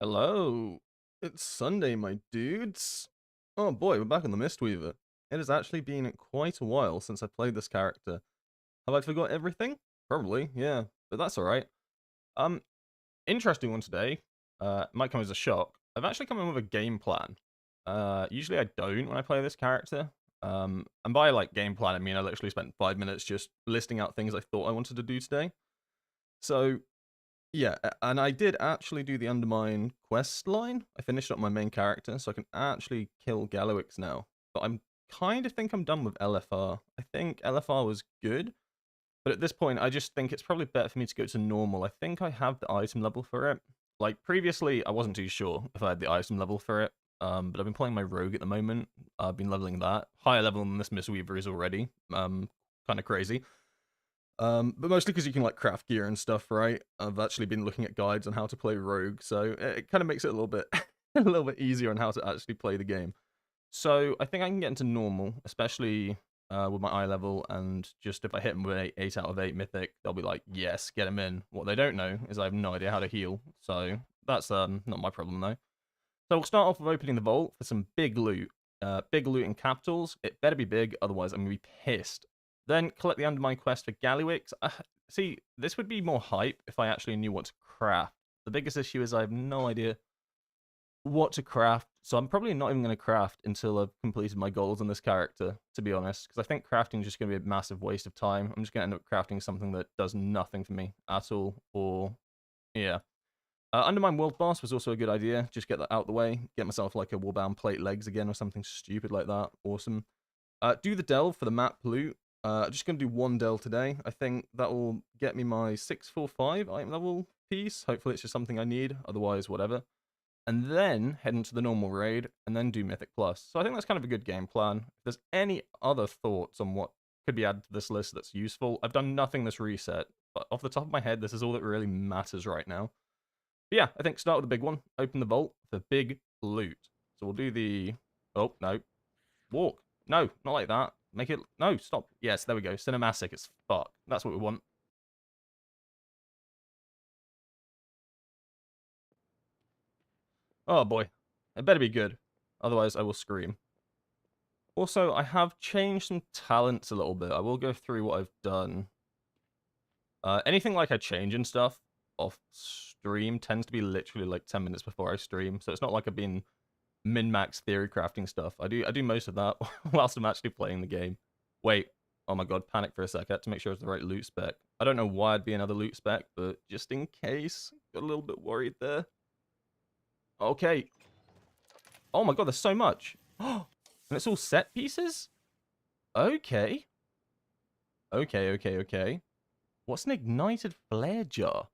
Hello. It's Sunday, my dudes. Oh boy, we're back on the Mistweaver. It has actually been quite a while since I played this character. Have I forgot everything? Probably, yeah, but that's alright. Um, Interesting one today. Might come as a shock. I've actually come in with a game plan. Usually I don't when I play this character. And by like game plan, I mean I literally spent 5 minutes just listing out things I thought I wanted to do today. So yeah, and I did actually do the Undermine quest line. I finished up my main character, so I can actually kill Gallywix now. But I'm kind of think I'm done with LFR. I think LFR was good, but at this point, I just think it's probably better for me to go to normal. I think I have the item level for it. Like, previously, I wasn't too sure if I had the item level for it, but I've been playing my rogue at the moment. I've been leveling that. Higher level than this Mistweaver is already. Kind of crazy. But mostly because you can like craft gear and stuff, right? I've actually been looking at guides on how to play rogue, so it kind of makes it a little bit a little bit easier on how to actually play the game. So I think I can get into normal, especially with my eye level, and just if I hit them with 8 out of 8 mythic, they'll be like, yes, get them in. What they don't know is I have no idea how to heal, so that's not my problem though. So we'll start off with opening the vault for some big loot. Big loot in capitals. It better be big, otherwise I'm going to be pissed. Then collect the Undermine quest for Gallywix. See, this would be more hype if I actually knew what to craft. The biggest issue is I have no idea what to craft, so I'm probably not even going to craft until I've completed my goals on this character, to be honest, because I think crafting is just going to be a massive waste of time. I'm just going to end up crafting something that does nothing for me at all, or yeah. Undermine World Boss was also a good idea. Just get that out the way. Get myself like a Warbound Plate Legs again or something stupid like that. Awesome. Do the delve for the map loot. Just going to do one delve today. I think that will get me my 645 item level piece. Hopefully it's just something I need. Otherwise, whatever. And then head into the normal raid and then do Mythic Plus. So I think that's kind of a good game plan. If there's any other thoughts on what could be added to this list that's useful, I've done nothing this reset. But off the top of my head, this is all that really matters right now. But yeah, I think start with the big one. Open the vault for big loot. So we'll do the... Oh, no. Walk. No, not like that. Make it... No, stop. Yes, there we go. Cinematic as fuck. That's what we want. Oh, boy. It better be good. Otherwise, I will scream. Also, I have changed some talents a little bit. I will go through what I've done. Anything like I change and stuff off stream tends to be literally like 10 minutes before I stream. So it's not like I've been min-max theory crafting stuff. I do most of that whilst I'm actually playing the game. Wait, oh my god, panic for a sec. I had to make sure it's the right loot spec. I don't know why it'd be another loot spec, but just in case, got a little bit worried there. Okay. Oh my god, there's so much. And it's all set pieces? Okay. Okay. What's an ignited flare jar?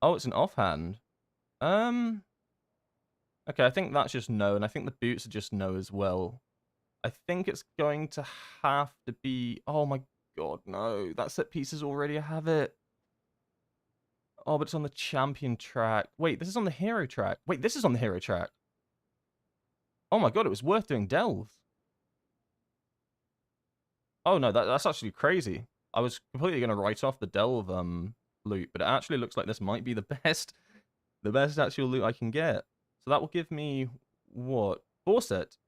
Oh, it's an offhand. Okay, I think that's just no, and I think the boots are just no as well. I think it's going to have to be... Oh my god, no. That set pieces already have it. Oh, but it's on the champion track. Wait, this is on the hero track. Wait, this is on the hero track. Oh my god, it was worth doing delves. Oh no, that's actually crazy. I was completely going to write off the delve loot, but it actually looks like this might be the best actual loot I can get. So that will give me, what? 4 set.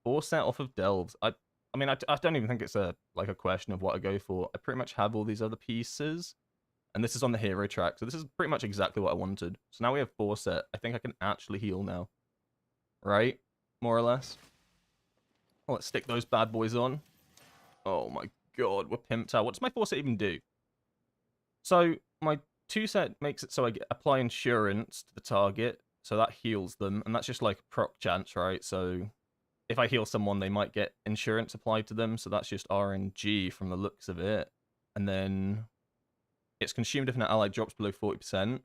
4 set off of delves. I mean, I don't even think it's a question of what I go for. I pretty much have all these other pieces. And this is on the hero track, so this is pretty much exactly what I wanted. So now we have 4 set. I think I can actually heal now. Right? More or less. Well, let's stick those bad boys on. Oh my god, we're pimped out. What does my 4 set even do? So my 2 set makes it so I apply insurance to the target, so that heals them, and that's just like a proc chance, right? So if I heal someone, they might get insurance applied to them, so that's just RNG from the looks of it. And then it's consumed if an ally drops below 40%.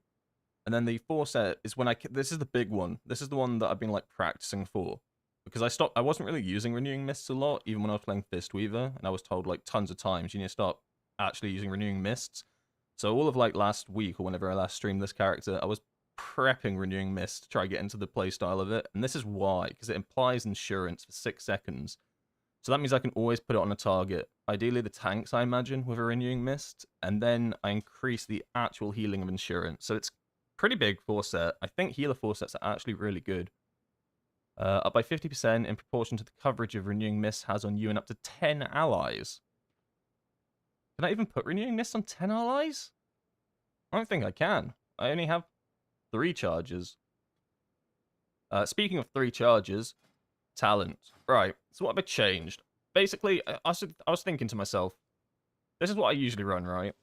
And then the 4 set is when this is the big one. This is the one that I've been like practicing for. Because I wasn't really using Renewing Mists a lot, even when I was playing Fistweaver, and I was told like tons of times, you need to start actually using Renewing Mists. So all of like last week, or whenever I last streamed this character, I was prepping Renewing Mist to try to get into the playstyle of it. And this is why, because it implies insurance for 6 seconds. So that means I can always put it on a target. Ideally the tanks, I imagine, with a Renewing Mist. And then I increase the actual healing of insurance. So it's pretty big 4-set. I think healer 4-sets are actually really good. Up by 50% in proportion to the coverage of Renewing Mist has on you and up to 10 allies. Can I even put Renewing Mist on 10 allies? I don't think I can. I only have 3 charges. Speaking of 3 charges, talent. Right, so what have I changed? Basically, I was thinking to myself, this is what I usually run, right?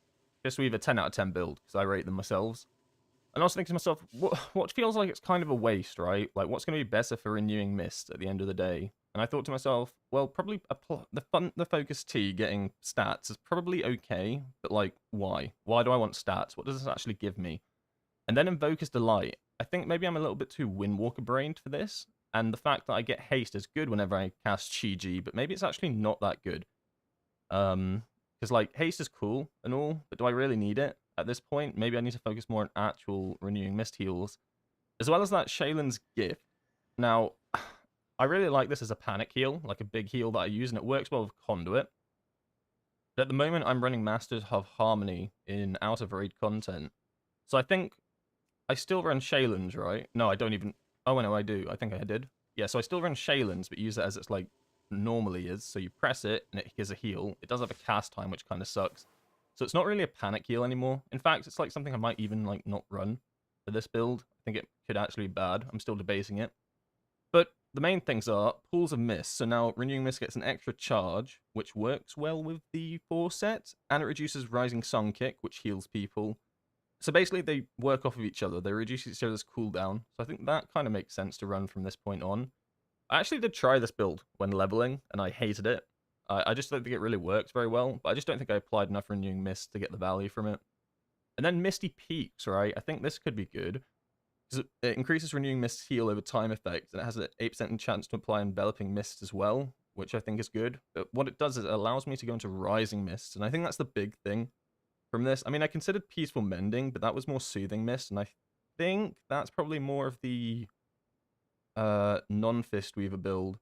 Mistweaver 10 out of 10 build, because I rate them myself. And I was thinking to myself, what feels like it's kind of a waste, right? Like, what's going to be better for Renewing Mist at the end of the day? And I thought to myself, well, probably the Focus T getting stats is probably okay, but, like, why? Why do I want stats? What does this actually give me? And then Invoker's Delight. I think maybe I'm a little bit too Windwalker-brained for this, and the fact that I get haste is good whenever I cast Chi-Ji, but maybe it's actually not that good. Because, like, haste is cool and all, but do I really need it at this point? Maybe I need to focus more on actual Renewing Mist heals, as well as that Shaylin's Gift. Now, I really like this as a panic heal, like a big heal that I use, and it works well with Conduit. But at the moment, I'm running Masters of Harmony in out of raid content. So I think I still run Shaylin's, right? No, I don't even... Oh, no, I do. I think I did. Yeah, so I still run Shaylin's, but use it as it's, like, normally is. So you press it, and it gives a heal. It does have a cast time, which kind of sucks. So it's not really a panic heal anymore. In fact, it's, like, something I might even, like, not run for this build. I think it could actually be bad. I'm still debating it. But the main things are Pools of Mist. So now Renewing Mist gets an extra charge, which works well with the 4-set, and it reduces Rising Sun Kick, which heals people. So basically, they work off of each other. They reduce each other's cooldown. So I think that kind of makes sense to run from this point on. I actually did try this build when leveling, and I hated it. I just don't think it really works very well, but I just don't think I applied enough Renewing Mist to get the value from it. And then Misty Peaks, right? I think this could be good. Because it increases Renewing Mist's heal over time effect, and it has an 8% chance to apply Enveloping Mist as well, which I think is good. But what it does is it allows me to go into Rising Mist, and I think that's the big thing from this. I mean, I considered Peaceful Mending, but that was more Soothing Mist, and I think that's probably more of the non-Fistweaver build.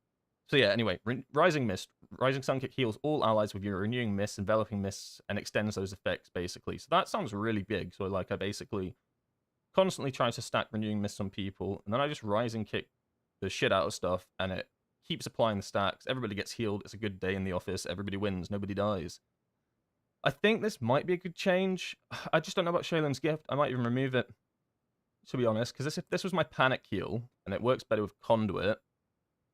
So yeah, anyway, Rising Mist. Rising Sun Kick heals all allies with your Renewing Mist, Enveloping Mists, and extends those effects, basically. So that sounds really big. So, like, I basically constantly try to stack Renewing Mists on people, and then I just Rising Kick the shit out of stuff, and it keeps applying the stacks. Everybody gets healed. It's a good day in the office. Everybody wins. Nobody dies. I think this might be a good change. I just don't know about Shaylin's Gift. I might even remove it, to be honest, because if this was my panic heal, and it works better with Conduit,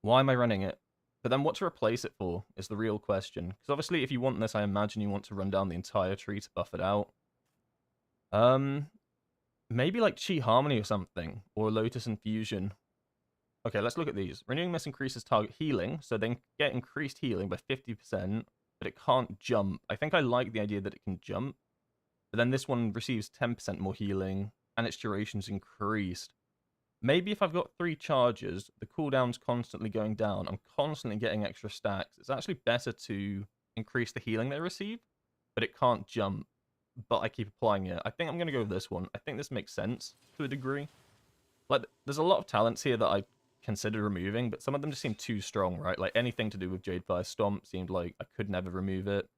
why am I running it? But then what to replace it for is the real question. Because obviously, if you want this, I imagine you want to run down the entire tree to buff it out. Maybe like Chi Harmony or something, or Lotus Infusion. Okay, let's look at these. Renewing Mist increases target healing, so they get increased healing by 50%, but it can't jump. I think I like the idea that it can jump, but then this one receives 10% more healing, and its duration's increased. Maybe if I've got 3 charges, the cooldown's constantly going down, I'm constantly getting extra stacks, it's actually better to increase the healing they receive, but it can't jump, but I keep applying it. I think I'm going to go with this one. I think this makes sense to a degree. Like, there's a lot of talents here that I considered removing, but some of them just seem too strong, right? Like, anything to do with Jadefire Stomp seemed like I could never remove it.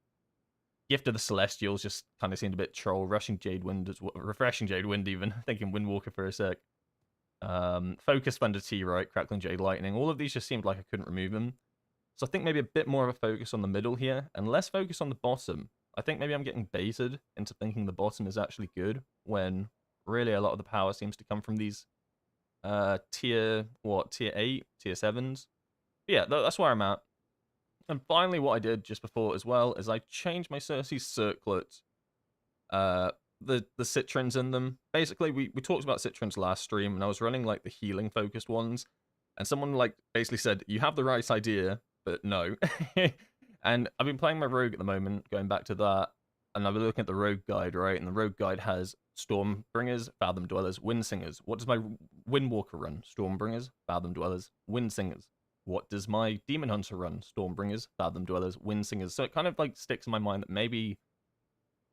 Gift of the Celestials just kind of seemed a bit troll. Refreshing Jade Wind even. Thinking Windwalker for a sec. Focus Thunder T, right? Crackling Jade Lightning. All of these just seemed like I couldn't remove them. So I think maybe a bit more of a focus on the middle here, and less focus on the bottom. I think maybe I'm getting baited into thinking the bottom is actually good, when really a lot of the power seems to come from these tier 8, tier 7s. But yeah, that's where I'm at. And finally, what I did just before as well is I changed my Cersei's Circlet, the citrons in them. Basically, we talked about citrons last stream, and I was running like the healing focused ones, and someone like basically said, you have the right idea, but no. And I've been playing my rogue at the moment, going back to that, and I've been looking at the rogue guide, right? And the rogue guide has Stormbringers, Fathom Dwellers, Windsingers. What does my Windwalker run? Stormbringers, Fathom Dwellers, Windsingers. What does my Demon Hunter run? Stormbringers, Fathom Dwellers, Windsingers. So it kind of like sticks in my mind that maybe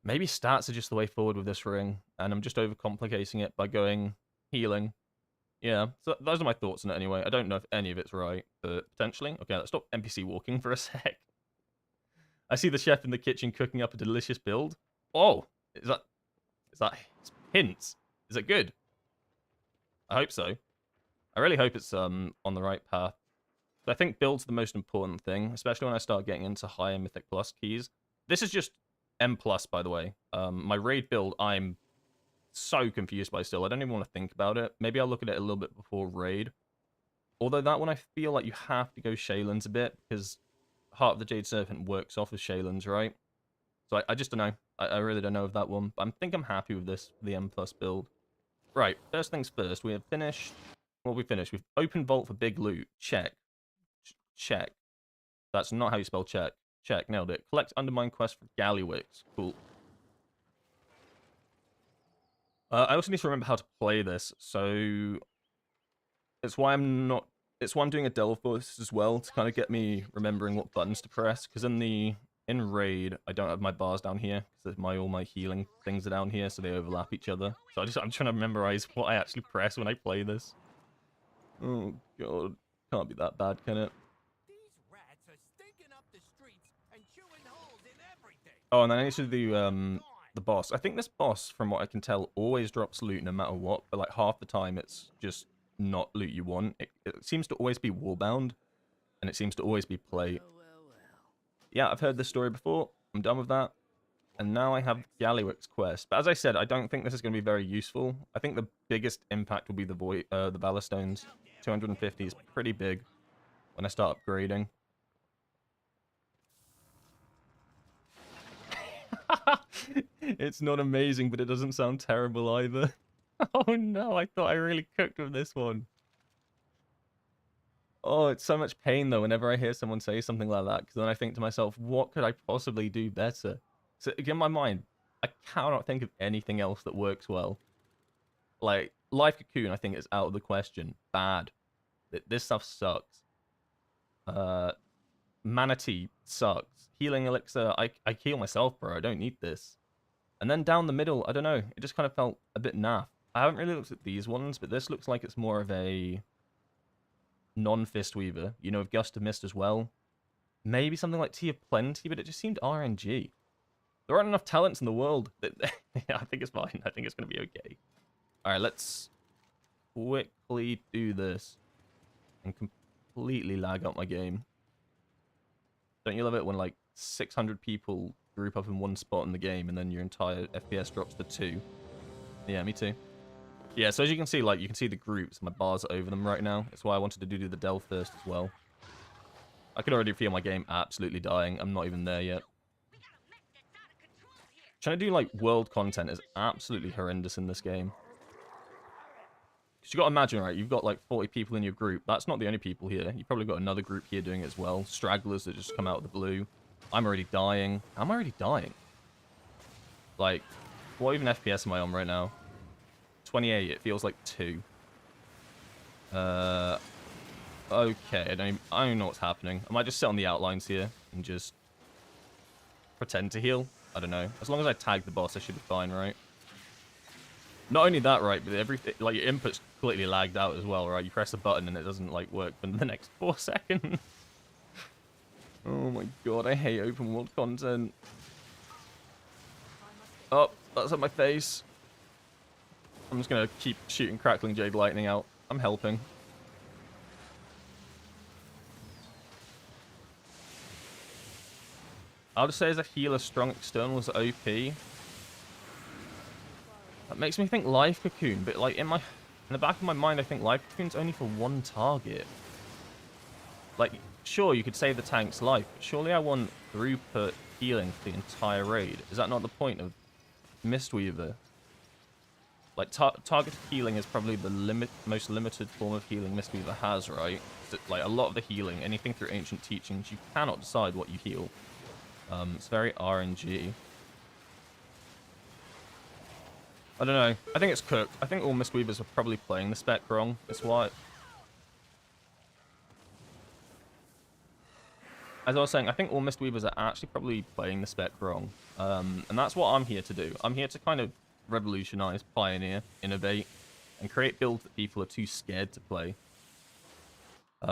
stats are just the way forward with this ring, and I'm just overcomplicating it by going healing. Yeah, so those are my thoughts on it anyway. I don't know if any of it's right, but potentially. Okay, let's stop NPC walking for a sec. I see the chef in the kitchen cooking up a delicious build. Oh, is that hints? Is it good? I hope so. I really hope it's on the right path. I think build's the most important thing, especially when I start getting into higher Mythic Plus keys. This is just M+, by the way. My raid build, I'm so confused by still. I don't even want to think about it. Maybe I'll look at it a little bit before raid. Although that one, I feel like you have to go Shaylan's a bit, because Heart of the Jade Serpent works off of Shaylan's, right? So I just don't know. I really don't know of that one. But I think I'm happy with this, the M+ build. Right, first things first. We have finished... Well, we finished. We've opened Vault for big loot. Check. Check. That's not how you spell check. Check. Nailed it. Collect Undermine quest for Gallywix. Cool. I also need to remember how to play this, so... It's why I'm not... It's why I'm doing a delve voice as well, to kind of get me remembering what buttons to press, because in raid, I don't have my bars down here, because all my healing things are down here, so they overlap each other. So I'm trying to memorize what I actually press when I play this. Oh god, can't be that bad, can it? These rats are stinking up the streets and chewing holes in everything. Oh, and then I need to do the boss. I think this boss, from what I can tell, always drops loot no matter what, but like half the time it's just not loot you want. It seems to always be wallbound, and it seems to always be plate. Yeah, I've heard this story before. I'm done with that. And now I have Gallywix quest. But as I said, I don't think this is going to be very useful. I think the biggest impact will be the Ballast 250 is pretty big when I start upgrading. It's not amazing, but it doesn't sound terrible either. Oh no, I thought I really cooked with this one. Oh, it's so much pain though whenever I hear someone say something like that, because then I think to myself, what could I possibly do better? So in my mind, I cannot think of anything else that works well. Like, Life Cocoon, I think, is out of the question. Bad. This stuff sucks. Manatee sucks. Healing Elixir, I heal myself, bro. I don't need this. And then down the middle, I don't know. It just kind of felt a bit naff. I haven't really looked at these ones, but this looks like it's more of a non-Fistweaver. You know, with Gust of Mist as well. Maybe something like Tea of Plenty, but it just seemed RNG. There aren't enough talents in the world. I think it's fine. I think it's going to be okay. Alright, let's quickly do this. And completely lag up my game. Don't you love it when like 600 people group up in one spot in the game and then your entire FPS drops to 2? Yeah, me too. Yeah, so as you can see, like, you can see the groups. My bars are over them right now. That's why I wanted to do the delve first as well. I could already feel my game absolutely dying. I'm not even there yet. Trying to do, like, world content is absolutely horrendous in this game. Because you got to imagine, right, you've got, like, 40 people in your group. That's not the only people here. You've probably got another group here doing it as well. Stragglers that just come out of the blue. I'm already dying. How am I already dying? Like, what even FPS am I on right now? 28. It feels like 2. Okay, I don't know what's happening. I might just sit on the outlines here and just pretend to heal. I don't know. As long as I tag the boss, I should be fine, right? Not only that, right, but everything, like, your input's completely lagged out as well, right? You press a button and it doesn't, like, work for the next 4 seconds. Oh my god, I hate open world content. Oh, that's at my face. I'm just gonna keep shooting Crackling Jade Lightning out. I'm helping. I'll just say as a healer, strong external is OP. That makes me think Life Cocoon, but like in the back of my mind, I think Life Cocoon's only for one target. Like, sure, you could save the tank's life, but surely I want throughput healing for the entire raid. Is that not the point of Mistweaver? Like, targeted healing is probably the most limited form of healing Mistweaver has, right? So, like, a lot of the healing, anything through Ancient Teachings, you cannot decide what you heal. It's very RNG. I don't know. I think it's cooked. I think all Mistweavers are probably playing the spec wrong. That's why. As I was saying, I think all Mistweavers are actually probably playing the spec wrong. And that's what I'm here to do. I'm here to kind of revolutionize, pioneer, innovate, and create builds that people are too scared to play.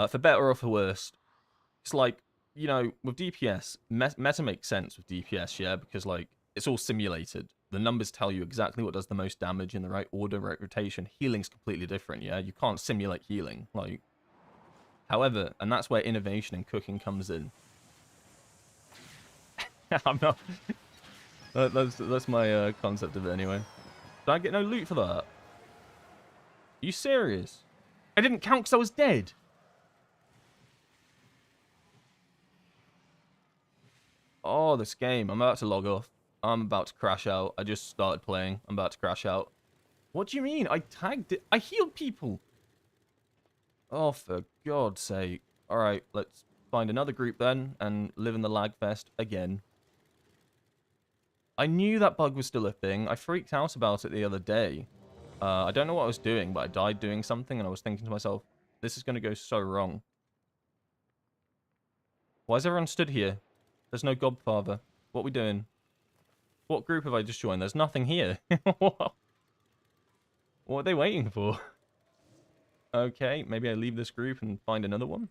For better or for worse. It's like, you know, with DPS, meta makes sense with DPS, yeah, because, like, it's all simulated. the numbers tell you exactly what does the most damage in the right order, right rotation. Healing's completely different, yeah? You can't simulate healing. Like, however, and that's where innovation and cooking comes in. I'm not... That's my concept of it anyway. Did I get no loot for that? Are you serious? I didn't count because I was dead. Oh, this game. I'm about to log off. I'm about to crash out. I just started playing. I'm about to crash out. What do you mean? I tagged it. I healed people. Oh, for God's sake. Alright, let's find another group then and live in the lag fest again. I knew that bug was still a thing. I freaked out about it the other day. I don't know what I was doing, but I died doing something and I was thinking to myself, this is going to go so wrong. Why is everyone stood here? There's no Godfather. What are we doing? What group have I just joined? There's nothing here. What are they waiting for? Okay, maybe I leave this group and find another one.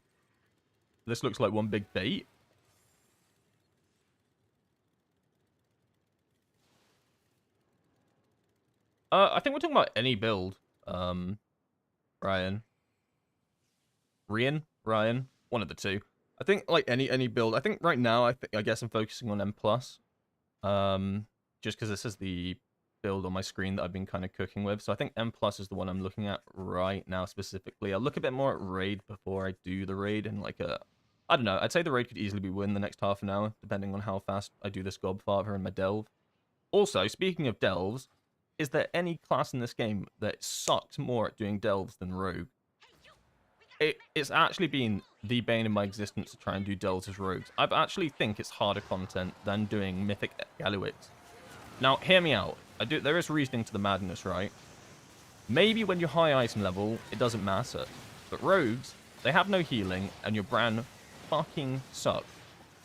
This looks like one big bait. I think we're talking about any build. Ryan. Ryan. One of the two. I think like any build. I think right now I guess I'm focusing on M+. Just because this is the build on my screen that I've been kind of cooking with. So I think M+ is the one I'm looking at right now specifically. I'll look a bit more at raid before I do the raid and like I don't know. I'd say the raid could easily be win the next half an hour, depending on how fast I do this Godfather and my delve. Also, speaking of delves, is there any class in this game that sucks more at doing delves than rogue? It's actually been the bane of my existence to try and do delves as rogues. I actually think it's harder content than doing mythic Gallywix. Now, hear me out. There is reasoning to the madness, right? Maybe when you're high item level, it doesn't matter. But rogues, they have no healing, and your Bran fucking sucks.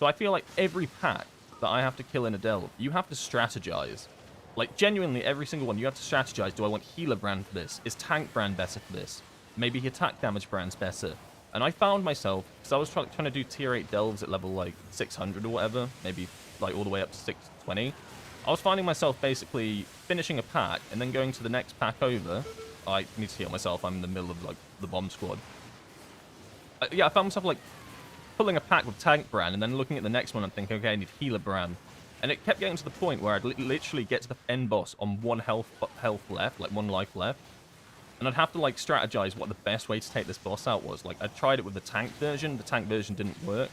So I feel like every pack that I have to kill in a delve, you have to strategize. Like, genuinely, every single one, you have to strategize. Do I want healer Bran for this? Is tank Bran better for this? Maybe attack damage Bran's better. And I found myself, because I was trying to do tier 8 delves at level, like, 600 or whatever, maybe, like, all the way up to 620. I was finding myself basically finishing a pack and then going to the next pack over. I need to heal myself. I'm in the middle of, like, the bomb squad. Yeah, I found myself, like, pulling a pack with tank Bran and then looking at the next one and thinking, okay, I need healer Bran. And it kept getting to the point where I'd literally get to the end boss on one health left, like one life left. And I'd have to, like, strategize what the best way to take this boss out was. Like, I tried it with the tank version. The tank version didn't work.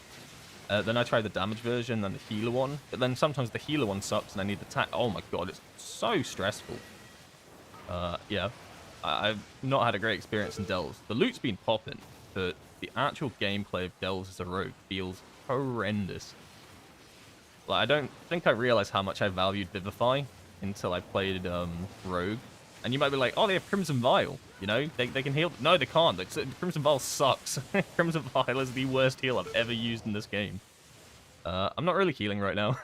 Then I tried the damage version and the healer one. But then sometimes the healer one sucks and I need the tank. Oh my god, it's so stressful. Yeah. I've not had a great experience in delves. The loot's been popping, but the actual gameplay of delves as a rogue feels horrendous. Like, I don't think I realized how much I valued Vivify until I played Rogue. And you might be like, oh, they have Crimson Vial, you know? They can heal. No, they can't. Crimson Vial sucks. Crimson Vial is the worst heal I've ever used in this game. I'm not really healing right now.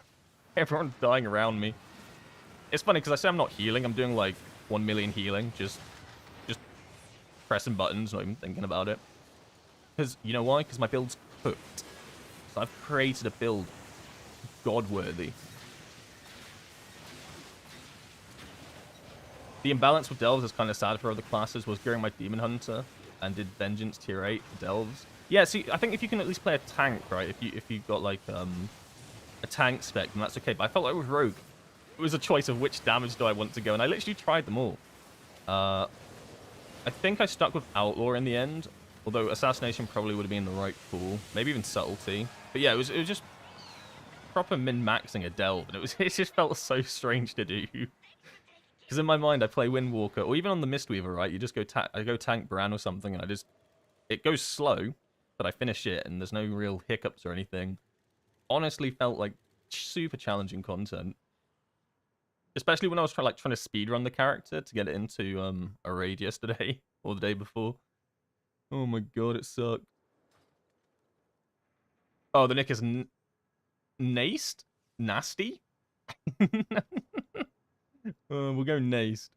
Everyone's dying around me. It's funny, because I say I'm not healing. I'm doing, like, 1 million healing. Just pressing buttons, not even thinking about it. Because, you know why? Because my build's cooked. So I've created a build God-worthy. The imbalance with delves is kind of sad for other classes. Was during my Demon Hunter and did Vengeance tier 8 for delves. Yeah, see, I think if you can at least play a tank, right? If you've got like a tank spec, then that's okay. But I felt like with Rogue, it was a choice of which damage do I want to go, and I literally tried them all. I think I stuck with Outlaw in the end, although Assassination probably would have been the right call. Maybe even Subtlety. But yeah, it was just proper min-maxing a delve, and it just felt so strange to do. Because in my mind, I play Windwalker, or even on the Mistweaver, right? You just go I go tank Bran or something, and it goes slow, but I finish it, and there's no real hiccups or anything. Honestly, felt like super challenging content, especially when I was trying to speedrun the character to get it into a raid yesterday or the day before. Oh my god, it sucked. Oh, the nick is Naced? Nasty? We'll go Naced.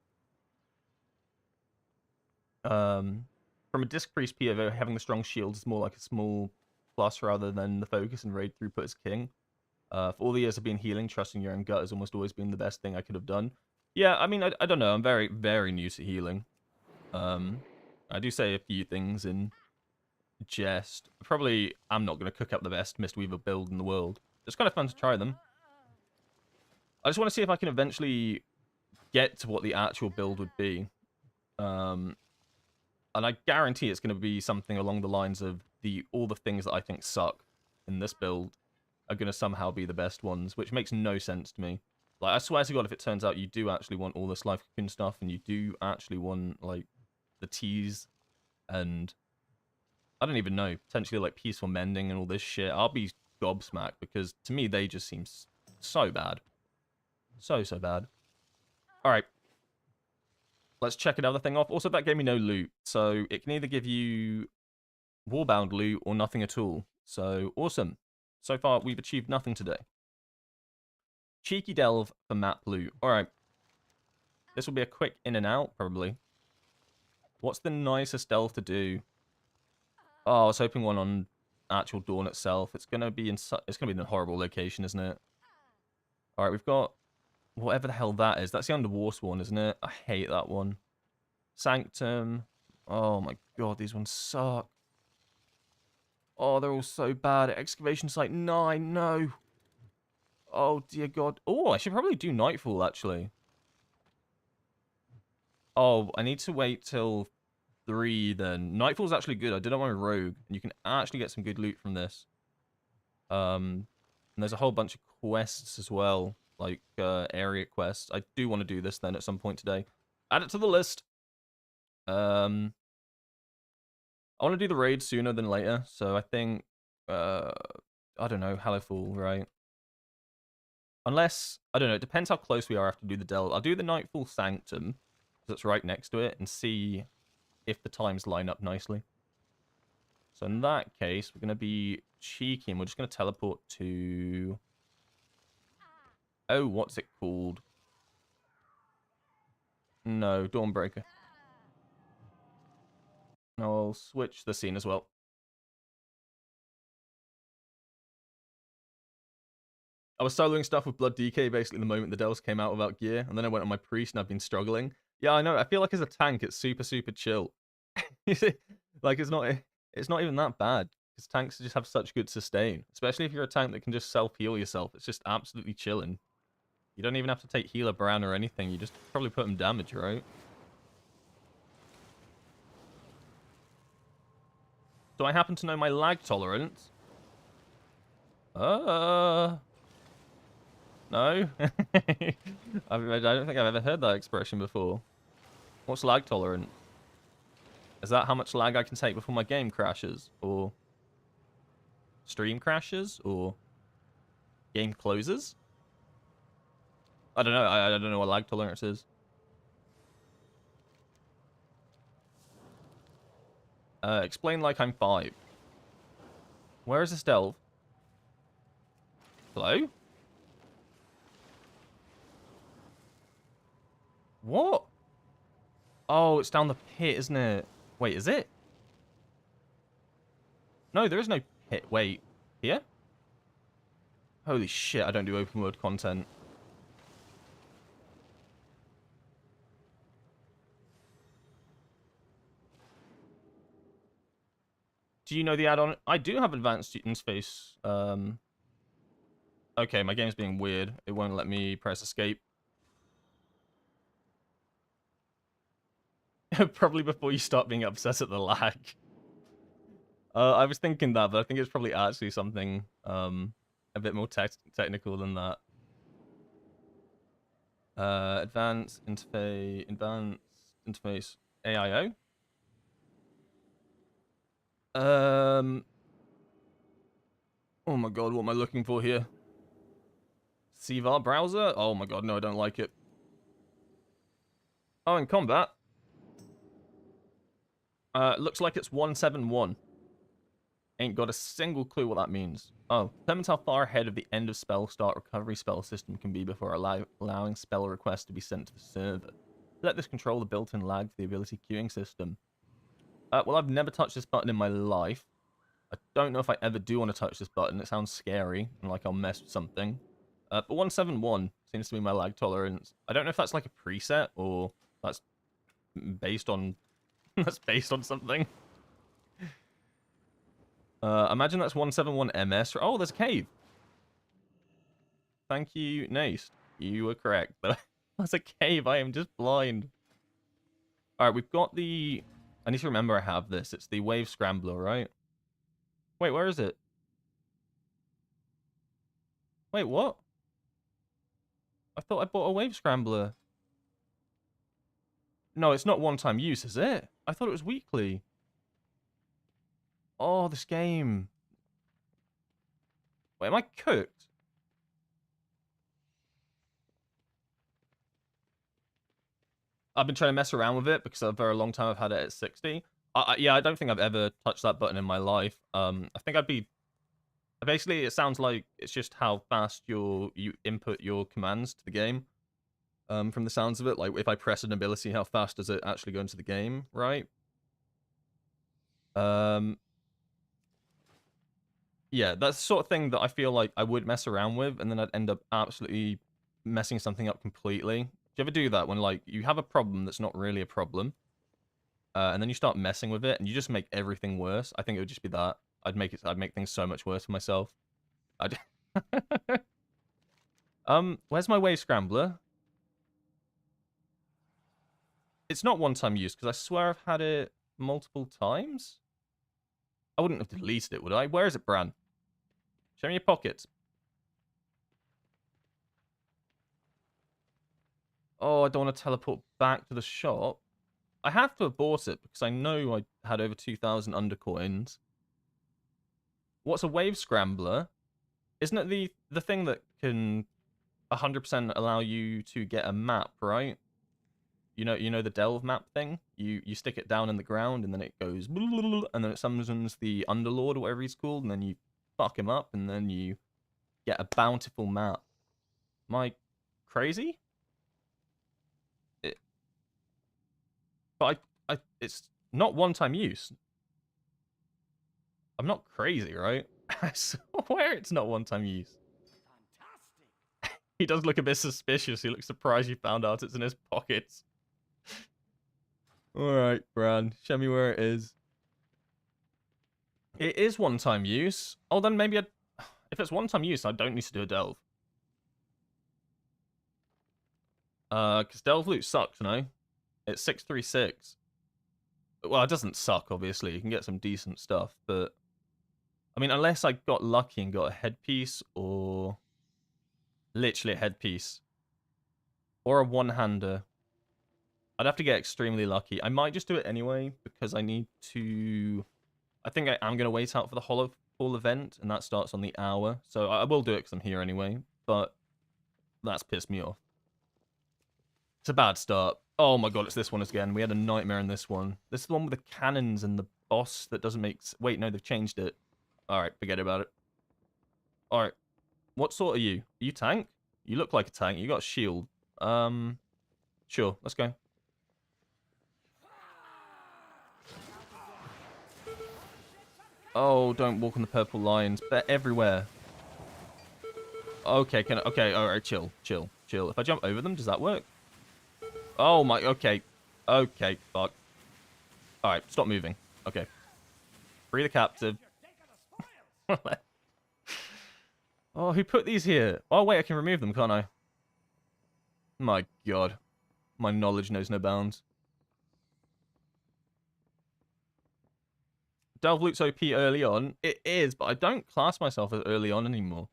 From a disc priest POV, having the strong shield is more like a small plus rather than the focus and raid throughput as king. For all the years of being healing, trusting your own gut has almost always been the best thing I could have done. Yeah, I mean, I don't know. I'm very, very new to healing. I do say a few things in jest. Probably, I'm not going to cook up the best Mistweaver build in the world. It's kind of fun to try them. I just want to see if I can eventually get to what the actual build would be. And I guarantee it's going to be something along the lines of all the things that I think suck in this build are going to somehow be the best ones, which makes no sense to me. Like, I swear to God, if it turns out you do actually want all this life cocoon stuff, and you do actually want, like, the teas, and I don't even know, potentially, like, peaceful mending and all this shit, I'll be gobsmacked, because to me, they just seem so bad. So bad. Alright. Let's check another thing off. Also, that gave me no loot, so it can either give you warbound loot or nothing at all. So, awesome. So far, we've achieved nothing today. Cheeky delve for map loot. Alright. This will be a quick in and out, probably. What's the nicest delve to do? Oh, I was hoping one on actual Dawn itself. It's gonna be in a horrible location, isn't it? Alright, we've got whatever the hell that is. That's the Underwater Sworn, isn't it? I hate that one. Sanctum. Oh my god, these ones suck. Oh, they're all so bad. Excavation Site 9, no. Oh, dear god. Oh, I should probably do Nightfall, actually. Oh, I need to wait till 3, then. Nightfall's actually good. I did it on my Rogue, and you can actually get some good loot from this. And there's a whole bunch of quests as well, like area quests. I do want to do this, then, at some point today. Add it to the list. I want to do the raid sooner than later, so I think, I don't know, Hallowfall, right? Unless, I don't know, it depends how close we are after do the delve. I'll do the Nightfall Sanctum, because it's right next to it, and see if the times line up nicely. So in that case, we're going to be cheeky, and we're just going to teleport to... Oh, what's it called? No, Dawnbreaker. I'll switch the scene as well. I was soloing stuff with Blood DK basically the moment the Delves came out without gear, and then I went on my Priest and I've been struggling. Yeah, I know. I feel like as a tank, it's super chill. Like, it's not even that bad, because tanks just have such good sustain. Especially if you're a tank that can just self-heal yourself. It's just absolutely chilling. You don't even have to take healer Bran or anything. You just probably put them damage, right? Do I happen to know my lag tolerance? No. I don't think I've ever heard that expression before. What's lag tolerant? Is that how much lag I can take before my game crashes? Or stream crashes? Or game closes? I don't know. I don't know what lag tolerance is. Explain like I'm 5. Where is this delve? Hello? What? Oh, it's down the pit, isn't it? Wait, is it? No, there is no pit. Wait, here? Holy shit, I don't do open world content. Do you know the add-on? I do have advanced interface. Okay, my game's being weird. It won't let me press escape. Probably before you start being upset at the lag. I was thinking that, but I think it's probably actually something a bit more technical than that. Advanced interface AIO. Oh my god, what am I looking for here? CVAR browser? Oh my god, no, I don't like it. Oh, in combat. Looks like it's 171. Ain't got a single clue what that means. Oh, determines how far ahead of the end of spell start recovery spell system can be before allowing spell requests to be sent to the server. Let this control the built-in lag for the ability queuing system. Well, I've never touched this button in my life. I don't know if I ever do want to touch this button. It sounds scary and like I'll mess with something. But 171 seems to be my lag tolerance. I don't know if that's like a preset or that's based on that's based on something. Imagine that's 171 MS. Oh, there's a cave. Thank you, Nace. You were correct. That's a cave. I am just blind. All right, we've got the... I need to remember I have this. It's the Wave Scrambler, right? Wait, where is it? Wait, what? I thought I bought a Wave Scrambler. No, it's not one-time use, is it? I thought it was weekly. Oh, this game. Wait, am I cooked? I've been trying to mess around with it because for a long time I've had it at 60. Yeah, I don't think I've ever touched that button in my life. I think I'd be... Basically, it sounds like it's just how fast you input your commands to the game. From the sounds of it, like if I press an ability, how fast does it actually go into the game, right? Yeah, that's the sort of thing that I feel like I would mess around with, and then I'd end up absolutely messing something up completely. Do you ever do that when like you have a problem that's not really a problem, and then you start messing with it, and you just make everything worse? I think it would just be that. I'd make things so much worse for myself. Where's my Wave Scrambler? It's not one-time use, because I swear I've had it multiple times. I wouldn't have deleted it, would I? Where is it, Bran? Show me your pockets. Oh, I don't want to teleport back to the shop. I have to have bought it, because I know I had over 2,000 undercoins. What's a Wave Scrambler? Isn't it the thing that can 100% allow you to get a map, right? You know the delve map thing? You stick it down in the ground and then it goes and then it summons the Underlord or whatever he's called, and then you fuck him up and then you get a bountiful map. Am I crazy? But it's not one-time use. I'm not crazy, right? I swear it's not one-time use. Fantastic. He does look a bit suspicious. He looks surprised you found out it's in his pockets. Alright, Bran. Show me where it is. It is one-time use. Oh, then maybe if it's one-time use, I don't need to do a delve. Because delve loot sucks, no? It's 636. Well, it doesn't suck, obviously. You can get some decent stuff, but... I mean, unless I got lucky and got a headpiece, or... Literally a headpiece. Or a one-hander. I'd have to get extremely lucky. I might just do it anyway, because I need to... I think I am going to wait out for the Hollow Fall event, and that starts on the hour. So I will do it because I'm here anyway, but that's pissed me off. It's a bad start. Oh my god, it's this one again. We had a nightmare in this one. This is the one with the cannons and the boss that doesn't make... Wait, no, they've changed it. Alright, forget about it. Alright. What sort are you? Are you tank? You look like a tank. You got a shield. Sure, let's go. Oh, don't walk on the purple lines. They're everywhere. Okay, okay, alright, chill. If I jump over them, does that work? Oh my, okay. Okay, fuck. Alright, stop moving. Okay. Free the captive. Oh, who put these here? Oh, wait, I can remove them, can't I? My god. My knowledge knows no bounds. Delve loot's OP early on. It is, but I don't class myself as early on anymore.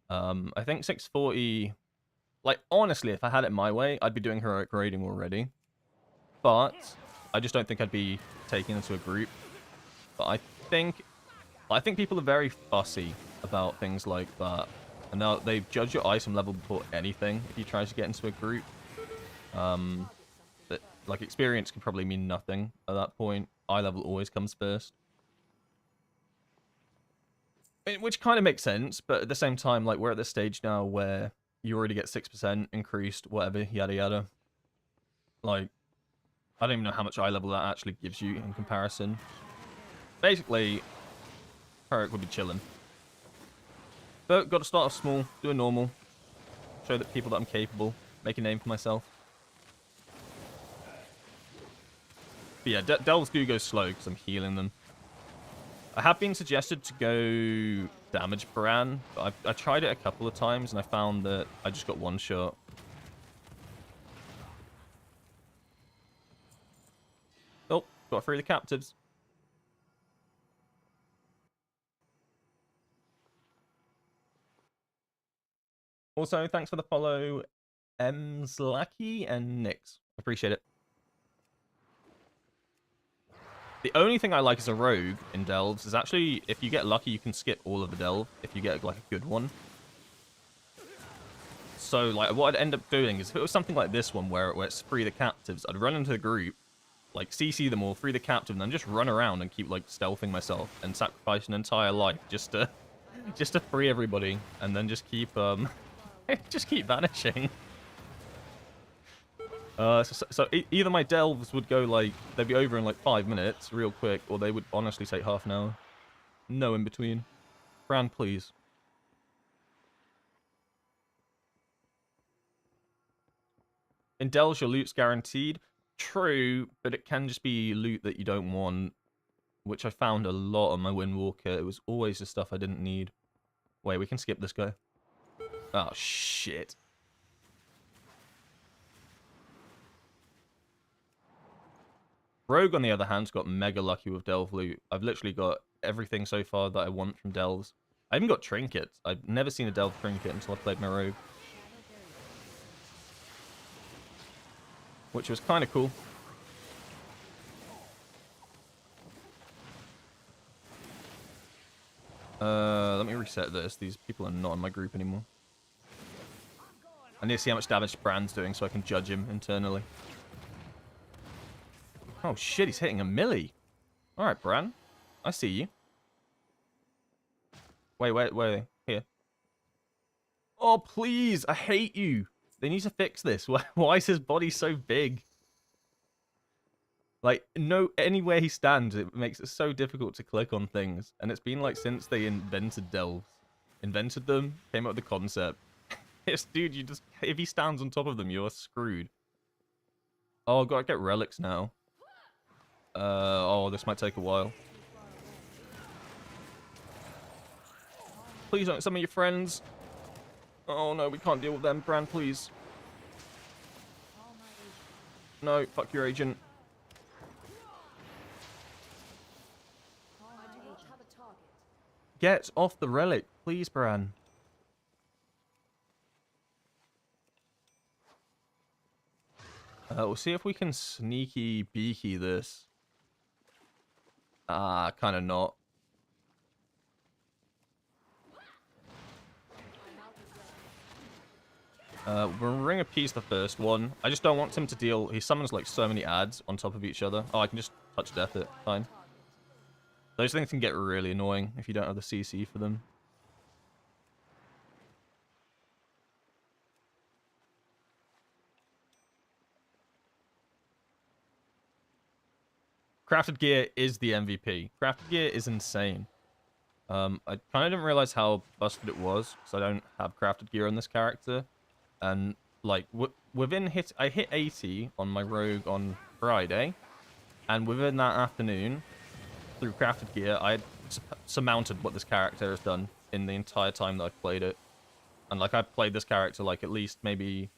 I think 640... Like, honestly, if I had it my way, I'd be doing heroic raiding already. But I just don't think I'd be taken into a group. But I think people are very fussy about things like that. And now they judge your item level before anything if you try to get into a group. But, like, experience can probably mean nothing at that point. Eye level always comes first. Which kind of makes sense, but at the same time, like, we're at this stage now where you already get 6% increased, whatever, yada yada. Like, I don't even know how much eye level that actually gives you in comparison. Basically, Cleric would be chilling. But got to start off small, do a normal, show that people that I'm capable, make a name for myself. But yeah, delves do go slow because I'm healing them. I have been suggested to go damage Paran, but I tried it a couple of times and I found that I just got one shot. Oh, got to free the captives. Also, thanks for the follow, Mslacky and Nix. Appreciate it. The only thing I like as a rogue in delves is actually, if you get lucky, you can skip all of the delve if you get like a good one. So like what I'd end up doing is if it was something like this one where it's free the captives, I'd run into the group, like CC them all, free the captive, and then just run around and keep like stealthing myself and sacrifice an entire life just to free everybody, and then just keep just keep vanishing. So either my delves would go like, they'd be over in like 5 minutes, real quick, or they would honestly take half an hour. No in between. Bran, please. In delves, your loot's guaranteed. True, but it can just be loot that you don't want, which I found a lot on my Windwalker. It was always the stuff I didn't need. Wait, we can skip this guy. Oh, shit. Rogue, on the other hand, got mega lucky with delve loot. I've literally got everything so far that I want from delves. I even got trinkets. I've never seen a delve trinket until I played my rogue, which was kind of cool. Let me reset this. These people are not in my group anymore. I need to see how much damage Bran's doing so I can judge him internally. Oh shit, he's hitting a milli. Alright, Bran. I see you. Wait. Here. Oh, please. I hate you. They need to fix this. Why is his body so big? Like, anywhere he stands, it makes it so difficult to click on things. And it's been like since they invented delves. Invented them, came up with the concept. Yes, dude, if he stands on top of them, you're screwed. Oh, I've got to get relics now. Oh, this might take a while. Please don't summon your friends. Oh no, we can't deal with them. Bran, please. No, fuck your agent. Get off the relic, please, Bran. We'll see if we can sneaky beaky this. Kind of not. We'll Ring of Peace the first one. I just don't want him to deal... He summons like so many adds on top of each other. Oh, I can just touch death it. Fine. Those things can get really annoying if you don't have the CC for them. Crafted gear is the MVP. Crafted gear is insane. I kind of didn't realize how busted it was, because I don't have crafted gear on this character. And, like, I hit 80 on my rogue on Friday, and within that afternoon, through crafted gear, I had surmounted what this character has done in the entire time that I've played it. And, like, I've played this character, like, at least maybe...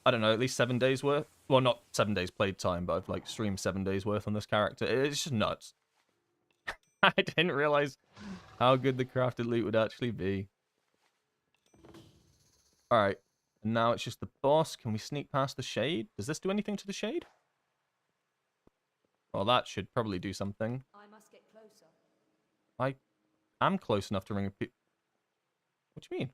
I don't know, at least 7 days worth. Well, not 7 days played time, but I've like streamed 7 days worth on this character. It's just nuts. I didn't realize how good the crafted loot would actually be. Alright, and now it's just the boss. Can we sneak past the shade? Does this do anything to the shade? Well, that should probably do something. I must get closer. I am close enough to ring a pe... What do you mean?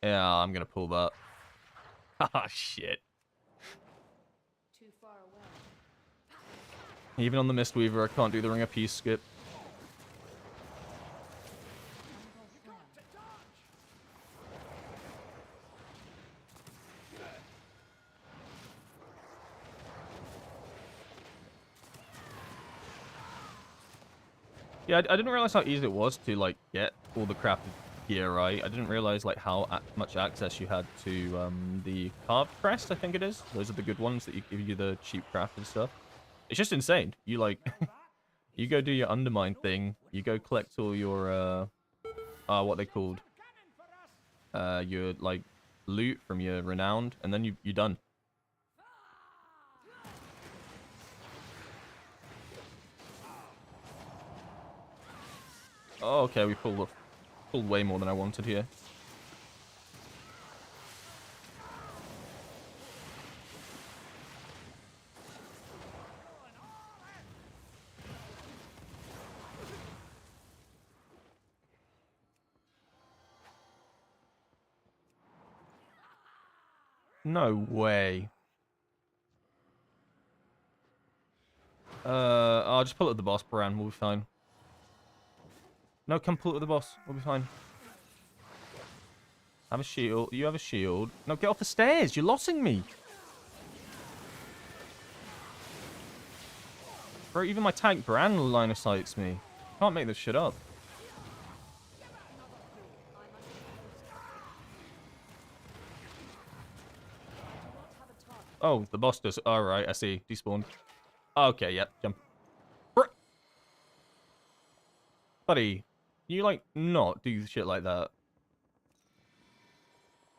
Yeah, I'm gonna pull that. Ah, shit. Too far away. Even on the Mistweaver, I can't do the Ring of Peace skip. Yeah, I didn't realize how easy it was to, like, get all the crafted gear right. I didn't realize, like, how much access you had to the carved crest, I think it is. Those are the good ones that give you the cheap crafted stuff. It's just insane. You, like, you go do your Undermine thing. You go collect all your, what they called? Your, like, loot from your Renowned, and then you're done. Oh, okay, we pulled way more than I wanted here. No way. I'll just pull it with the boss, Bran. We'll be fine. No, come pull it with the boss. We'll be fine. Have a shield. You have a shield. No, get off the stairs. You're lossing me. Bro, even my tank Bran line of sights me. Can't make this shit up. Oh, the boss does. Alright, I see. Despawned. Okay, yep. Jump. Buddy, can you, like, not do shit like that?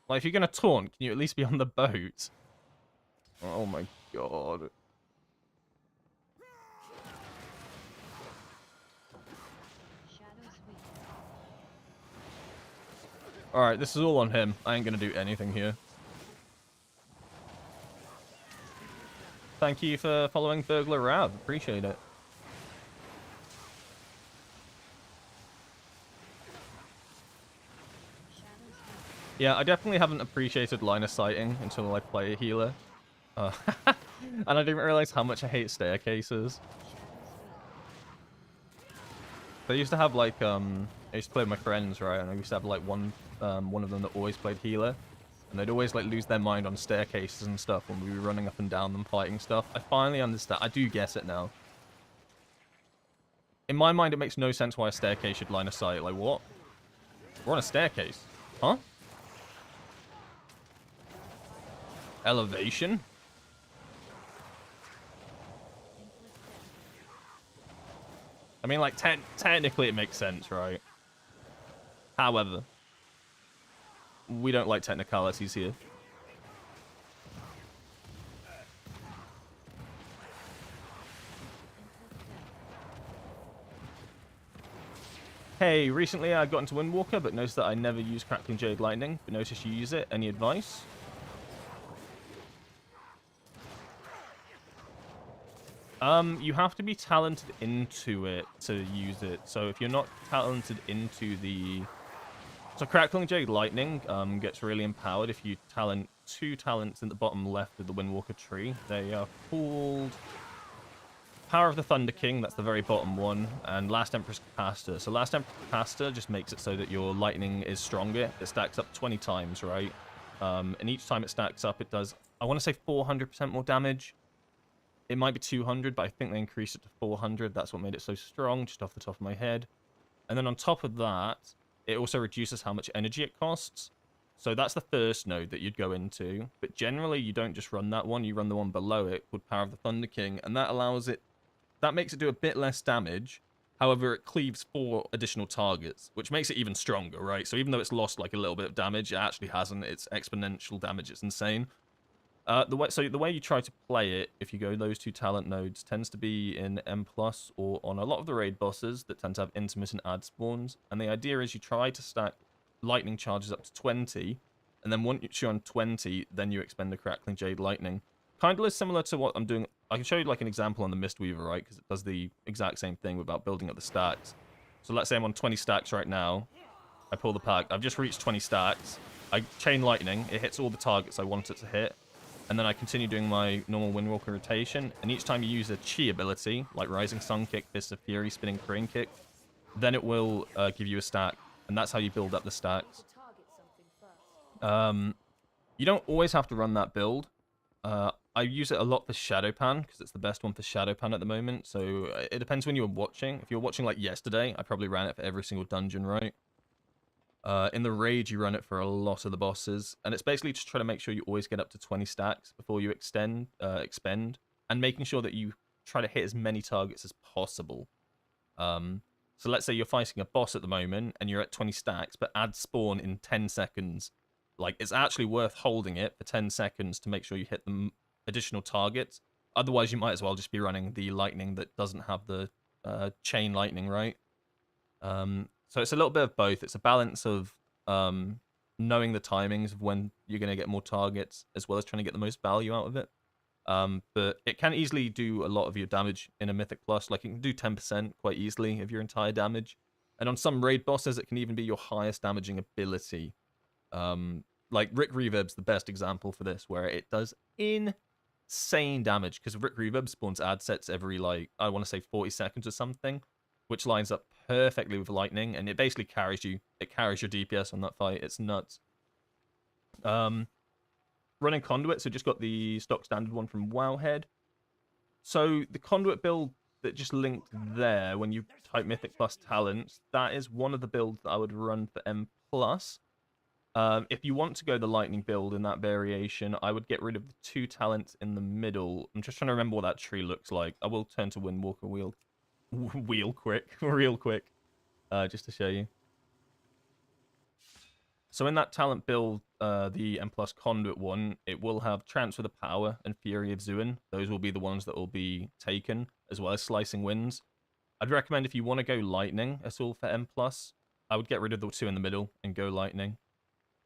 Like, if you're gonna taunt, can you at least be on the boat? Oh my god. Alright, this is all on him. I ain't gonna do anything here. Thank you for following Burglar Rav. Appreciate it. Yeah, I definitely haven't appreciated line of sighting until I play a healer. And I didn't realize how much I hate staircases. I used to have, like, I used to play with my friends, right? And I used to have, like, one of them that always played healer. And they'd always, like, lose their mind on staircases and stuff when we were running up and down them fighting stuff. I finally understand. I do guess it now. In my mind, it makes no sense why a staircase should line of sight. Like, what? We're on a staircase. Huh? Elevation? I mean, like, technically it makes sense, right? However, we don't like technicalities here. Hey, recently I got into Windwalker, but noticed that I never use Crackling Jade Lightning, but noticed you use it. Any advice? You have to be talented into it to use it. So if you're not talented into the... So Crackling Jade Lightning gets really empowered if you talent 2 talents in the bottom left of the Windwalker tree. They are called Power of the Thunder King, that's the very bottom one, and Last Emperor's Capacitor. So Last Emperor's Capacitor just makes it so that your lightning is stronger. It stacks up 20 times, right? And each time it stacks up, it does, I want to say 400% more damage. It might be 200, but I think they increased it to 400. That's what made it so strong, just off the top of my head. And then on top of that, it also reduces how much energy it costs. So that's the first node that you'd go into. But generally, you don't just run that one. You run the one below it called Power of the Thunder King. And that allows it... That makes it do a bit less damage. However, it cleaves 4 additional targets, which makes it even stronger, right? So even though it's lost like a little bit of damage, it actually hasn't. It's exponential damage. It's insane. The way you try to play it, if you go those 2 talent nodes, tends to be in M+, or on a lot of the raid bosses that tend to have intermittent ad spawns. And the idea is you try to stack lightning charges up to 20, and then once you're on 20, then you expend the Crackling Jade Lightning. Kind of similar to what I'm doing. I can show you like an example on the Mistweaver, right? Because it does the exact same thing without building up the stacks. So let's say I'm on 20 stacks right now. I pull the pack. I've just reached 20 stacks. I chain lightning. It hits all the targets I want it to hit. And then I continue doing my normal Windwalker rotation. And each time you use a Chi ability, like Rising Sun Kick, Fist of Fury, Spinning Crane Kick, then it will give you a stack. And that's how you build up the stacks. You don't always have to run that build. I use it a lot for Shadowpan because it's the best one for Shadowpan at the moment. So it depends when you're watching. If you're watching like yesterday, I probably ran it for every single dungeon, right? In the raid, you run it for a lot of the bosses, and it's basically just trying to make sure you always get up to 20 stacks before you expend, and making sure that you try to hit as many targets as possible. So let's say you're fighting a boss at the moment and you're at 20 stacks, but add spawn in 10 seconds. Like, it's actually worth holding it for 10 seconds to make sure you hit the additional targets. Otherwise, you might as well just be running the lightning that doesn't have the chain lightning, right? So it's a little bit of both. It's a balance of knowing the timings of when you're going to get more targets, as well as trying to get the most value out of it. But it can easily do a lot of your damage in a Mythic Plus. Like, it can do 10% quite easily of your entire damage. And on some raid bosses, it can even be your highest damaging ability. Like, Rick Reverb's the best example for this, where it does insane damage. Because Rick Reverb spawns ad sets every, like, I want to say 40 seconds or something, which lines up perfectly with lightning. And it basically carries you. It carries your DPS on that fight. It's nuts. Running Conduit, so just got the stock standard one from Wowhead. So the Conduit build that just linked there, when you type Mythic Plus Talents, that is one of the builds that I would run for M+. If you want to go the Lightning build in that variation, I would get rid of the 2 talents in the middle. I'm just trying to remember what that tree looks like. I will turn to Windwalker real quick, just to show you. So in that talent build, the M+ Conduit one, it will have Transfer the Power and Fury of Zuin. Those will be the ones that will be taken, as well as Slicing Winds. I'd recommend if you want to go Lightning at all for M+, I would get rid of the 2 in the middle and go Lightning.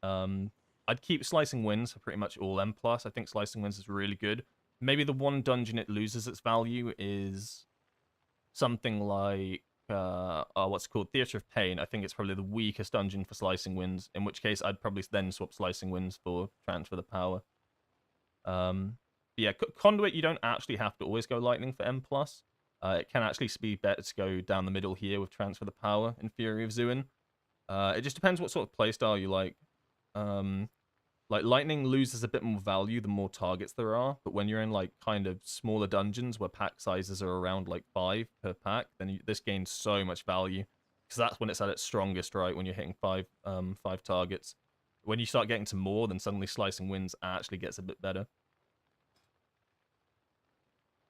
I'd keep Slicing Winds for pretty much all M+. I think Slicing Winds is really good. Maybe the one dungeon it loses its value is something like what's it called? Theatre of Pain. I think it's probably the weakest dungeon for Slicing Winds, in which case I'd probably then swap Slicing Winds for Transfer the Power. Yeah, Conduit, you don't actually have to always go Lightning for M+. It can actually be better to go down the middle here with Transfer the Power and Fury of Zuin. It just depends what sort of playstyle you like. Like, Lightning loses a bit more value the more targets there are, but when you're in, like, kind of smaller dungeons where pack sizes are around, like, 5 per pack, then this gains so much value. Because that's when it's at its strongest, right? When you're hitting 5 targets. When you start getting to more, then suddenly Slicing Winds actually gets a bit better.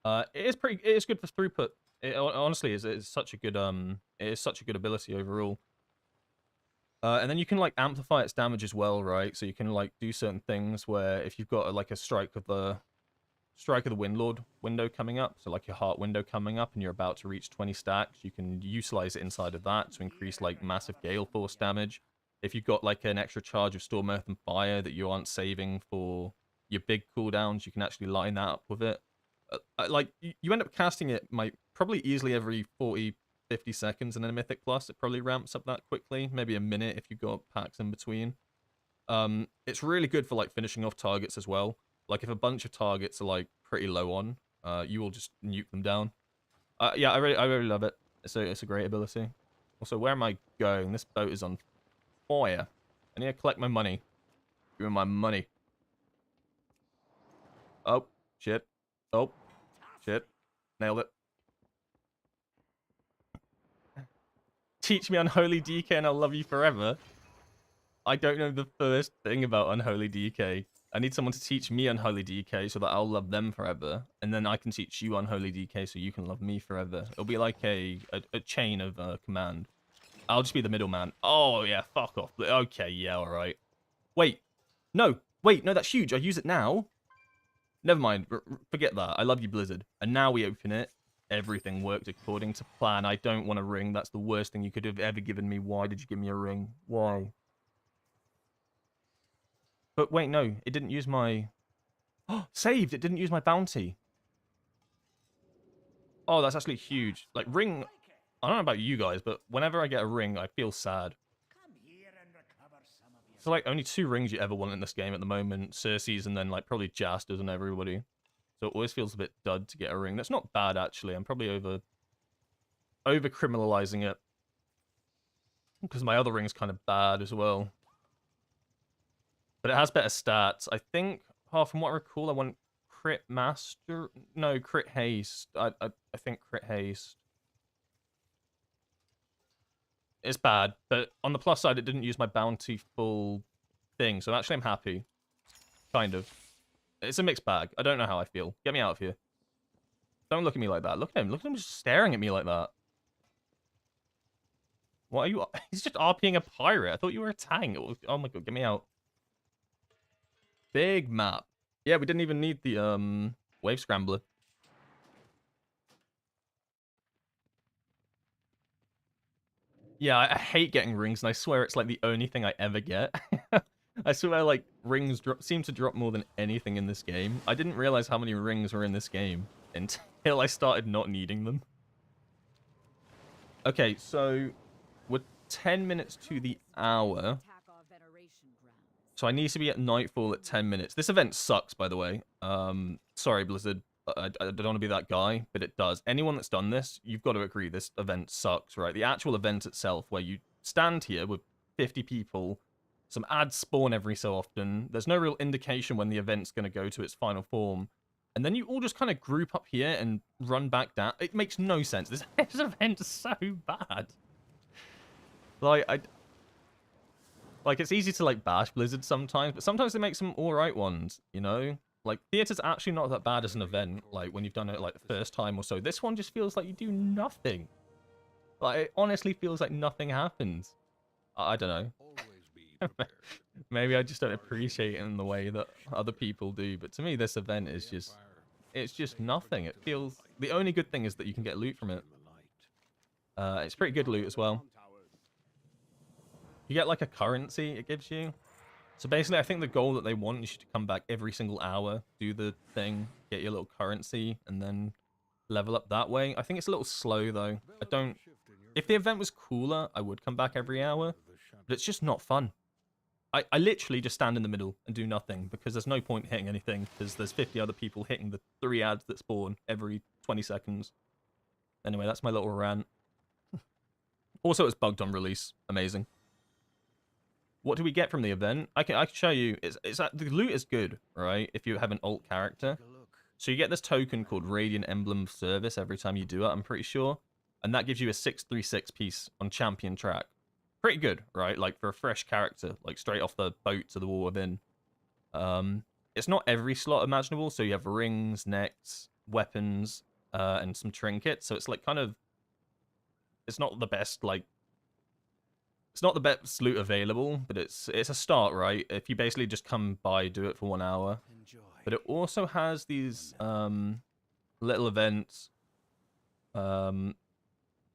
It is good for throughput. It honestly is such a good it is such a good ability overall. And then you can, like, amplify its damage as well, right? So you can, like, do certain things where if you've got like a Strike of the Windlord window coming up, so like your Heart window coming up, and you're about to reach 20 stacks, you can utilize it inside of that to increase, like, massive Gale Force damage. If you've got, like, an extra charge of Storm, Earth, and Fire that you aren't saving for your big cooldowns, you can actually line that up with it. Like, you end up casting it probably easily every 40, 50 seconds, and then a Mythic Plus, it probably ramps up that quickly. Maybe a minute if you've got packs in between. It's really good for, like, finishing off targets as well. Like, if a bunch of targets are, like, pretty low on, you will just nuke them down. Yeah, I really love it. It's a great ability. Also, where am I going? This boat is on fire. I need to collect my money. Give me my money. Oh, shit. Oh, shit. Nailed it. Teach me Unholy DK and I'll love you forever. I don't know the first thing about Unholy DK. I need someone to teach me Unholy DK so that I'll love them forever. And then I can teach you Unholy DK so you can love me forever. It'll be like a chain of command. I'll just be the middleman. Oh, yeah, fuck off. Okay, yeah, alright. Wait, no, that's huge. I use it now. Never mind, forget that. I love you, Blizzard. And now we open it. Everything worked according to plan. I don't want a ring. That's the worst thing you could have ever given me. Why did you give me a ring? Why? But wait, no. It didn't use my... Oh, saved! It didn't use my bounty. Oh, that's actually huge. Like, ring... I don't know about you guys, but whenever I get a ring, I feel sad. So, like, only 2 rings you ever want in this game at the moment. Cersei's and then, like, probably Jaster's and everybody. So it always feels a bit dud to get a ring. That's not bad, actually. I'm probably over-criminalizing it. Because my other ring's kind of bad as well. But it has better stats. I think, from what I recall, I want crit master. No, crit haste. I think crit haste. It's bad, but on the plus side, it didn't use my bounty full thing, so actually I'm happy. Kind of. It's a mixed bag. I don't know how I feel. Get me out of here. Don't look at me like that. Look at him. Look at him just staring at me like that. What are you? He's just RPing a pirate. I thought you were a tank. Oh my god, get me out. Big map. Yeah, we didn't even need the wave scrambler. Yeah, I hate getting rings, and I swear it's like the only thing I ever get. I swear, like, rings seem to drop more than anything in this game. I didn't realize how many rings were in this game until I started not needing them. Okay, so we're 10 minutes to the hour. Attack our veneration grounds. So I need to be at nightfall at 10 minutes. This event sucks, by the way. Sorry, Blizzard. I don't want to be that guy, but it does. Anyone that's done this, you've got to agree this event sucks, right? The actual event itself, where you stand here with 50 people, some ads spawn every so often, there's no real indication when the event's going to go to its final form, and then you all just kind of group up here and run back down. It makes no sense. This event is so bad. Like, it's easy to, like, bash Blizzard sometimes, but sometimes they make some alright ones, you know? Like, theater's actually not that bad as an event, like, when you've done it, like, the first time or so. This one just feels like you do nothing. Like, it honestly feels like nothing happens. I don't know. Maybe I just don't appreciate it in the way that other people do, but to me, this event is just... It's just nothing. It feels... The only good thing is that you can get loot from it. It's pretty good loot as well. You get, like, a currency it gives you. So basically, I think the goal that they want is you to come back every single hour, do the thing, get your little currency, and then level up that way. I think it's a little slow, though. I don't... If the event was cooler, I would come back every hour, but it's just not fun. I literally just stand in the middle and do nothing, because there's no point hitting anything, because there's 50 other people hitting the 3 ads that spawn every 20 seconds. Anyway, that's my little rant. Also, it's bugged on release. Amazing. What do we get from the event? I can show you. The loot is good, right? If you have an alt character. So you get this token called Radiant Emblem Service every time you do it, I'm pretty sure. And that gives you a 636 piece on champion track. Pretty good, right? Like, for a fresh character, like, straight off the boat to the war within. It's not every slot imaginable, so you have rings, necks, weapons, and some trinkets. So it's, like, kind of... It's not the best, like... It's not the best loot available, but it's a start, right? If you basically just come by, do it for 1 hour. But it also has these little events.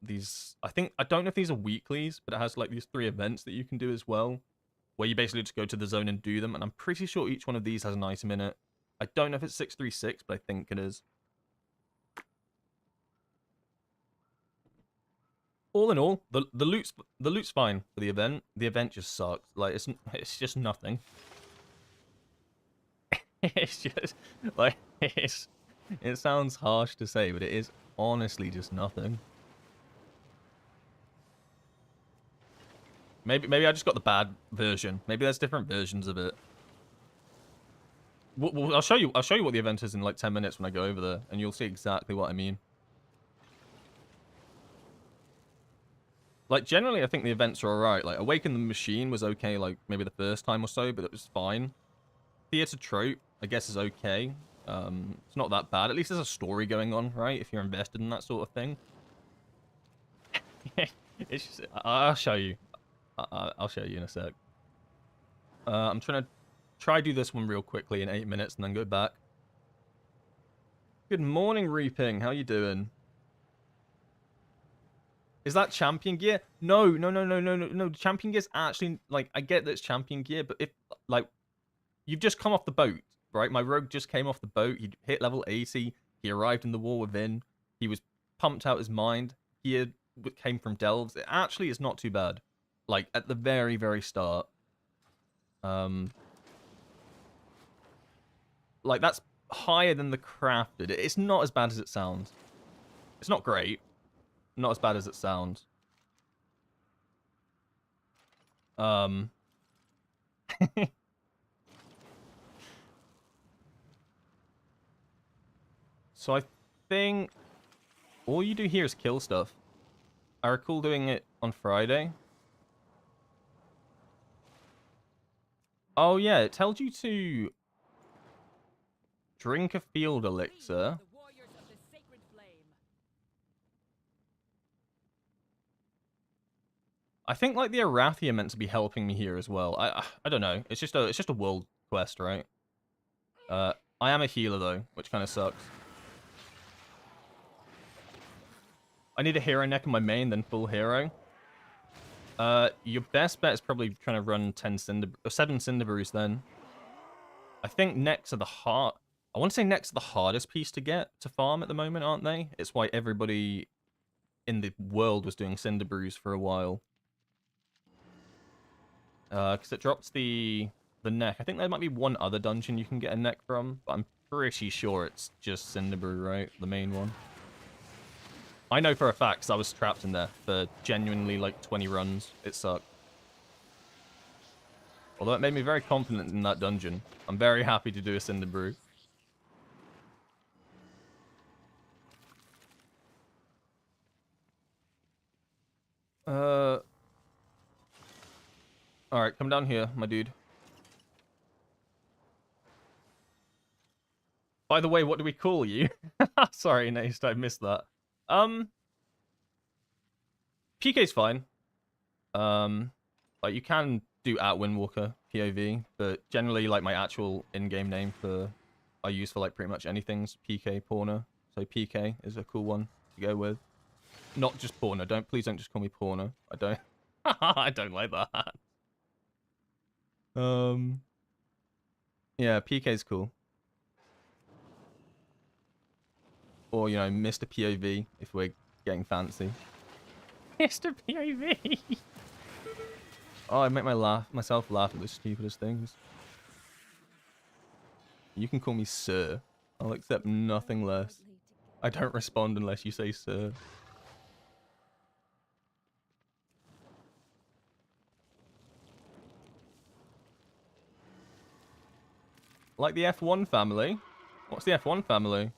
These, I don't know if these are weeklies, but it has like these 3 events that you can do as well, where you basically just go to the zone and do them. And I'm pretty sure each one of these has an item in it. I don't know if it's 636, but I think it is. All in all, the loot's fine for the event. The event just sucks. Like, it's just nothing. It's just like it sounds harsh to say, but it is honestly just nothing. Maybe I just got the bad version. Maybe there's different versions of it. Well, I'll show you what the event is in like 10 minutes when I go over there, and you'll see exactly what I mean. Like, generally, I think the events are alright. Like, Awaken the Machine was okay, like, maybe the first time or so, but it was fine. Theater Trope, I guess, is okay. It's not that bad. At least there's a story going on, right? If you're invested in that sort of thing. It's just... I'll show you. I'll show you in a sec. I'm trying to do this one real quickly in 8 minutes and then go back. Good morning, Reaping. How you doing? Is that champion gear? No. Champion gear's actually, like, I get that it's champion gear, but if, like, you've just come off the boat, right? My rogue just came off the boat. He hit level 80. He arrived in the war within. He was pumped out his mind. He came from Delves. It actually is not too bad. Like, at the very, very start. Like, that's higher than the crafted. It's not as bad as it sounds. It's not great. Not as bad as it sounds. So I think all you do here is kill stuff. I recall doing it on Friday. Oh yeah, it tells you to drink a field elixir. The warriors of the sacred flame. I think like the Arathi are meant to be helping me here as well. I don't know. It's just a world quest, right? I am a healer though, which kind of sucks. I need a hero neck in my main, then full hero. Your best bet is probably trying to run 7 Cinder Brews then. I think necks are the hard. I want to say necks are the hardest piece to get to farm at the moment, aren't they? It's why everybody in the world was doing Cinder Brews for a while. Because it drops the neck. I think there might be one other dungeon you can get a neck from, but I'm pretty sure it's just Cinder Brew, right? The main one. I know for a fact, because I was trapped in there for genuinely like 20 runs. It sucked. Although it made me very confident in that dungeon. I'm very happy to do a Cinder Brew. Alright, come down here, my dude. By the way, what do we call you? Sorry, Naste, I missed that. PK's fine. Like you can do at Windwalker POV, but generally like my actual in-game name I use for like pretty much anything's PK Porner. So PK is a cool one to go with. Not just Porner. Please don't just call me Porner. I don't I don't like that. Yeah, PK's cool. Or, you know, Mr. POV, if we're getting fancy. Mr. POV! Oh, I make myself laugh at the stupidest things. You can call me Sir. I'll accept nothing less. I don't respond unless you say Sir. Like the F1 family? What's the F1 family?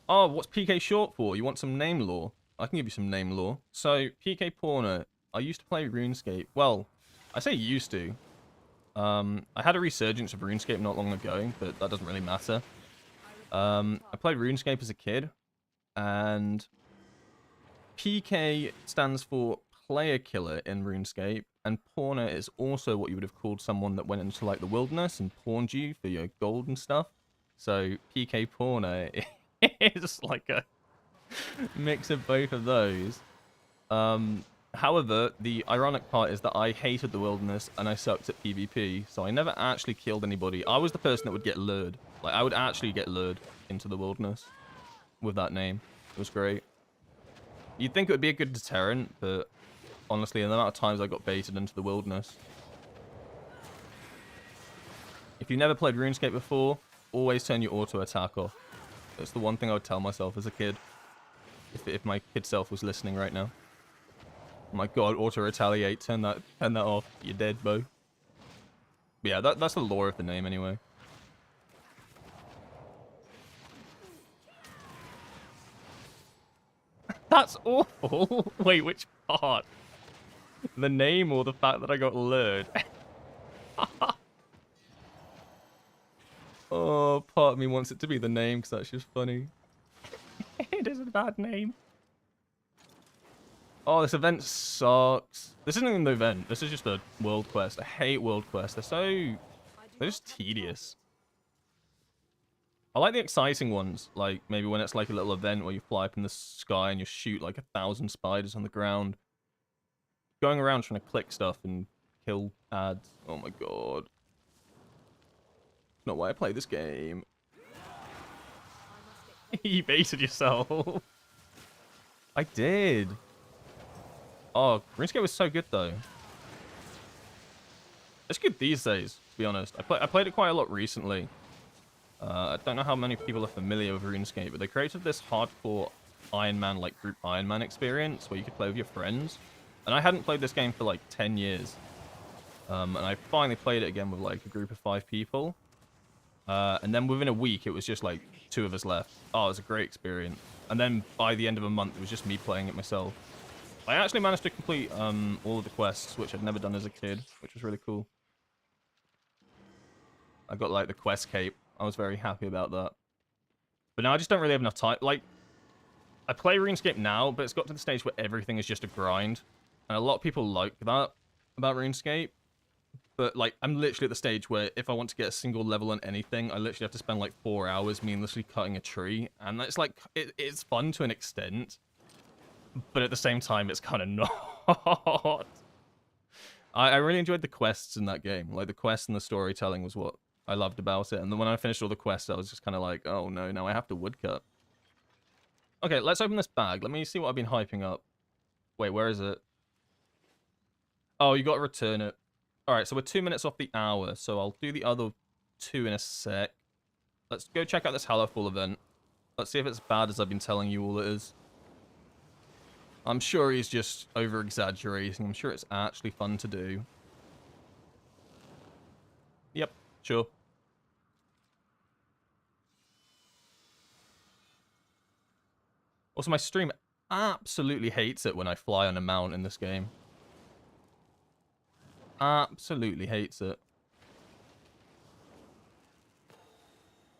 Oh, what's PK short for? You want some name lore? I can give you some name lore. So, PK Porner. I used to play RuneScape. Well, I say used to. I had a resurgence of RuneScape not long ago, but that doesn't really matter. I played RuneScape as a kid, and PK stands for player killer in RuneScape, and Porner is also what you would have called someone that went into like the wilderness and pawned you for your gold and stuff. So PK Porner is like a mix of both of those. However, the ironic part is that I hated the wilderness and I sucked at PvP, so I never actually killed anybody. I was the person that would get lured. Like, I would actually get lured into the wilderness with that name. It was great. You'd think it would be a good deterrent, but honestly, the amount of times I got baited into the wilderness. If you've never played RuneScape before, always turn your auto attack off. That's the one thing I would tell myself as a kid. If my kid self was listening right now. Oh my god, auto retaliate, turn that off. You're dead, Bo. But yeah, that's the lore of the name anyway. That's awful. Wait, which part? The name or the fact that I got lured? Oh, part of me wants it to be the name because that's just funny. It is a bad name. Oh, this event sucks. This isn't even the event. This is just a world quest. I hate world quests. They're just tedious. I like the exciting ones, like maybe when it's like a little event where you fly up in the sky and you shoot like 1,000 spiders on the ground. Going around trying to click stuff and kill ads. Oh my god. Not why I play this game. You baited yourself. I did. Oh, RuneScape was so good though. It's good these days, to be honest. I played it quite a lot recently. I don't know how many people are familiar with RuneScape, but they created this hardcore Iron Man, like group Iron Man experience where you could play with your friends. And I hadn't played this game for like 10 years. And I finally played it again with like a group of 5 people. And then within a week, it was just like 2 of us left. Oh, it was a great experience. And then by the end of a month, it was just me playing it myself. I actually managed to complete all of the quests, which I'd never done as a kid, which was really cool. I got like the quest cape. I was very happy about that. But now I just don't really have enough time. Like, I play RuneScape now, but it's got to the stage where everything is just a grind. And a lot of people like that about RuneScape. But, like, I'm literally at the stage where if I want to get a single level on anything, I literally have to spend, like, 4 hours meaninglessly cutting a tree. And it's, like, it's fun to an extent. But at the same time, it's kind of not. I really enjoyed the quests in that game. Like, the quests and the storytelling was what I loved about it. And then when I finished all the quests, I was just kind of like, oh, no, now I have to woodcut. Okay, let's open this bag. Let me see what I've been hyping up. Wait, where is it? Oh, you got to return it. Alright, so we're 2 minutes off the hour, so I'll do the other 2 in a sec. Let's go check out this Hallowfall event. Let's see if it's as bad as I've been telling you all it is. I'm sure he's just over-exaggerating. I'm sure it's actually fun to do. Yep, sure. Also, my stream absolutely hates it when I fly on a mount in this game. Absolutely hates it.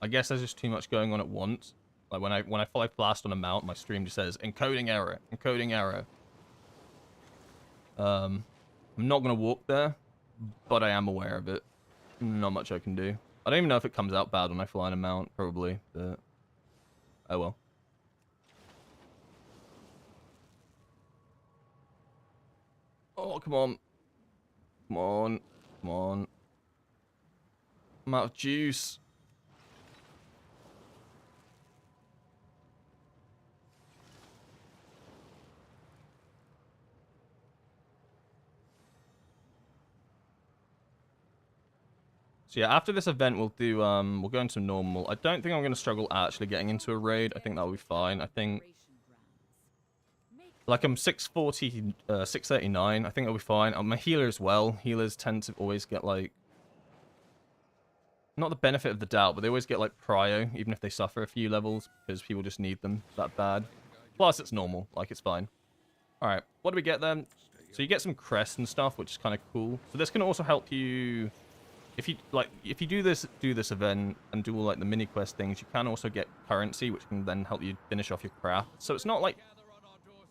I guess there's just too much going on at once. Like when I fly fast on a mount, my stream just says encoding error, encoding error. I'm not gonna walk there, but I am aware of it. Not much I can do. I don't even know if it comes out bad when I fly on a mount, probably, but oh well. Oh, come on. Come on. Come on. I'm out of juice. So yeah, after this event, we'll go into normal. I don't think I'm going to struggle actually getting into a raid. I think that'll be fine. I think, like, I'm 640, 639. I think it'll be fine. I'm a healer as well. Healers tend to always get, like, not the benefit of the doubt, but they always get, like, prio, even if they suffer a few levels, because people just need them that bad. Plus, it's normal. Like, it's fine. Alright, what do we get then? So you get some crests and stuff, which is kind of cool. So this can also help you... If you do this event and do all like the mini quest things, you can also get currency, which can then help you finish off your craft. So it's not like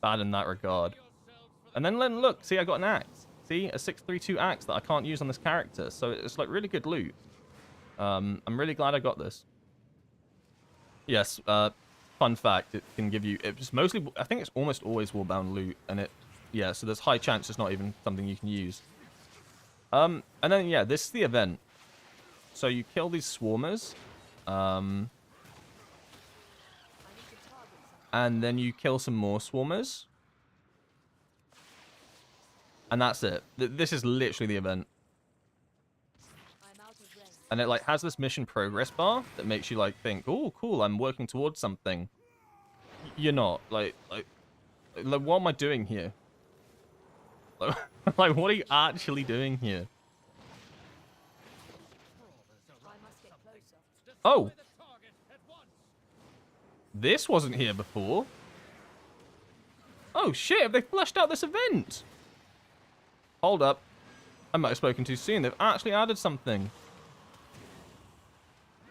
bad in that regard. And then look, see, I got an axe. See, a 632 axe that I can't use on this character. So it's like really good loot. I'm really glad I got this. Yes, fun fact, it can give you, it's mostly, I think it's almost always wallbound loot, and it, yeah, so there's high chance it's not even something you can use. And then, yeah, this is the event. So you kill these swarmers. And then you kill some more swarmers. And that's it. This is literally the event. And it, like, has this mission progress bar that makes you, like, think, oh, cool, I'm working towards something. You're not. Like, what am I doing here? Like, what are you actually doing here? Oh. This wasn't here before. Oh, shit, have they fleshed out this event? Hold up. I might have spoken too soon. They've actually added something.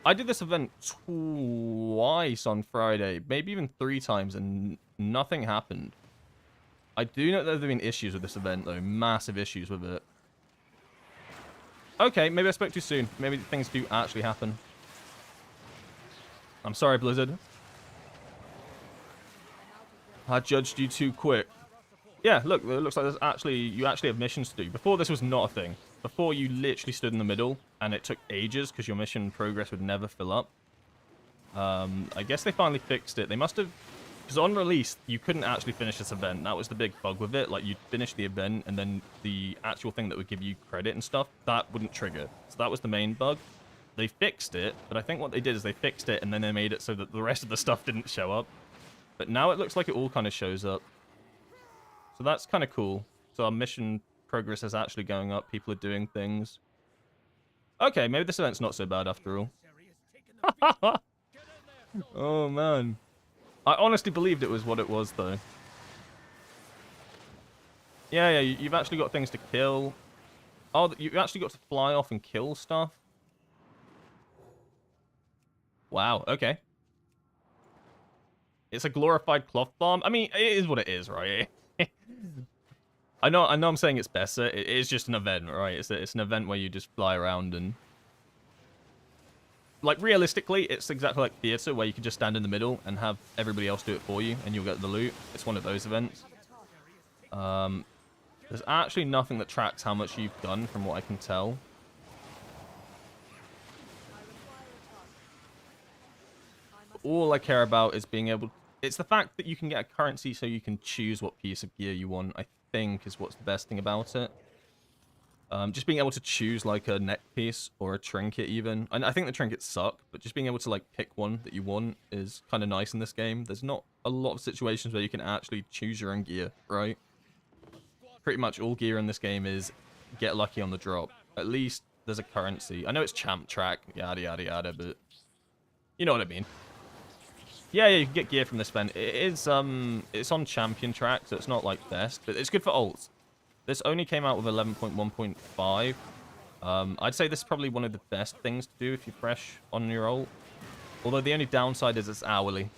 I did this event twice on Friday, maybe even 3 times, and nothing happened. I do know that there have been issues with this event, though. Massive issues with it. Okay, maybe I spoke too soon. Maybe things do actually happen. I'm sorry, Blizzard. I judged you too quick. Yeah, look, it looks like you actually have missions to do. Before, this was not a thing. Before, you literally stood in the middle, and it took ages, because your mission progress would never fill up. I guess they finally fixed it. They must have... Because on release, you couldn't actually finish this event. That was the big bug with it. Like, you'd finish the event, and then the actual thing that would give you credit and stuff, that wouldn't trigger. So that was the main bug. They fixed it, but I think what they did is they fixed it, and then they made it so that the rest of the stuff didn't show up. But now it looks like it all kind of shows up. So that's kind of cool. So our mission progress is actually going up. People are doing things. Okay, maybe this event's not so bad after all. Oh, man. I honestly believed it was what it was, though. Yeah, you've actually got things to kill. Oh, you've actually got to fly off and kill stuff. Wow, okay. It's a glorified cloth bomb. I mean, it is what it is, right? I know I'm saying it's better. It is just an event, right? It's an event where you just fly around and... Like, realistically, it's exactly like theater, where you can just stand in the middle and have everybody else do it for you, and you'll get the loot. It's one of those events. There's actually nothing that tracks how much you've done, from what I can tell. All I care about is being able... It's the fact that you can get a currency so you can choose what piece of gear you want, I think, is what's the best thing about it. Just being able to choose, like, a neck piece or a trinket, even. And I think the trinkets suck, but just being able to, like, pick one that you want is kind of nice in this game. There's not a lot of situations where you can actually choose your own gear, right? Pretty much all gear in this game is get lucky on the drop. At least there's a currency. I know it's champ track, yada, yada, yada, but you know what I mean. Yeah, you can get gear from this event. It is, it's on champion track, so it's not, like, best, but it's good for ults. This only came out with 11.1.5. I'd say this is probably one of the best things to do if you're fresh on your ult. Although the only downside is it's hourly.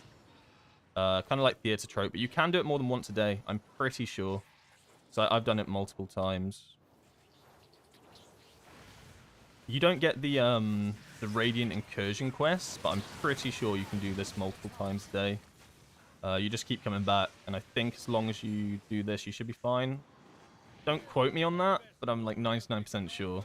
Kind of like theater trope, but you can do it more than once a day, I'm pretty sure. So I've done it multiple times. You don't get the Radiant Incursion quests, but I'm pretty sure you can do this multiple times a day. You just keep coming back, and I think as long as you do this, you should be fine. Don't quote me on that, but I'm like 99% sure.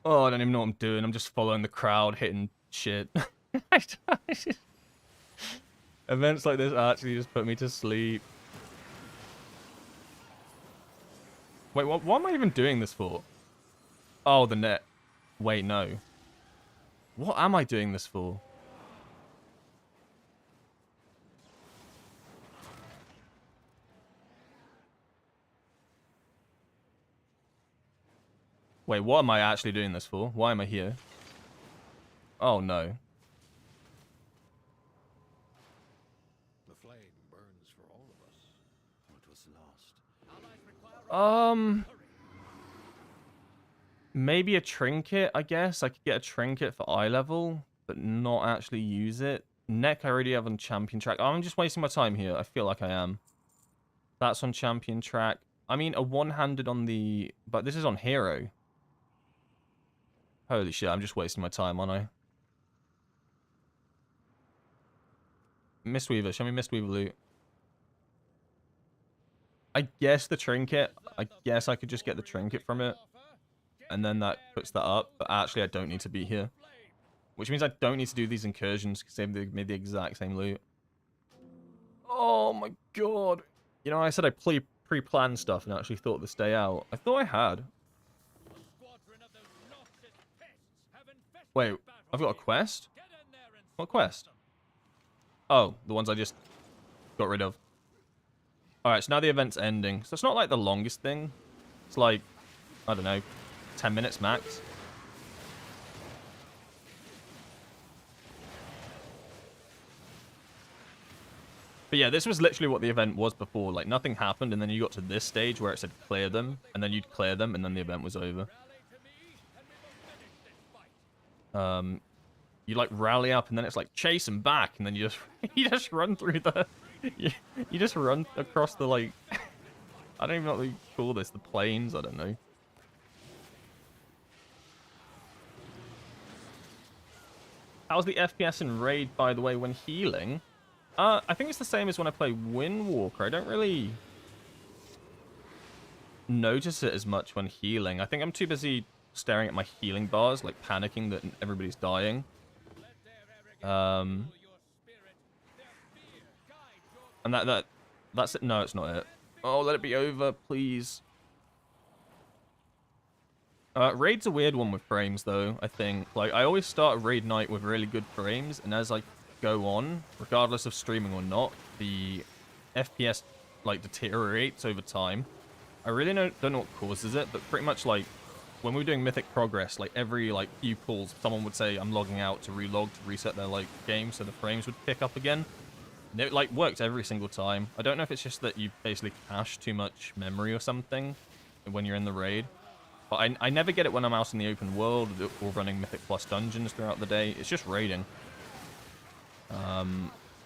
Oh, I don't even know what I'm doing. I'm just following the crowd, hitting shit. Events like this actually just put me to sleep. Wait, what am I even doing this for? Oh, the net. Wait, no. What am I doing this for? Wait, what am I actually doing this for? Why am I here? Oh, no. The flame burns for all of us. What was lost? Maybe a trinket, I guess. I could get a trinket for eye level, but not actually use it. Neck I already have on champion track. Oh, I'm just wasting my time here. I feel like I am. That's on champion track. I mean, a one-handed on the... But this is on hero. Holy shit, I'm just wasting my time, aren't I? Mistweaver, show me Mistweaver loot. I guess the trinket. I guess I could just get the trinket from it. And then that puts that up. But actually, I don't need to be here. Which means I don't need to do these incursions because they've made the exact same loot. Oh my god. You know, I said I pre-planned stuff and actually thought this day out. I thought I had. Wait, I've got a quest? What quest? Oh, the ones I just got rid of. Alright, so now the event's ending. So it's not like the longest thing. It's like, I don't know, 10 minutes max. But yeah, this was literally what the event was before. Like, nothing happened, and then you got to this stage where it said clear them, and then you'd clear them, and then the event was over. You like rally up, and then it's like chase them back, and then you just run through the you just run across the, like, I don't even know what you call this, the plains, I don't know. How's the FPS in Raid, by the way, when healing? I think it's the same as when I play Windwalker. I don't really notice it as much when healing. I think I'm too busy staring at my healing bars, like panicking that everybody's dying. And that's it. No, it's not it. Oh, let it be over, please. Raid's a weird one with frames, though, I think. Like, I always start a raid night with really good frames, and as I go on, regardless of streaming or not, the FPS, like, deteriorates over time. I really don't know what causes it, but pretty much like when we were doing Mythic Progress, like every like few pulls, someone would say I'm logging out to relog to reset their like game, so the frames would pick up again. And it like worked every single time. I don't know if it's just that you basically cache too much memory or something when you're in the raid. But I never get it when I'm out in the open world or running Mythic Plus dungeons throughout the day. It's just raiding.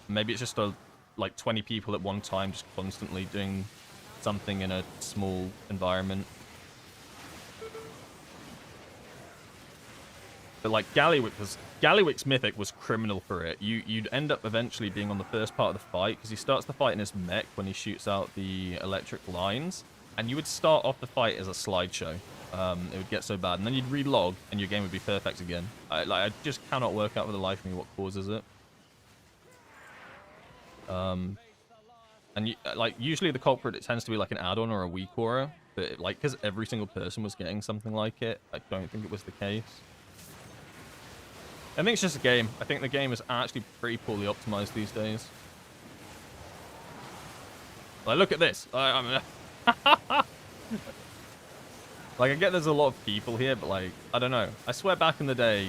Maybe it's just like 20 people at one time just constantly doing something in a small environment. But like Gallywix Mythic was criminal for it. You'd end up eventually being on the first part of the fight because he starts the fight in his mech when he shoots out the electric lines, and you would start off the fight as a slideshow. It would get so bad, and then you'd relog and your game would be perfect again. I just cannot work out for the life of me what causes it. And like usually the culprit, it tends to be like an add-on or a weak aura, but like because every single person was getting something like it, I don't think it was the case. I think it's just a game. I think the game is actually pretty poorly optimized these days. Like, look at this. Like, I get there's a lot of people here, but like, I don't know. I swear back in the day,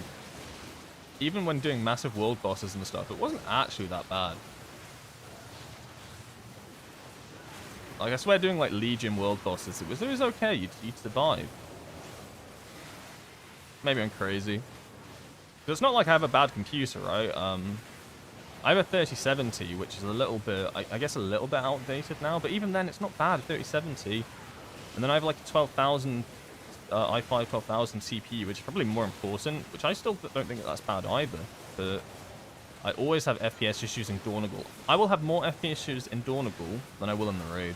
even when doing massive world bosses and stuff, it wasn't actually that bad. Like, I swear doing like Legion world bosses, it was okay. You'd survive. Maybe I'm crazy. It's not like I have a bad computer, right? I have a 3070, which is a little bit, I guess a little bit outdated now, but even then, it's not bad, 3070. And then I have like a 12,000, i5 12,000 CPU, which is probably more important, which I still don't think that's bad either. But I always have FPS issues in Dawnable. I will have more FPS issues in Dawnable than I will in the raid.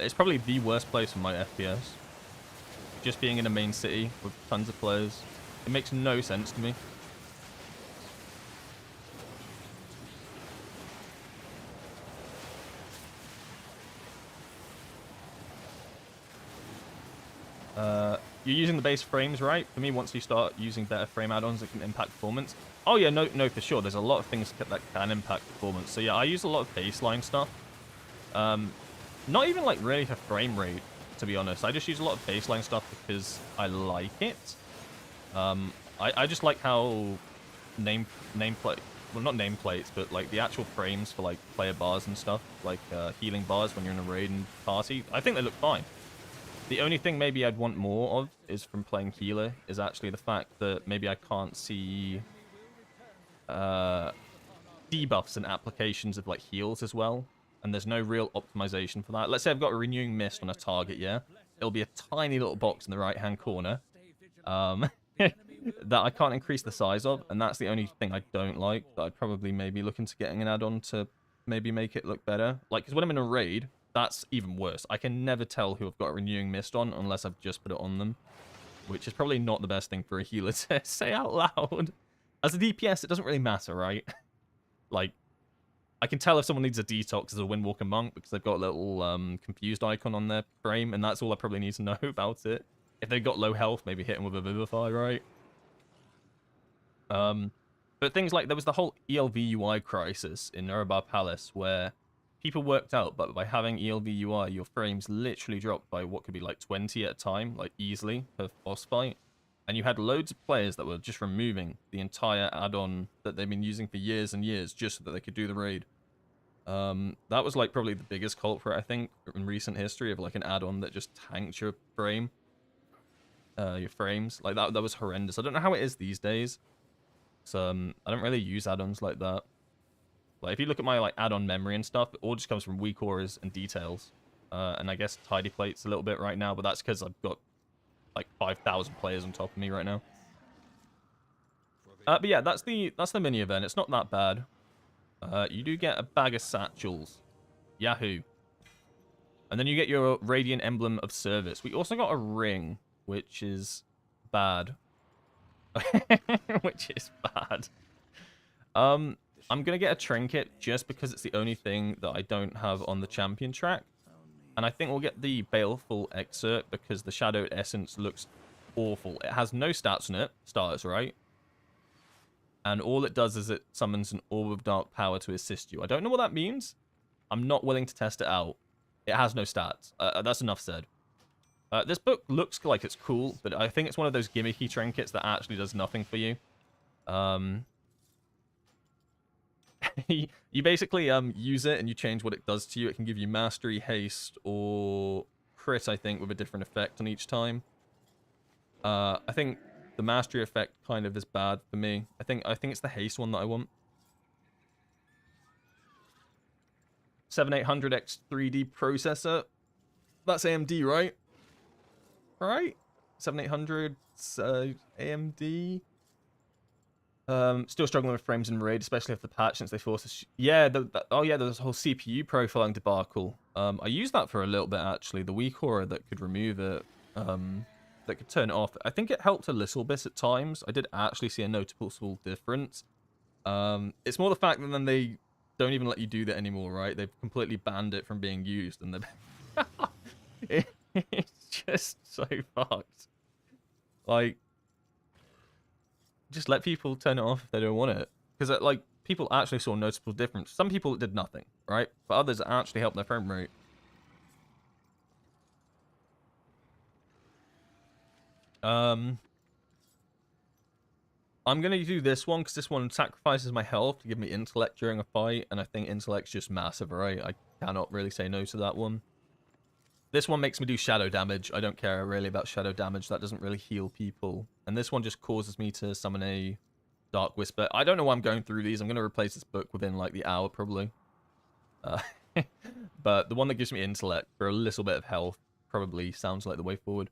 It's probably the worst place for my FPS. Just being in a main city with tons of players. It makes no sense to me. You're using the base frames, right? For me, once you start using better frame add-ons, it can impact performance. Oh yeah, no, for sure. There's a lot of things that can impact performance. So yeah, I use a lot of baseline stuff. Not even like really for frame rate, to be honest. I just use a lot of baseline stuff because I like it. I just like how nameplate, well, not nameplates, but like the actual frames for like player bars and stuff, like healing bars when you're in a raid and party. I think they look fine. The only thing maybe I'd want more of is from playing healer is actually the fact that maybe I can't see debuffs and applications of like heals as well. And there's no real optimization for that. Let's say I've got a renewing mist on a target, yeah? It'll be a tiny little box in the right-hand corner that I can't increase the size of, and that's the only thing I don't like, that I'd probably maybe look into getting an add-on to maybe make it look better. Like, because when I'm in a raid, that's even worse. I can never tell who I've got a renewing mist on unless I've just put it on them, which is probably not the best thing for a healer to say out loud. As a DPS, it doesn't really matter, right? Like, I can tell if someone needs a detox as a Windwalker Monk because they've got a little confused icon on their frame, and that's all I probably need to know about it. If they've got low health, maybe hit them with a Vivify, right? But things like, there was the whole ELV UI crisis in Nuremberg Palace where people worked out, but by having ELV UI, your frames literally dropped by what could be like 20 at a time, like easily, per boss fight. And you had loads of players that were just removing the entire add-on that they've been using for years and years just so that they could do the raid. That was like probably the biggest culprit, I think, in recent history of like an add-on that just tanked your frame. Your frames. Like that was horrendous. I don't know how it is these days. So I don't really use add-ons like that. Like if you look at my like add-on memory and stuff, it all just comes from weak auras and details. And I guess tidy plates a little bit right now, but that's because I've got like 5,000 players on top of me right now. But yeah, that's the mini event. It's not that bad. You do get a bag of satchels. Yahoo. And then you get your Radiant Emblem of Service. We also got a ring, which is bad. Which is bad. I'm going to get a trinket just because it's the only thing that I don't have on the champion track. And I think we'll get the Baleful Excerpt because the Shadowed Essence looks awful. It has no stats on it. Starters, right? And all it does is it summons an Orb of Dark Power to assist you. I don't know what that means. I'm not willing to test it out. It has no stats. That's enough said. This book looks like it's cool, but I think it's one of those gimmicky trinkets that actually does nothing for you. You basically use it and you change what it does to you. It can give you mastery, haste, or crit, I think, with a different effect on each time. I think the mastery effect kind of is bad for me. I think it's the haste one that I want. 7800X 3D processor. That's AMD, right? Right? 7800 AMD. Still struggling with frames in Raid, especially after the patch since they forced us. Yeah, oh yeah, there's a whole CPU profiling debacle. I used that for a little bit actually. The weak aura that could remove it, that could turn it off. I think it helped a little bit at times. I did actually see a noticeable difference. It's more the fact that then they don't even let you do that anymore, right? They've completely banned it from being used, and it's just so fucked. Like, just let people turn it off if they don't want it. Because, like, people actually saw a noticeable difference. Some people it did nothing, right? But others it actually helped their frame rate. I'm going to do this one because this one sacrifices my health to give me intellect during a fight. And I think intellect's just massive, right? I cannot really say no to that one. This one makes me do shadow damage. I don't care really about shadow damage. That doesn't really heal people. And this one just causes me to summon a Dark Whisper. I don't know why I'm going through these. I'm going to replace this book within like the hour probably. But the one that gives me intellect for a little bit of health probably sounds like the way forward.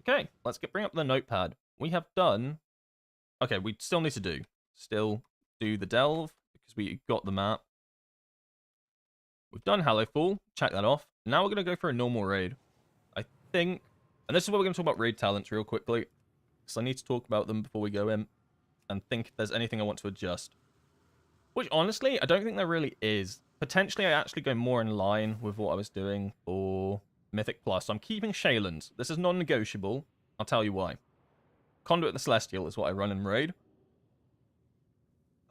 Okay, let's bring up the notepad. We have done... Okay, we still need to still do the delve because we got the map. We've done Hallowfall. Check that off. Now we're going to go for a normal raid. I think... And this is where we're going to talk about raid talents real quickly. Because I need to talk about them before we go in. And think if there's anything I want to adjust. Which, honestly, I don't think there really is. Potentially, I actually go more in line with what I was doing for Mythic Plus. So I'm keeping Shaylands. This is non-negotiable. I'll tell you why. Conduit the Celestial is what I run in raid.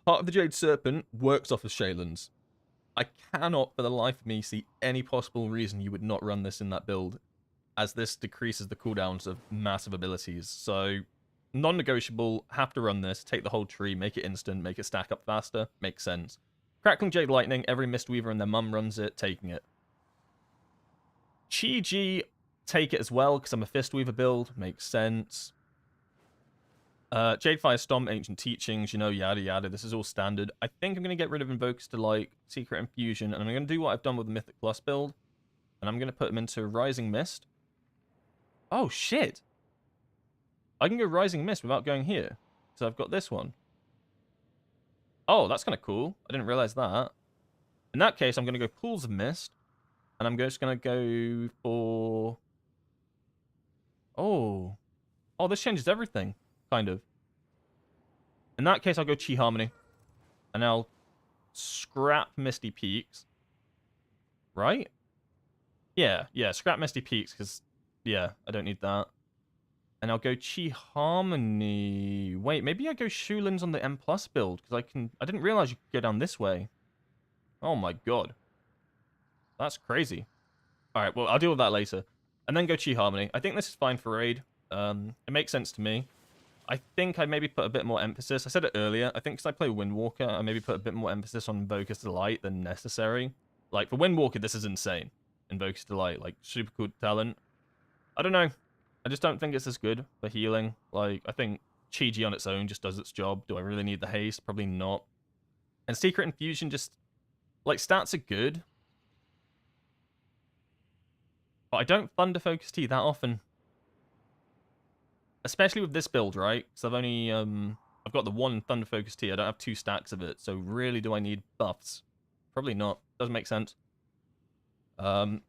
Heart of the Jade Serpent works off of Shaylands. I cannot, for the life of me, see any possible reason you would not run this in that build, as this decreases the cooldowns of massive abilities. So, non-negotiable, have to run this, take the whole tree, make it instant, make it stack up faster, makes sense. Crackling Jade Lightning, every Mistweaver and their mum runs it, taking it. Chi-Ji, take it as well, because I'm a Fistweaver build, makes sense. Jadefire Stomp, Ancient Teachings, you know, yada yada, this is all standard. I think I'm going to get rid of Invokers to like Secret Infusion, and I'm going to do what I've done with the Mythic Plus build, and I'm going to put them into Rising Mist. Oh, shit! I can go Rising Mist without going here, so I've got this one. Oh, that's kind of cool. I didn't realize that. In that case, I'm going to go Pools of Mist, and I'm just going to go for... Oh, this changes everything. Kind of. In that case, I'll go Chi Harmony. And I'll scrap Misty Peaks. Right? Yeah, scrap Misty Peaks, because, yeah, I don't need that. And I'll go Chi Harmony. Wait, maybe I go Shulins on the M Plus build, because I didn't realize you could go down this way. Oh my god. That's crazy. Alright, well, I'll deal with that later. And then go Chi Harmony. I think this is fine for raid. It makes sense to me. I think I maybe put a bit more emphasis. I said it earlier. I think because I play Windwalker, I maybe put a bit more emphasis on Invoker's Delight than necessary. Like, for Windwalker, this is insane. Invoker's Delight, like, super cool talent. I don't know. I just don't think it's as good for healing. Like, I think Chi-Ji on its own just does its job. Do I really need the haste? Probably not. And Secret Infusion just... Like, stats are good. But I don't Thunder Focus Tea that often. Especially with this build, right? Because I've only, I've got the one Thunder Focus Tea. I don't have 2 stacks of it. So really, do I need buffs? Probably not. Doesn't make sense. You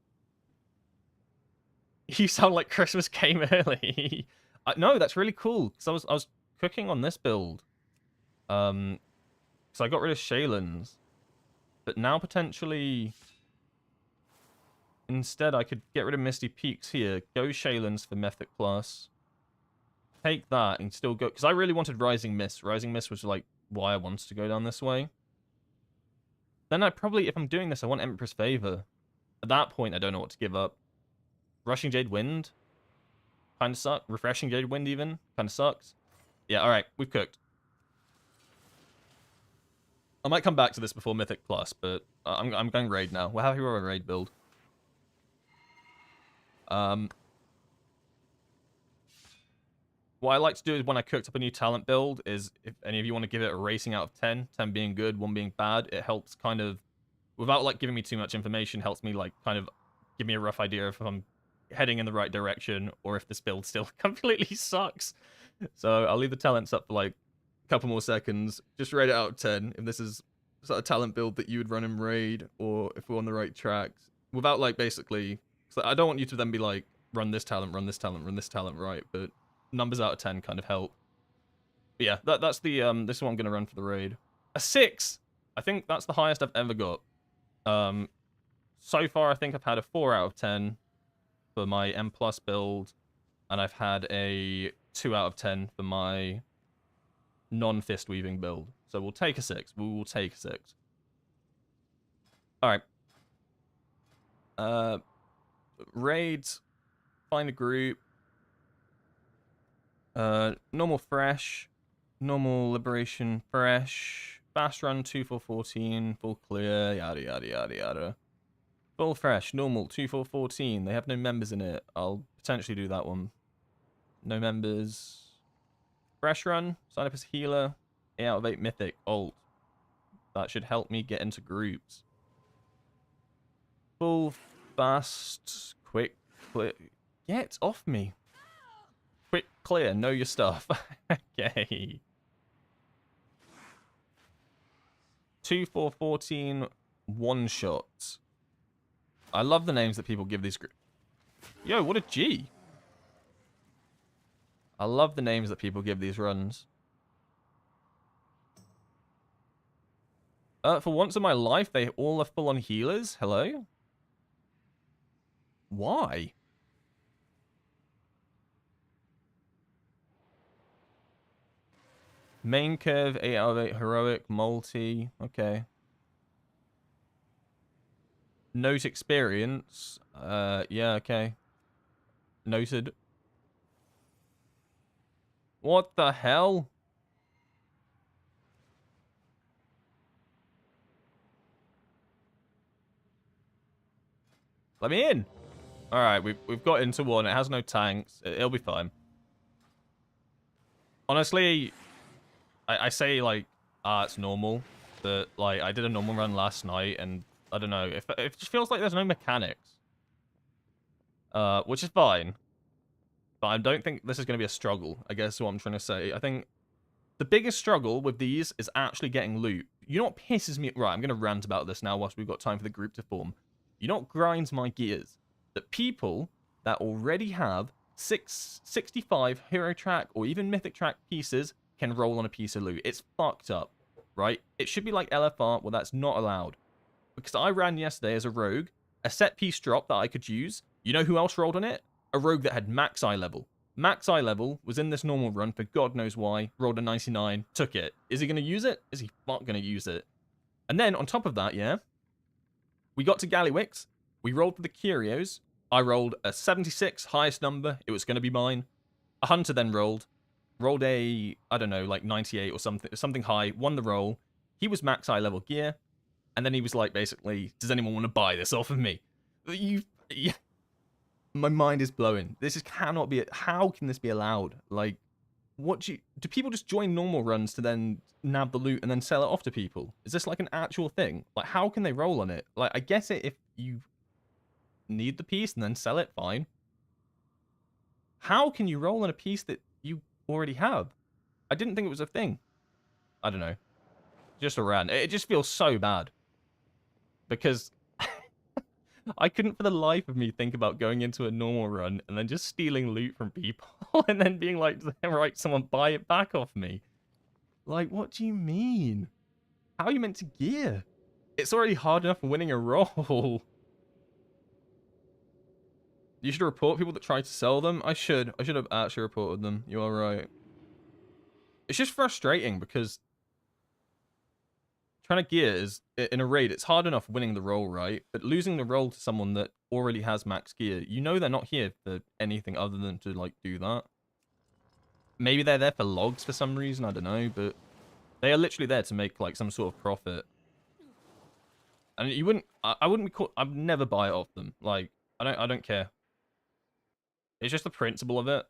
sound like Christmas came early. No, that's really cool. Because I was cooking on this build. So I got rid of Shaylands. But now potentially... Instead, I could get rid of Misty Peaks here. Go Shaylands for Mythic Plus. Take that and still go... Because I really wanted Rising Mist. Rising Mist was, like, why I wanted to go down this way. Then I probably, if I'm doing this, I want Emperor's Favor. At that point, I don't know what to give up. Rushing Jade Wind kind of sucks. Refreshing Jade Wind even kind of sucks. Yeah, all right, we've cooked. I might come back to this before Mythic Plus, but I'm going raid now. We're happy with our raid build. What I like to do is when I cooked up a new talent build is if any of you want to give it a rating out of 10, 10 being good, 1 being bad, it helps kind of, without like giving me too much information, helps me like kind of give me a rough idea if I'm heading in the right direction or if this build still completely sucks. So I'll leave the talents up for like a couple more seconds. Just rate it out of 10 if this is sort of talent build that you would run in raid or if we're on the right tracks. Without like basically, so I don't want you to then be like, run this talent, run this talent, run this talent, right? But numbers out of 10 kind of help. But yeah, that's the this is what I'm gonna run for the raid. A 6! I think that's the highest I've ever got. So far I think I've had a 4 out of 10 for my M plus build, and I've had a 2 out of 10 for my non-fist weaving build. So we'll take a 6. We will take a 6. Alright. Raids. Find a group. Normal fresh. Normal liberation fresh. Fast run 2 4 14. Full clear. Yada yada yada yada. Full fresh. Normal 2 4 14. They have no members in it. I'll potentially do that one. No members. Fresh run. Sign up as healer. 8 out of 8 mythic. Alt. That should help me get into groups. Full fast. Quick clear. Get off me. Quick clear. Know your stuff. Okay. 2 4 14. One shot. I love the names that people give these groups. Yo, what a G. I love the names that people give these runs. For once in my life, they all are full-on healers. Hello? Why? Main curve, 8 out of 8 heroic, multi. Okay. Note experience. Yeah, okay. Noted. What the hell? Let me in. All right, we've got into one. It has no tanks. It'll be fine. Honestly, I say like, it's normal, but like I did a normal run last night, and I don't know, it just feels like there's no mechanics, which is fine. But I don't think this is going to be a struggle, I guess is what I'm trying to say. I think the biggest struggle with these is actually getting loot. You know what pisses me... Right, I'm going to rant about this now whilst we've got time for the group to form. You know what grinds my gears? That people that already have 65 hero track or even mythic track pieces can roll on a piece of loot. It's fucked up, right? It should be like LFR, well, that's not allowed. Because I ran yesterday as a rogue, a set piece drop that I could use. You know who else rolled on it? A rogue that had max eye level. Max eye level was in this normal run for God knows why. Rolled a 99, took it. Is he going to use it? Is he not going to use it? And then on top of that, yeah, we got to Gallywix. We rolled for the curios. I rolled a 76, highest number. It was going to be mine. A hunter then rolled a, I don't know, like 98 or something high. Won the roll. He was max eye level gear. And then he was like, basically, does anyone want to buy this off of me? Yeah. My mind is blowing. This cannot be. How can this be allowed? Like, do people just join normal runs to then nab the loot and then sell it off to people? Is this like an actual thing? Like, how can they roll on it? Like, I get it if you need the piece and then sell it, fine. How can you roll on a piece that you already have? I didn't think it was a thing. I don't know. Just a rant. It just feels so bad. Because I couldn't for the life of me think about going into a normal run and then just stealing loot from people and then being like, right, someone buy it back off me. Like, what do you mean? How are you meant to gear? It's already hard enough winning a roll. You should report people that try to sell them. I should have actually reported them. You are right. It's just frustrating because trying to gear is, in a raid, it's hard enough winning the role, right? But losing the role to someone that already has max gear, you know they're not here for anything other than to, like, do that. Maybe they're there for logs for some reason, I don't know, but they are literally there to make, like, some sort of profit. And you wouldn't, I wouldn't be caught, I'd never buy it off them. Like, I don't care. It's just the principle of it.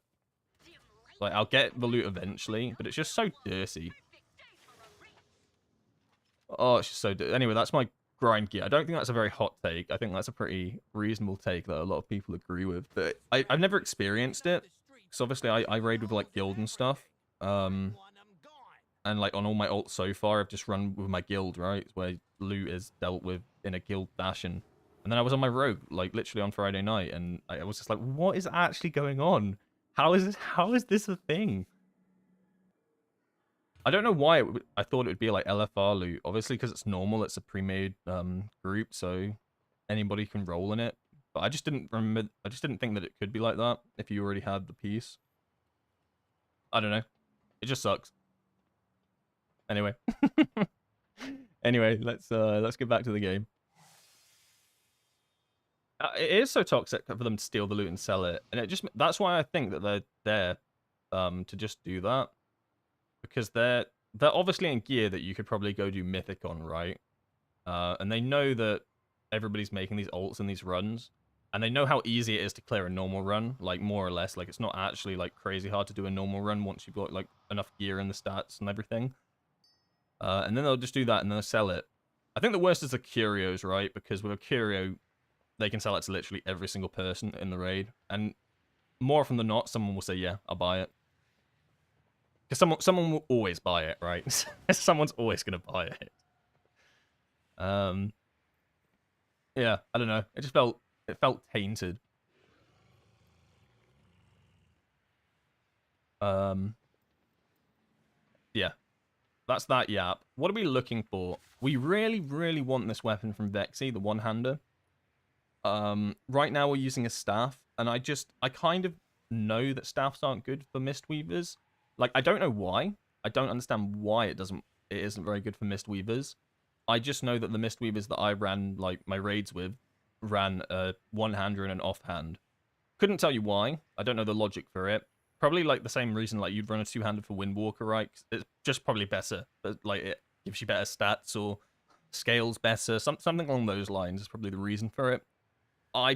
Like, I'll get the loot eventually, but it's just so dirty. Oh, it's just so dirty. Anyway, that's my grind gear. I don't think that's a very hot take. I think that's a pretty reasonable take that a lot of people agree with. But I've never experienced it. Because obviously I raid with, like, guild and stuff. And, like, on all my ults so far, I've just run with my guild, right? Where loot is dealt with in a guild fashion. And then I was on my rogue, like, literally on Friday night, and I was just like, what is actually going on? How is this a thing? I don't know why I thought it would be, like, LFR loot. Obviously, because it's normal, it's a pre-made group, so anybody can roll in it. But I just didn't remember, I just didn't think that it could be like that if you already had the piece. I don't know. It just sucks. Anyway. Anyway, let's get back to the game. It is so toxic for them to steal the loot and sell it, and that's why I think that they're there to just do that, because they're obviously in gear that you could probably go do mythic on, right? And they know that everybody's making these ults and these runs, and they know how easy it is to clear a normal run, like, more or less. Like, it's not actually, like, crazy hard to do a normal run once you've got, like, enough gear in the stats and everything. And then they'll just do that and they'll sell it. I think the worst is the curios, right? Because with a curio, they can sell it to literally every single person in the raid. And more often than not, someone will say, yeah, I'll buy it. Because someone will always buy it, right? Someone's always going to buy it. Yeah, I don't know. It felt tainted. Yeah. That's that yap. What are we looking for? We really, really want this weapon from Vexy, the one-hander. Right now we're using a staff, and I kind of know that staffs aren't good for Mistweavers. Like, I don't know why. I don't understand why it isn't very good for Mistweavers. I just know that the Mistweavers that I ran, like, my raids with, ran a one-hander and an offhand. Couldn't tell you why. I don't know the logic for it. Probably, like, the same reason, like, you'd run a two-handed for Windwalker, right? It's just probably better. But, like, it gives you better stats or scales better. Something along those lines is probably the reason for it. I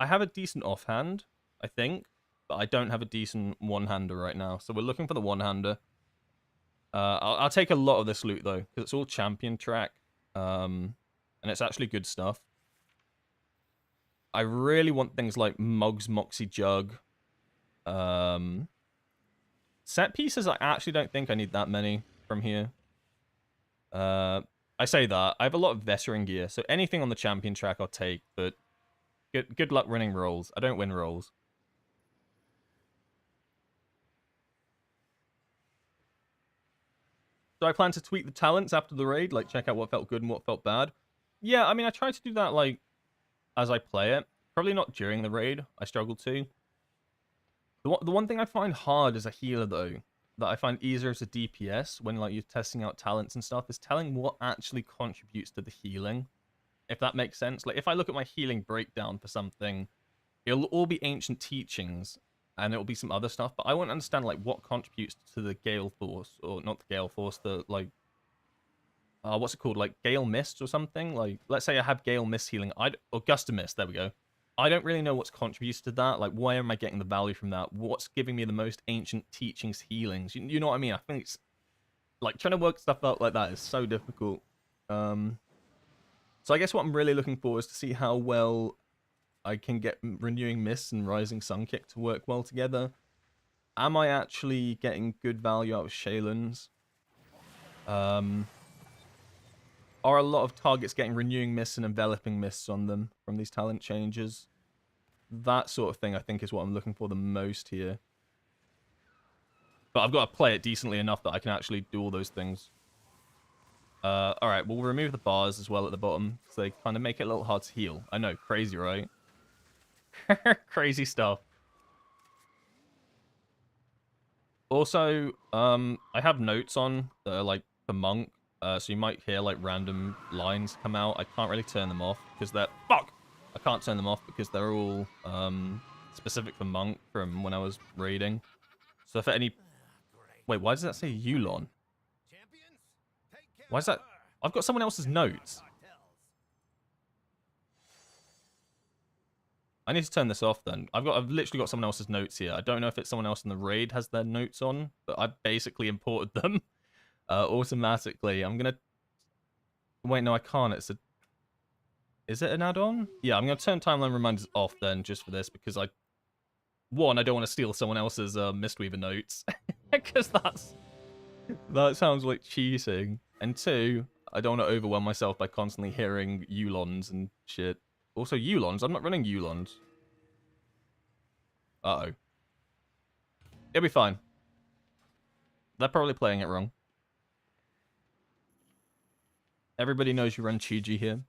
have a decent offhand, I think, but I don't have a decent one-hander right now. So we're looking for the one-hander. I'll take a lot of this loot, though, because it's all champion track. And it's actually good stuff. I really want things like Mog's Moxie Jug. Set pieces, I actually don't think I need that many from here. I say that. I have a lot of veteran gear, so anything on the champion track I'll take, but good luck running rolls. I don't win rolls. Do I plan to tweak the talents after the raid? Like, check out what felt good and what felt bad? Yeah, I mean, I try to do that, like, as I play it. Probably not during the raid. I struggle to. The one thing I find hard as a healer, though, that I find easier as a DPS when, like, you're testing out talents and stuff, is telling what actually contributes to the healing. If that makes sense. Like, if I look at my healing breakdown for something, it'll all be ancient teachings, and it'll be some other stuff, but I won't understand, like, what contributes to the Gale Force, or not the Gale Force, the, like, what's it called, like, Gale Mist or something? Like, let's say I have Gale Mist healing, or Gust of Mist, there we go. I don't really know what's contributes to that, like, where am I getting the value from that? What's giving me the most ancient teachings healings? You know what I mean? I think it's, like, trying to work stuff out like that is so difficult. So I guess what I'm really looking for is to see how well I can get Renewing Mists and Rising Sunkick to work well together. Am I actually getting good value out of Shaylins? Are a lot of targets getting Renewing Mists and Enveloping Mists on them from these talent changes? That sort of thing, I think, is what I'm looking for the most here. But I've got to play it decently enough that I can actually do all those things. Alright, we'll remove the bars as well at the bottom, because they kind of make it a little hard to heal. I know, crazy, right? Crazy stuff. Also, I have notes on that are, like, the Monk. So you might hear like random lines come out. I can't really turn them off because they're I can't turn them off because they're all specific for Monk from when I was raiding. So if at any wait, why does that say Yulon? Champions, take care Why is that? of her. I've got someone else's notes. Cartels. I need to turn this off then. I've literally got someone else's notes here. I don't know if it's someone else in the raid has their notes on, but I basically imported them automatically. I'm gonna wait. No, I can't. Is it an add-on? Yeah, I'm gonna turn timeline reminders off then, just for this, because I don't want to steal someone else's Mistweaver notes, because that sounds like cheating. And two, I don't want to overwhelm myself by constantly hearing Yulons and shit. Also, Yulons. I'm not running Yulons. Uh-oh. It'll be fine. They're probably playing it wrong. Everybody knows you run Chi-Ji here.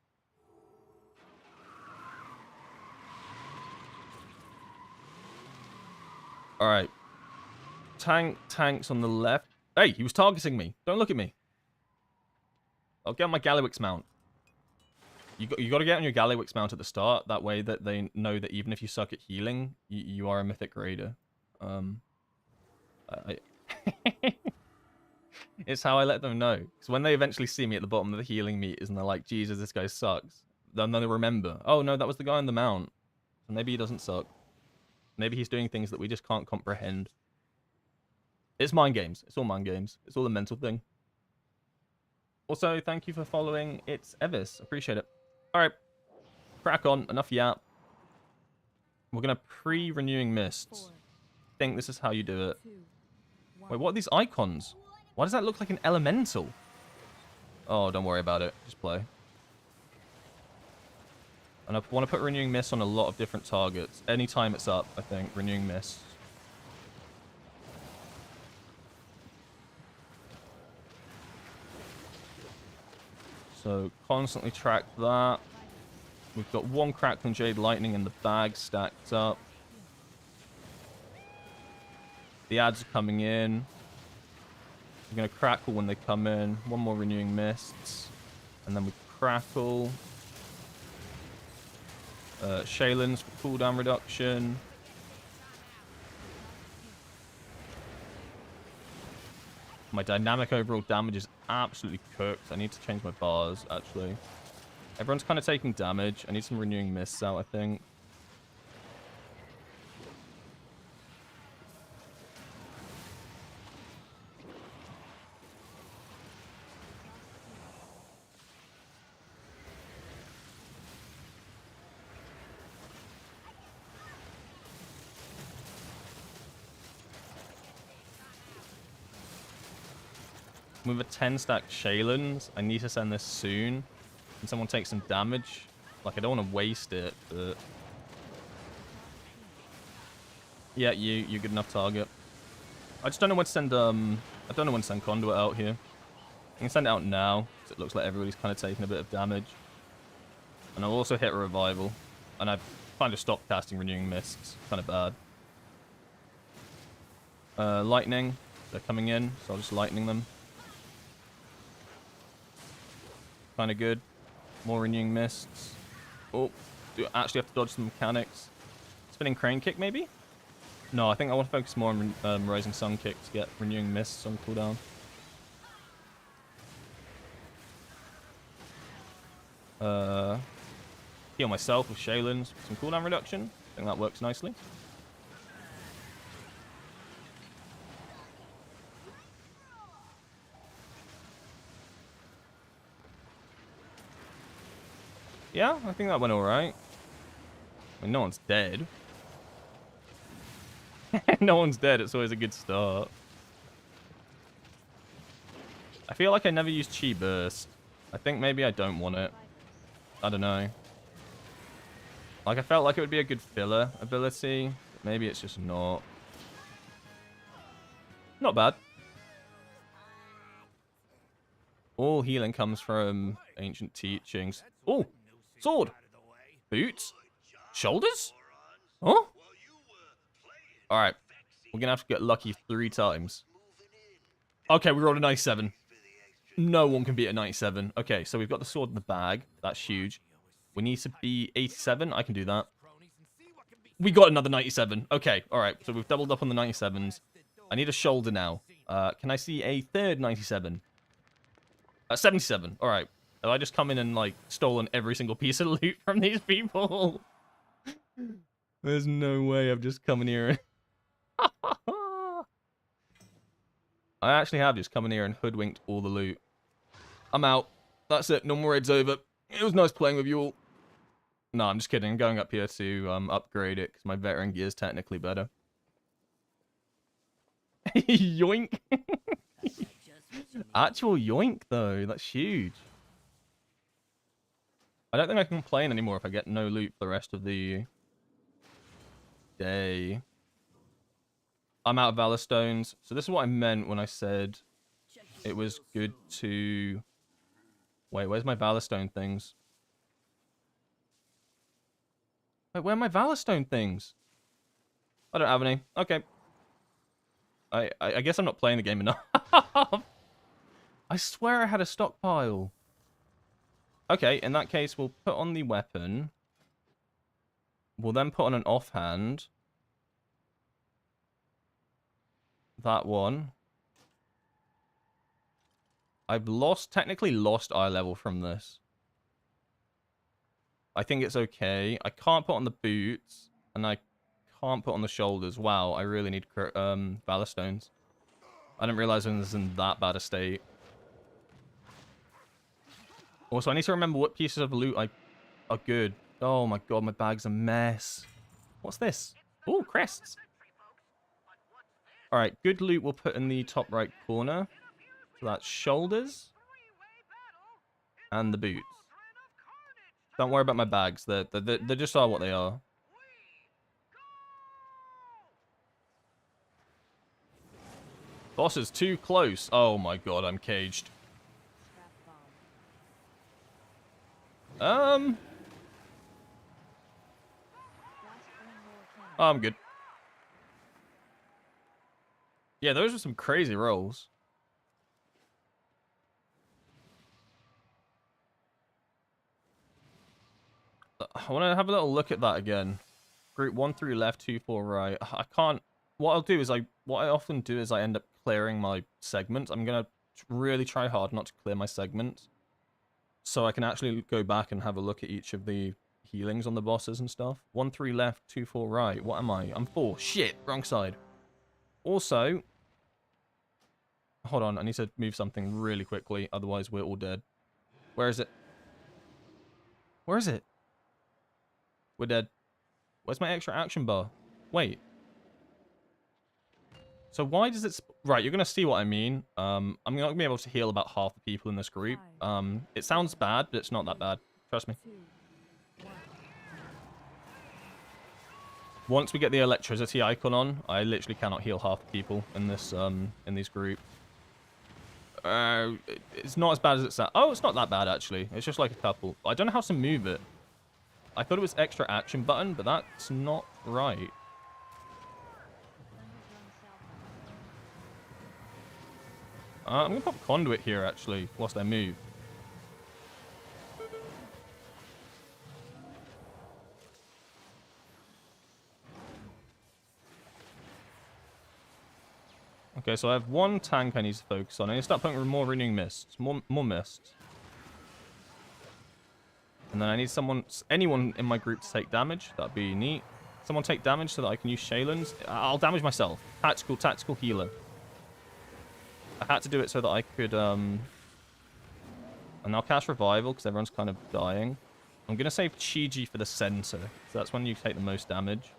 Alright. Tanks on the left. Hey, he was targeting me. Don't look at me. I'll get on my Gallywix mount. You got to get on your Gallywix mount at the start. That way that they know that even if you suck at healing, you are a mythic raider. It's how I let them know. Because when they eventually see me at the bottom of the healing meters and they're like, Jesus, this guy sucks. Then they'll remember, oh no, that was the guy on the mount. So maybe he doesn't suck. Maybe he's doing things that we just can't comprehend. It's mind games. It's all mind games. It's all a mental thing. Also, thank you for following. It's Evis. Appreciate it. Alright. Crack on. Enough yap. We're going to pre-renewing mists. I think this is how you do it. Wait, what are these icons? Why does that look like an elemental? Oh, don't worry about it. Just play. And I want to put renewing mists on a lot of different targets. Anytime it's up, I think. Renewing mists. So constantly track that. We've got one Crackling Jade Lightning in the bag stacked up. The ads are coming in. We're going to crackle when they come in. One more renewing mists. And then we crackle. Shaylins for cooldown reduction. My dynamic overall damage is absolutely cooked. I need to change my bars, actually. Everyone's kind of taking damage. I need some renewing mists out, I think. With a 10-stack Shaylins, I need to send this soon. And someone takes some damage. Like, I don't want to waste it, but... Yeah, you're good enough target. I just don't know when to send, I don't know when to send Conduit out here. I can send it out now, because it looks like everybody's kind of taking a bit of damage. And I'll also hit a revival. And I've kind of stopped casting Renewing Mists. Kind of bad. Lightning. They're coming in, so I'll just lightning them. Kind of good. More Renewing Mists. Oh, do I actually have to dodge some mechanics? Spinning Crane Kick, maybe? No, I think I want to focus more on Rising Sun Kick to get Renewing Mists on cooldown. Heal myself with Shaylins for some cooldown reduction. I think that works nicely. Yeah, I think that went alright. I mean, no one's dead. No one's dead, it's always a good start. I feel like I never used Chi Burst. I think maybe I don't want it. I don't know. Like, I felt like it would be a good filler ability, but maybe it's just not. Not bad. All healing comes from ancient teachings. Oh! Sword! Boots? Shoulders? Huh? Alright. We're gonna have to get lucky 3 times. Okay, we rolled a nice 7. No one can beat a 97. Okay, so we've got the sword in the bag. That's huge. We need to be 87. I can do that. We got another 97. Okay, all right. So we've doubled up on the 97s. I need a shoulder now. Can I see a third 97? 77. All right. Have I just come in and, like, stolen every single piece of loot from these people? There's no way I've just come in here. I actually have just come in here and hoodwinked all the loot. I'm out. That's it. No more raids over. It was nice playing with you all. No, I'm just kidding. I'm going up here to upgrade it because my veteran gear is technically better. Yoink. Actual yoink, though. That's huge. I don't think I can complain anymore if I get no loot for the rest of the day. I'm out of Valor Stones. So this is what I meant when I said it was good to... Wait, where's my Valor Stone things? Wait, where are my Valor Stone things? I don't have any. Okay. I guess I'm not playing the game enough. I swear I had a stockpile. Okay, in that case, we'll put on the weapon. We'll then put on an offhand. That one. I've technically lost eye level from this. I think it's okay. I can't put on the boots, and I can't put on the shoulders. Wow, I really need Valor Stones. I didn't realize it was in that bad a state. Also, I need to remember what pieces of loot are good. Oh my god, my bag's a mess. What's this? Oh, crests. Alright, good loot we'll put in the top right corner. So that's shoulders. And the boots. Don't worry about my bags. They just are what they are. Boss is too close. Oh my god, I'm caged. I'm good. Yeah, those are some crazy rolls. I want to have a little look at that again. Group 1 through left, 2, 4 right. I can't... What I'll do is what I often do is I end up clearing my segments. I'm going to really try hard not to clear my segments. So I can actually go back and have a look at each of the healings on the bosses and stuff. 1, 3 left, 2, 4 right. What am I? I'm 4. Shit, wrong side. Also... Hold on, I need to move something really quickly. Otherwise, we're all dead. Where is it? Where is it? We're dead. Where's my extra action bar? Wait. So why does it... Right, you're going to see what I mean. I'm not going to be able to heal about half the people in this group. It sounds bad, but it's not that bad. Trust me. Once we get the electricity icon on, I literally cannot heal half the people in this in these group. It's not as bad as it sounds. Oh, it's not that bad, actually. It's just like a couple. I don't know how to move it. I thought it was extra action button, but that's not right. I'm going to pop conduit here, actually, whilst I move. Okay, so I have one tank I need to focus on. I need to start putting more renewing mists. More mists. And then I need anyone in my group to take damage. That'd be neat. Someone take damage so that I can use Shaylins. I'll damage myself. Tactical healer. I had to do it so that I could, and I'll cast Revival because everyone's kind of dying. I'm going to save Chi-Ji for the center. So that's when you take the most damage.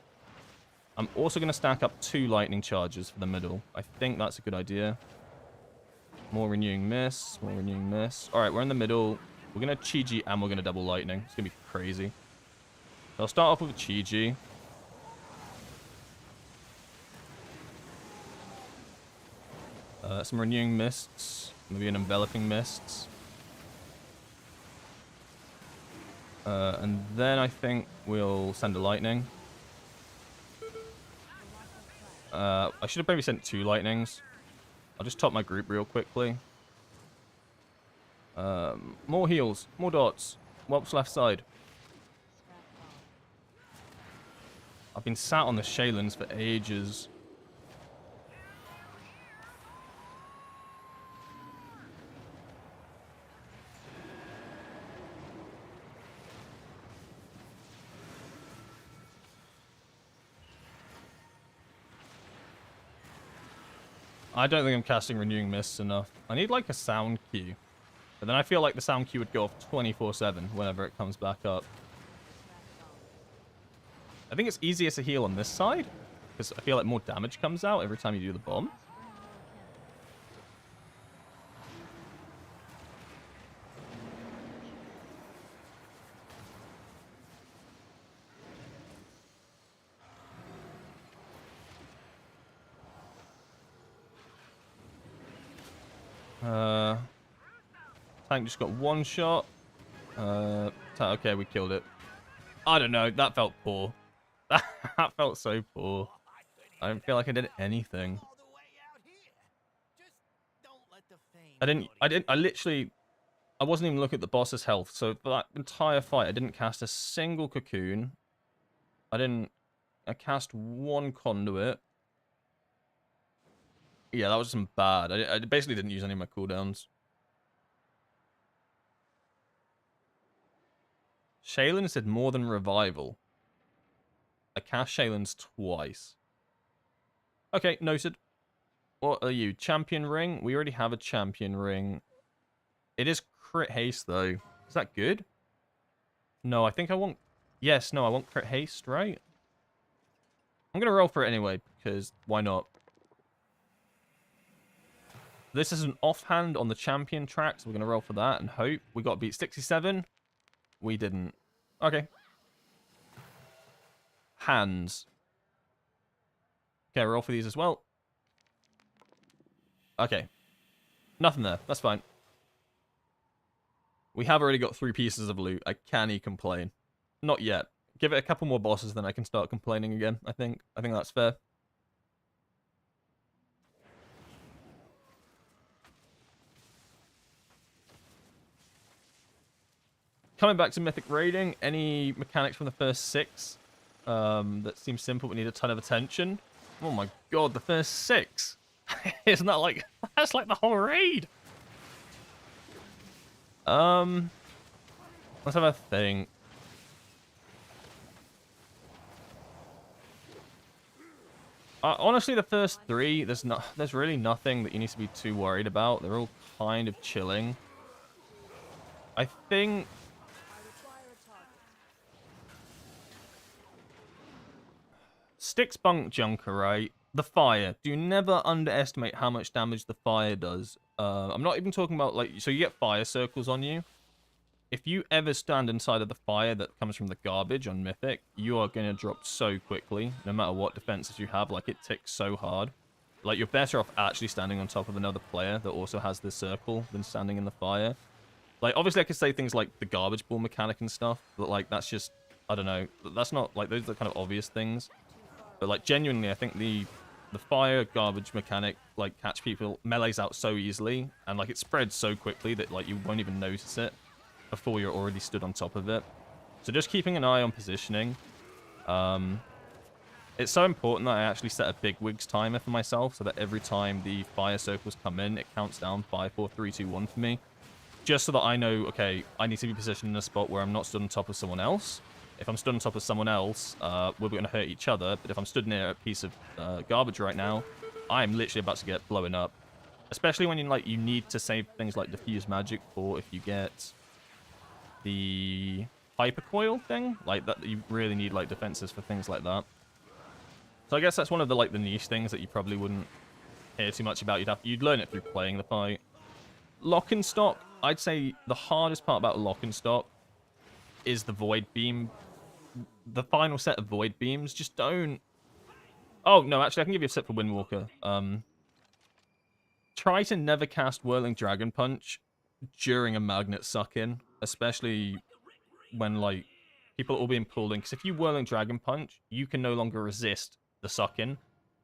I'm also going to stack up 2 lightning charges for the middle. I think that's a good idea. More renewing mists. More renewing mists. Alright, we're in the middle. We're going to Chi-Ji and we're going to double lightning. It's going to be crazy. So I'll start off with Chi-Ji. Some renewing mists. Maybe an enveloping mists. And then I think we'll send a lightning. I should have maybe sent 2 lightnings. I'll just top my group real quickly. More heals. More dots. Whelp's left side. I've been sat on the Shaylins for ages. I don't think I'm casting Renewing Mists enough. I need like a sound cue. But then I feel like the sound cue would go off 24/7 whenever it comes back up. I think it's easiest to heal on this side, because I feel like more damage comes out every time you do the bomb. Tank just got one shot. Okay, we killed it. I don't know, that felt poor. That felt so poor. I don't feel like I did anything. All the way out here. Just don't let the fame I wasn't even looking at the boss's health, so for that entire fight, I didn't cast a single cocoon. I cast one conduit. Yeah, that was some bad. I basically didn't use any of my cooldowns. Shaylin said more than revival. I cast Shaylin's twice. Okay, noted. What are you? Champion ring? We already have a champion ring. It is crit haste, though. Is that good? No, I think I want... Yes, no, I want crit haste, right? I'm going to roll for it anyway, because why not? This is an offhand on the champion track, so we're going to roll for that and hope. We got to beat 67. We didn't. Okay. Hands. Okay, roll for these as well. Okay. Nothing there. That's fine. We have already got 3 pieces of loot. I can't complain. Not yet. Give it a couple more bosses, then I can start complaining again, I think. I think that's fair. Coming back to Mythic Raiding, any mechanics from the first 6 that seem simple but need a ton of attention? Oh my god, the first 6! Isn't that like... That's like the whole raid! Let's have a think. Honestly, the first 3, there's really nothing that you need to be too worried about. They're all kind of chilling. I think... Styx Bunk Junker, right? The fire. Do never underestimate how much damage the fire does. I'm not even talking about, like... So you get fire circles on you. If you ever stand inside of the fire that comes from the garbage on Mythic, you are going to drop so quickly, no matter what defenses you have. Like, it ticks so hard. Like, you're better off actually standing on top of another player that also has this circle than standing in the fire. Like, obviously I could say things like the garbage ball mechanic and stuff, but, like, that's just... I don't know. That's not... Like, those are kind of obvious things. But, like, genuinely, I think the fire garbage mechanic, like, catch people melees out so easily, and, like, it spreads so quickly that, like, you won't even notice it before you're already stood on top of it. So just keeping an eye on positioning. It's so important that I actually set a big wigs timer for myself so that every time the fire circles come in, it counts down 5, 4, 3, 2, 1 for me. Just so that I know, okay, I need to be positioned in a spot where I'm not stood on top of someone else. If I'm stood on top of someone else, we're going to hurt each other. But if I'm stood near a piece of garbage right now, I'm literally about to get blown up. Especially when you need to save things like diffuse magic for if you get the hypercoil thing. Like that, you really need like defenses for things like that. So I guess that's one of the the niche things that you probably wouldn't hear too much about. You'd learn it through playing the fight. Lock and stock. I'd say the hardest part about lock and stock is the void beam. The final set of void beams just don't... Oh, no, actually, I can give you a tip for Windwalker. Try to never cast Whirling Dragon Punch during a magnet suck-in, especially when, people are all being pulled in. Because if you Whirling Dragon Punch, you can no longer resist the suck-in.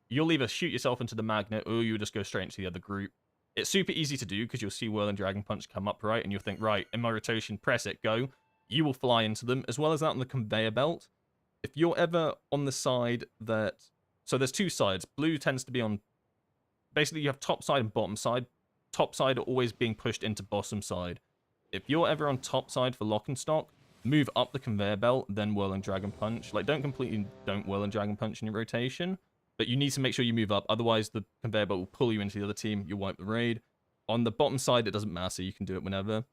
You'll either shoot yourself into the magnet, or you'll just go straight into the other group. It's super easy to do because you'll see Whirling Dragon Punch come up, right? And you'll think, right, in my rotation, press it, go. You will fly into them, as well as out on the conveyor belt. If you're ever on the side that... So there's two sides. Blue tends to be on... Basically, you have top side and bottom side. Top side are always being pushed into bottom side. If you're ever on top side for lock and stock, move up the conveyor belt, then Whirling Dragon Punch. Like, don't Whirling Dragon Punch in your rotation, but you need to make sure you move up. Otherwise, the conveyor belt will pull you into the other team. You'll wipe the raid. On the bottom side, it doesn't matter. You can do it whenever.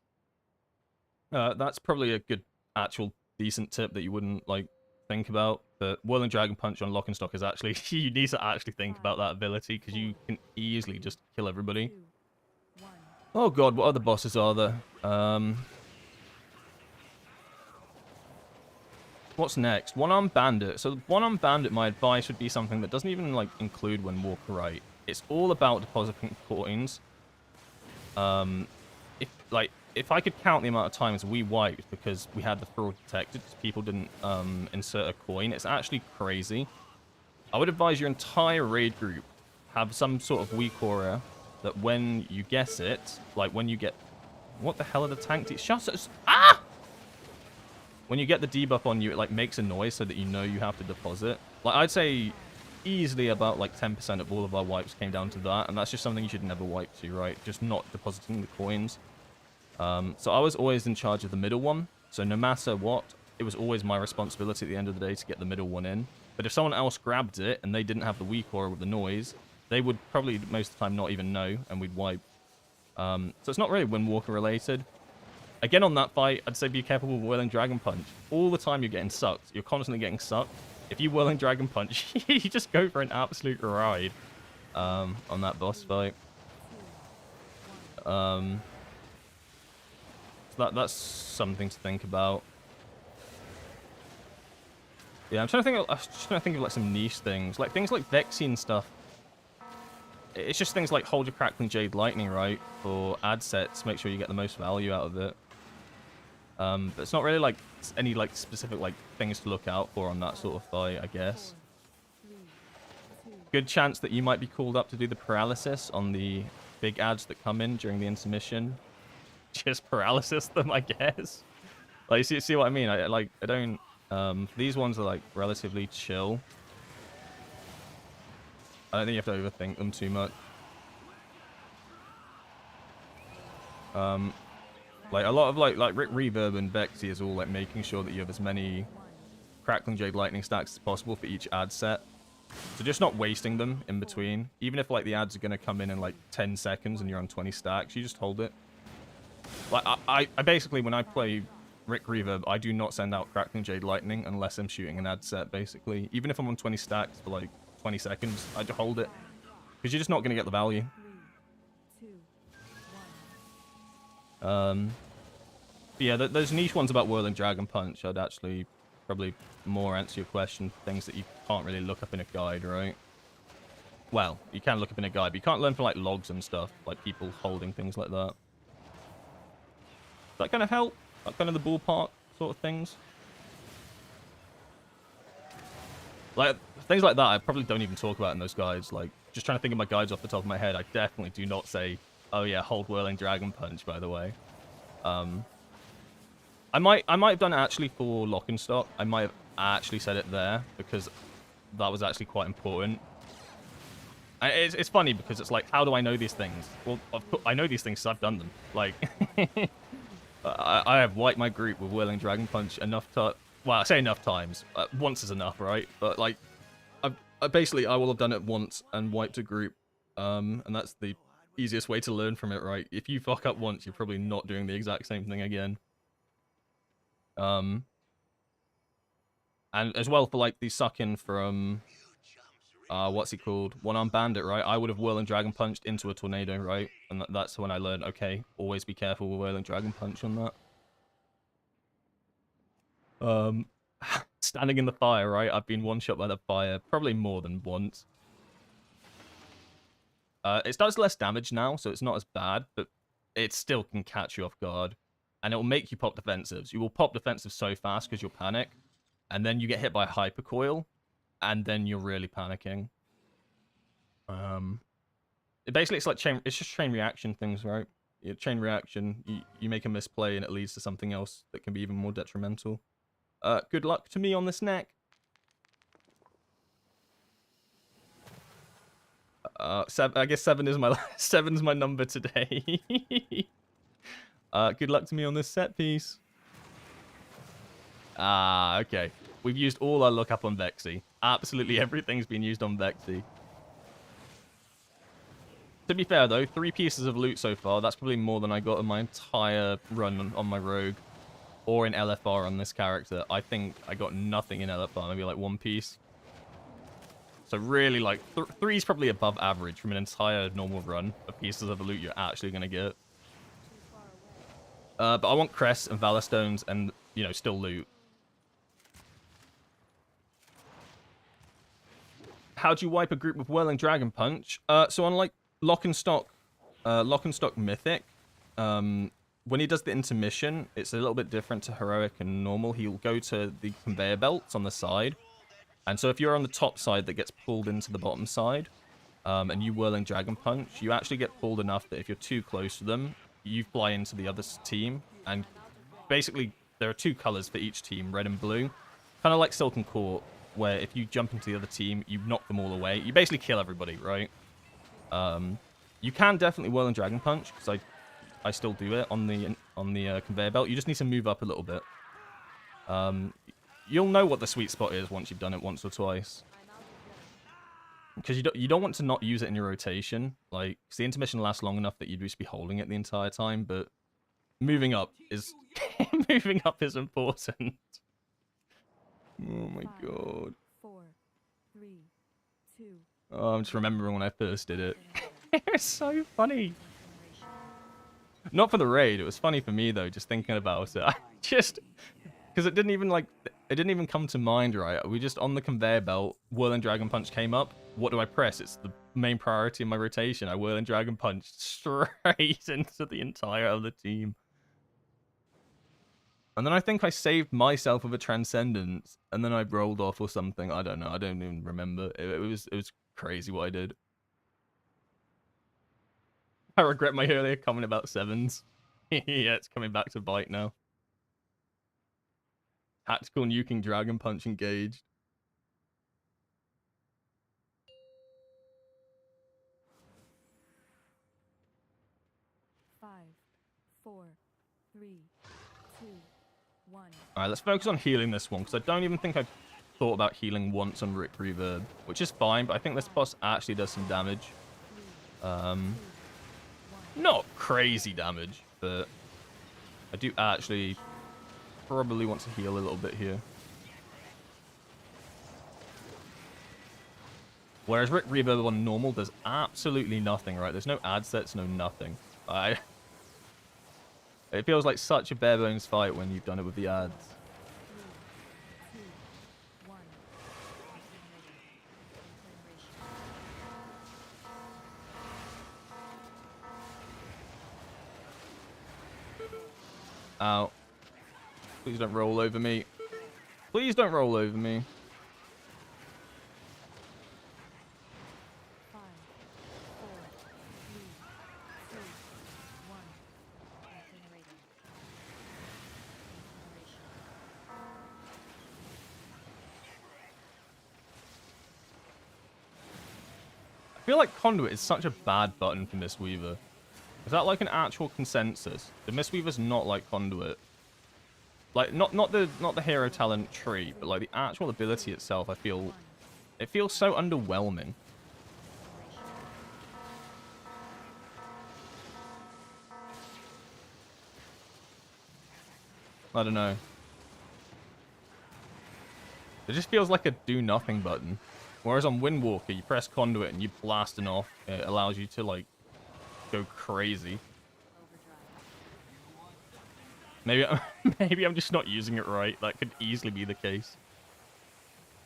That's probably a good, actual, decent tip that you wouldn't, like, think about. But Whirling Dragon Punch on lock and stock is actually... you need to actually think about that ability, because you can easily just kill everybody. Oh god, what other bosses are there? What's next? One-Armed Bandit. So One-Armed Bandit, my advice would be something that doesn't even, like, include Windwalker, right? It's all about depositing coins. If I could count the amount of times we wiped because we had the fraud detected, people didn't insert a coin, it's actually crazy. I would advise your entire raid group have some sort of weak aura that when you guess it, like when you get... What the hell are the tank... Shut us! Ah! When you get the debuff on you, it like makes a noise so that you know you have to deposit. Like, I'd say easily about like 10% of all of our wipes came down to that, and that's just something you should never wipe to, right? Just not depositing the coins. So I was always in charge of the middle one, so no matter what, it was always my responsibility at the end of the day to get the middle one in. But if someone else grabbed it and they didn't have the weak aura with the noise, they would probably most of the time not even know, and we'd wipe. So it's not really Windwalker related. Again, on that fight, I'd say be careful with Whirling Dragon Punch. All the time you're getting sucked. You're constantly getting sucked. If you Whirling Dragon Punch, you just go for an absolute ride on that boss fight. So that's something to think about. Yeah, I'm trying to think of like some niche things. Like things like Vexy stuff. It's just things like hold your Crackling Jade Lightning, right? For ad sets, make sure you get the most value out of it. But it's not really like any like specific like things to look out for on that sort of fight, I guess. Good chance that you might be called up to do the paralysis on the big ads that come in during the intermission. Just paralysis them, I guess. Like, see what I mean? I don't. These ones are like relatively chill. I don't think you have to overthink them too much. Like a lot of like Rick Reverb and Vexy is all like making sure that you have as many Crackling Jade Lightning stacks as possible for each ad set. So just not wasting them in between. Even if like the ads are gonna come in like 10 seconds and you're on 20 stacks, you just hold it. Like I basically, when I play Rick Reverb, I do not send out Crackling Jade Lightning unless I'm shooting an ad set, basically. Even if I'm on 20 stacks for like 20 seconds, I just hold it. Because you're just not going to get the value. Yeah, those niche ones about Whirling Dragon Punch, I'd actually probably more answer your question. Things that you can't really look up in a guide, right? Well, you can look up in a guide, but you can't learn from like logs and stuff, like people holding things like that. Does that kind of help? Like kind of the ballpark sort of things? Like, things like that I probably don't even talk about in those guides. Like, just trying to think of my guides off the top of my head, I definitely do not say, oh yeah, hold Whirling Dragon Punch, by the way. I might have done it actually for Lock and Stock. I might have actually said it there, because that was actually quite important. It's funny, because it's like, how do I know these things? Well, I know these things because I've done them. Like, I have wiped my group with Whirling Dragon Punch enough times. Well, I say enough times. Once is enough, right? But, like, basically, I will have done it once and wiped a group. And that's the easiest way to learn from it, right? If you fuck up once, you're probably not doing the exact same thing again. And as well for, like, the suck-in from... what's it called? One-Armed Bandit, right? I would have Whirling Dragon Punched into a tornado, right? And that's when I learned, okay, always be careful with Whirling Dragon Punch on that. Standing in the fire, right? I've been one-shot by the fire probably more than once. It does less damage now, so it's not as bad, but it still can catch you off guard. And it will make you pop defensives. You will pop defensives so fast because you'll panic. And then you get hit by a hypercoil. And then you're really panicking. basically it's like chain. It's just chain reaction things, right? Chain reaction. You make a misplay and it leads to something else that can be even more detrimental. Good luck to me on this neck. I guess 7 is my 7's my number today. Good luck to me on this set piece. Ah, okay. We've used all our luck up on Vexy. Absolutely everything's been used on Vexy. To be fair, though, 3 pieces of loot so far. That's probably more than I got in my entire run on my rogue. Or in LFR on this character. I think I got nothing in LFR. Maybe like 1 piece. So really, like, 3 is probably above average from an entire normal run of pieces of loot you're actually going to get. But I want crests and valor stones and, you know, still loot. How do you wipe a group with Whirling Dragon Punch? So on, like, Lock and Stock Mythic, when he does the intermission, it's a little bit different to Heroic and Normal. He'll go to the conveyor belts on the side. And so if you're on the top side that gets pulled into the bottom side, and you Whirling Dragon Punch, you actually get pulled enough that if you're too close to them, you fly into the other team. And basically, there are 2 colors for each team, red and blue. Kind of like Silken Court, where if you jump into the other team, you knock them all away. You basically kill everybody, right? You can definitely Whirling Dragon Punch, because I still do it on the conveyor belt. You just need to move up a little bit. You'll know what the sweet spot is once you've done it once or twice. Because you don't want to not use it in your rotation. Like, 'cause the intermission lasts long enough that you'd just be holding it the entire time, but moving up is moving up is important. Oh my god. 4, 3, 2. Oh, I'm just remembering when I first did it. It was so funny. Not for the raid, it was funny for me though, just thinking about it. I just, because it didn't even come to mind, right? We just on the conveyor belt, Whirling Dragon Punch came up. What do I press? It's the main priority in my rotation. I Whirling Dragon Punch straight into the entire other team. And then I think I saved myself with a Transcendence, and then I rolled off or something. I don't know. I don't even remember. It was crazy what I did. I regret my earlier comment about 7s. Yeah, it's coming back to bite now. Tactical nuking Dragon Punch engaged. Five, 4, 3, 2, 1. Alright, let's focus on healing this one, because I don't even think I've thought about healing once on Rick Reverb, which is fine, but I think this boss actually does some damage. Not crazy damage, but I do actually probably want to heal a little bit here. Whereas Rick Reverb on normal does absolutely nothing, right? There's no ad sets, no nothing. It feels like such a bare bones fight when you've done it with the ads. 3, 2, 1. Ow. Please don't roll over me. Please don't roll over me. 5, 4, 3, 2, 1. I feel like Conduit is such a bad button for Mistweaver. Is that like an actual consensus? The Mistweaver's not like Conduit. Like not the hero talent tree, but like the actual ability itself, I feel it feels so underwhelming. I don't know. It just feels like a do nothing button. Whereas on Windwalker, you press Conduit and you blasting off. It allows you to like go crazy. Maybe I'm just not using it right. That could easily be the case.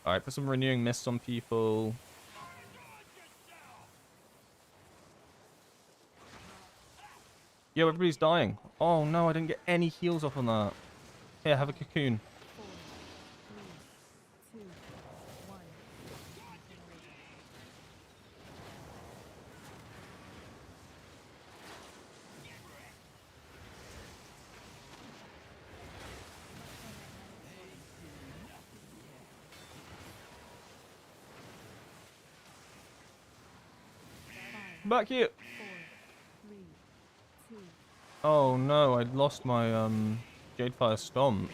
All right, put some renewing mists on people. Yo, everybody's dying. Oh no, I didn't get any heals off on that. Here, have a cocoon. 4, 3, 2, 1. Back here. 4, 3, 2, Oh no, I lost my Jadefire Stomp.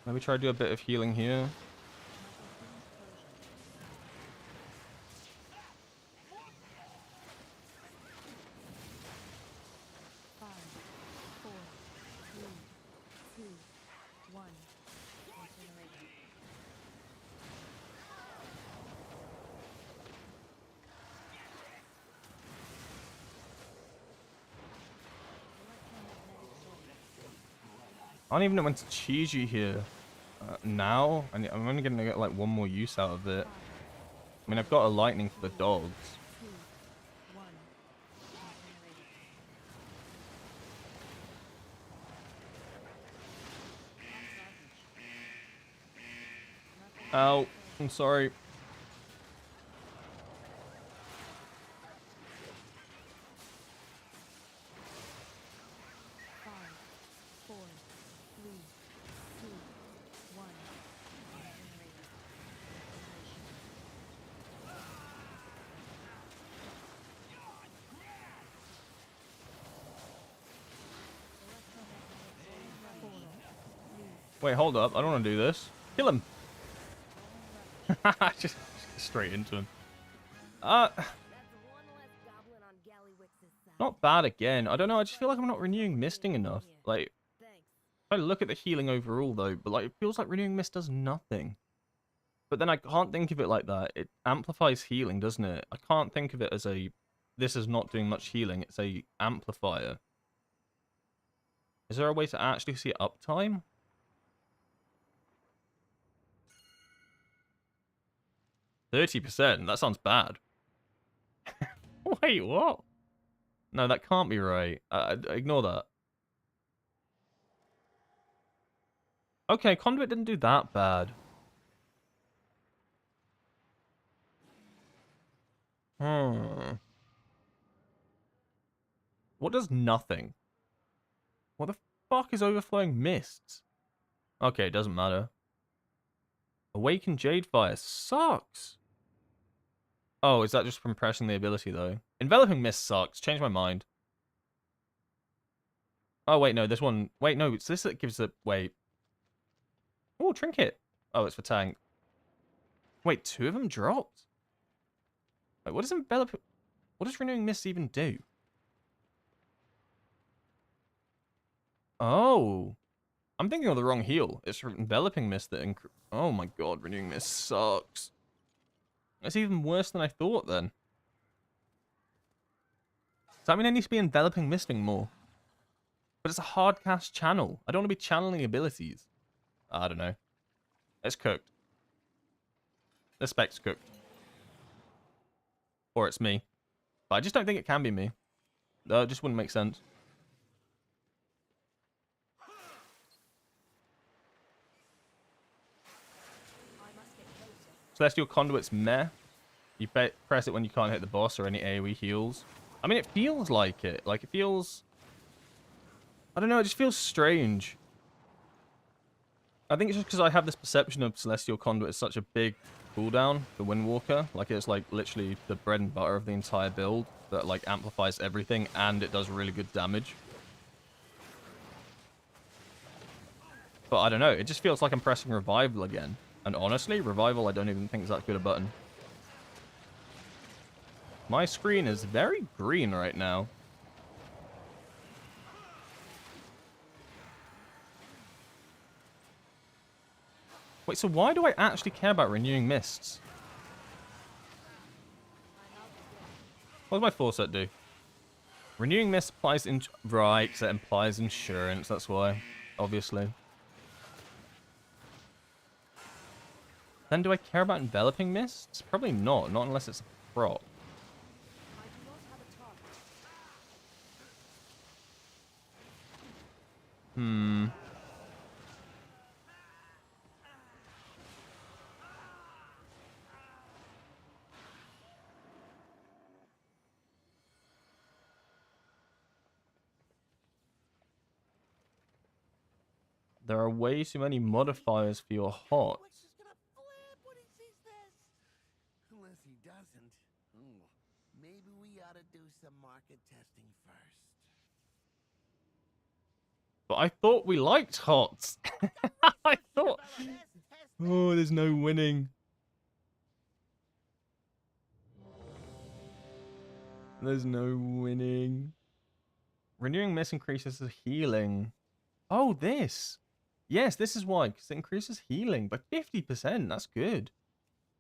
Maybe try to do a bit of healing here. 5, 4, 3, 2, 1. I don't even know when to cheese you here. Now? I'm only going to get like one more use out of it. I mean, I've got a lightning for the dogs. 2, 1. Ow. I'm sorry. 5, 4, 3, 2, 1. Wait, hold up. I don't want to do this. Kill him. Just straight into him. That's one less goblin on Gallywix's side. Not bad again. I don't know. I just feel like I'm not renewing misting enough. Like, Thanks. I look at the healing overall though, but like it feels like renewing mist does nothing. But then I can't think of it like that. It amplifies healing, doesn't it? I can't think of it as a this is not doing much healing. It's a amplifier. Is there a way to actually see uptime? %. That sounds bad. Wait, what? No, that can't be right. Ignore that. Okay, Conduit didn't do that bad. What does nothing? What the fuck is overflowing mists? Okay, it doesn't matter. Awaken Jadefire sucks. Oh, is that just from pressing the ability though? Enveloping Mist sucks. Change my mind. Oh wait, no, this one. Wait, no, it's this that gives the wait. Oh, trinket. Oh, it's for tank. Wait, 2 of them dropped. Wait, what does envelop? What does renewing mist even do? Oh, I'm thinking of the wrong heal. It's for enveloping mist that. Oh my god, renewing mist sucks. That's even worse than I thought. Then. Does that mean I need to be enveloping misting more? But it's a hard cast channel. I don't want to be channeling abilities. I don't know. It's cooked. The spec's cooked. Or it's me. But I just don't think it can be me. It just wouldn't make sense. Celestial Conduit's meh. You press it when you can't hit the boss or any AoE heals. I mean, it feels like it. Like, it feels... I don't know, it just feels strange. I think it's just because I have this perception of Celestial Conduit as such a big cooldown for Windwalker. Like, it's like literally the bread and butter of the entire build that like amplifies everything and it does really good damage. But I don't know, it just feels like I'm pressing Revival again. And honestly, Revival I don't even think is that good a button. My screen is very green right now. Wait, so why do I actually care about renewing mists? What does my foresight do? Renewing mist applies in... Right, because it implies insurance, that's why. Obviously. Then do I care about enveloping mists? Probably not. Not unless it's a prop. There are way too many modifiers for your hot. Gallywix is gonna flip when he sees some market testing first. But I thought we liked HOTS. I thought... Oh, there's no winning. There's no winning. Renewing Mist increases the healing. Oh, this. Yes, this is why, because it increases healing by 50%. That's good.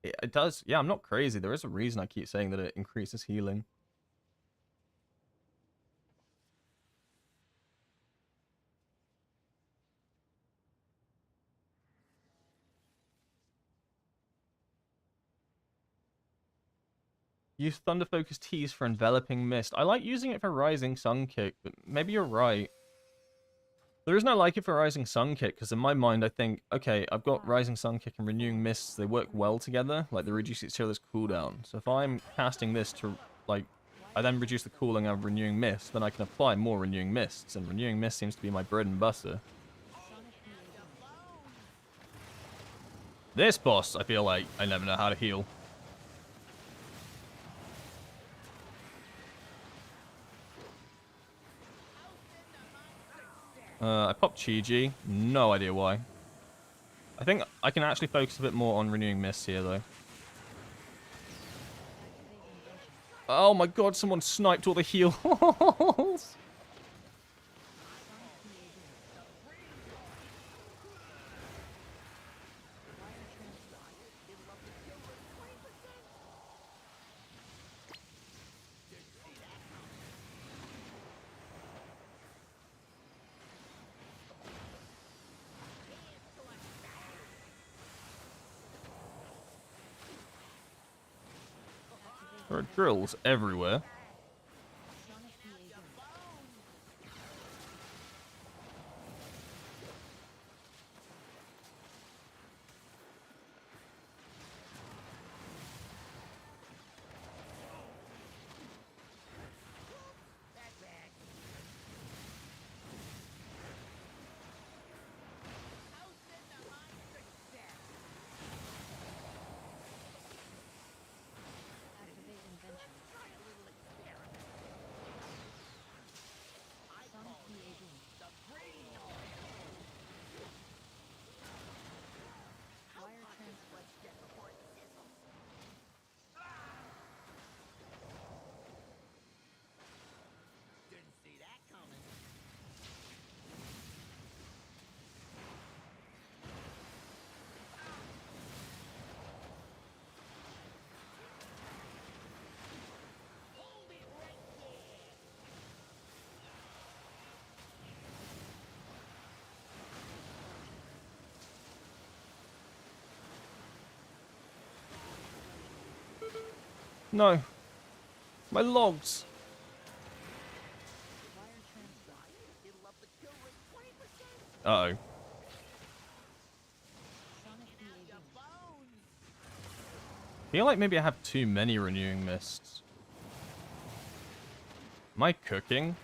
It does. Yeah, I'm not crazy. There is a reason I keep saying that it increases healing. Use Thunder Focus Tease for Enveloping Mist. I like using it for Rising Sun Kick, but maybe you're right. The reason I like it for Rising Sun Kick, because in my mind I think, okay, I've got Rising Sun Kick and Renewing Mists, they work well together, like they reduce each other's cooldown. So if I'm casting this to, like, I then reduce the cooling of Renewing Mist, then I can apply more Renewing Mists, and Renewing Mist seems to be my bread and butter. This boss, I feel like I never know how to heal. I popped Chi-Ji. No idea why. I think I can actually focus a bit more on Renewing Mist here, though. Oh my god, someone sniped all the heals. There are drills everywhere. Didn't see that coming. Hold it right there. No. My logs. It'll up the kill rate 20%. Uh-oh. Your bones. I feel like maybe I have too many Renewing Mists. Am I cooking?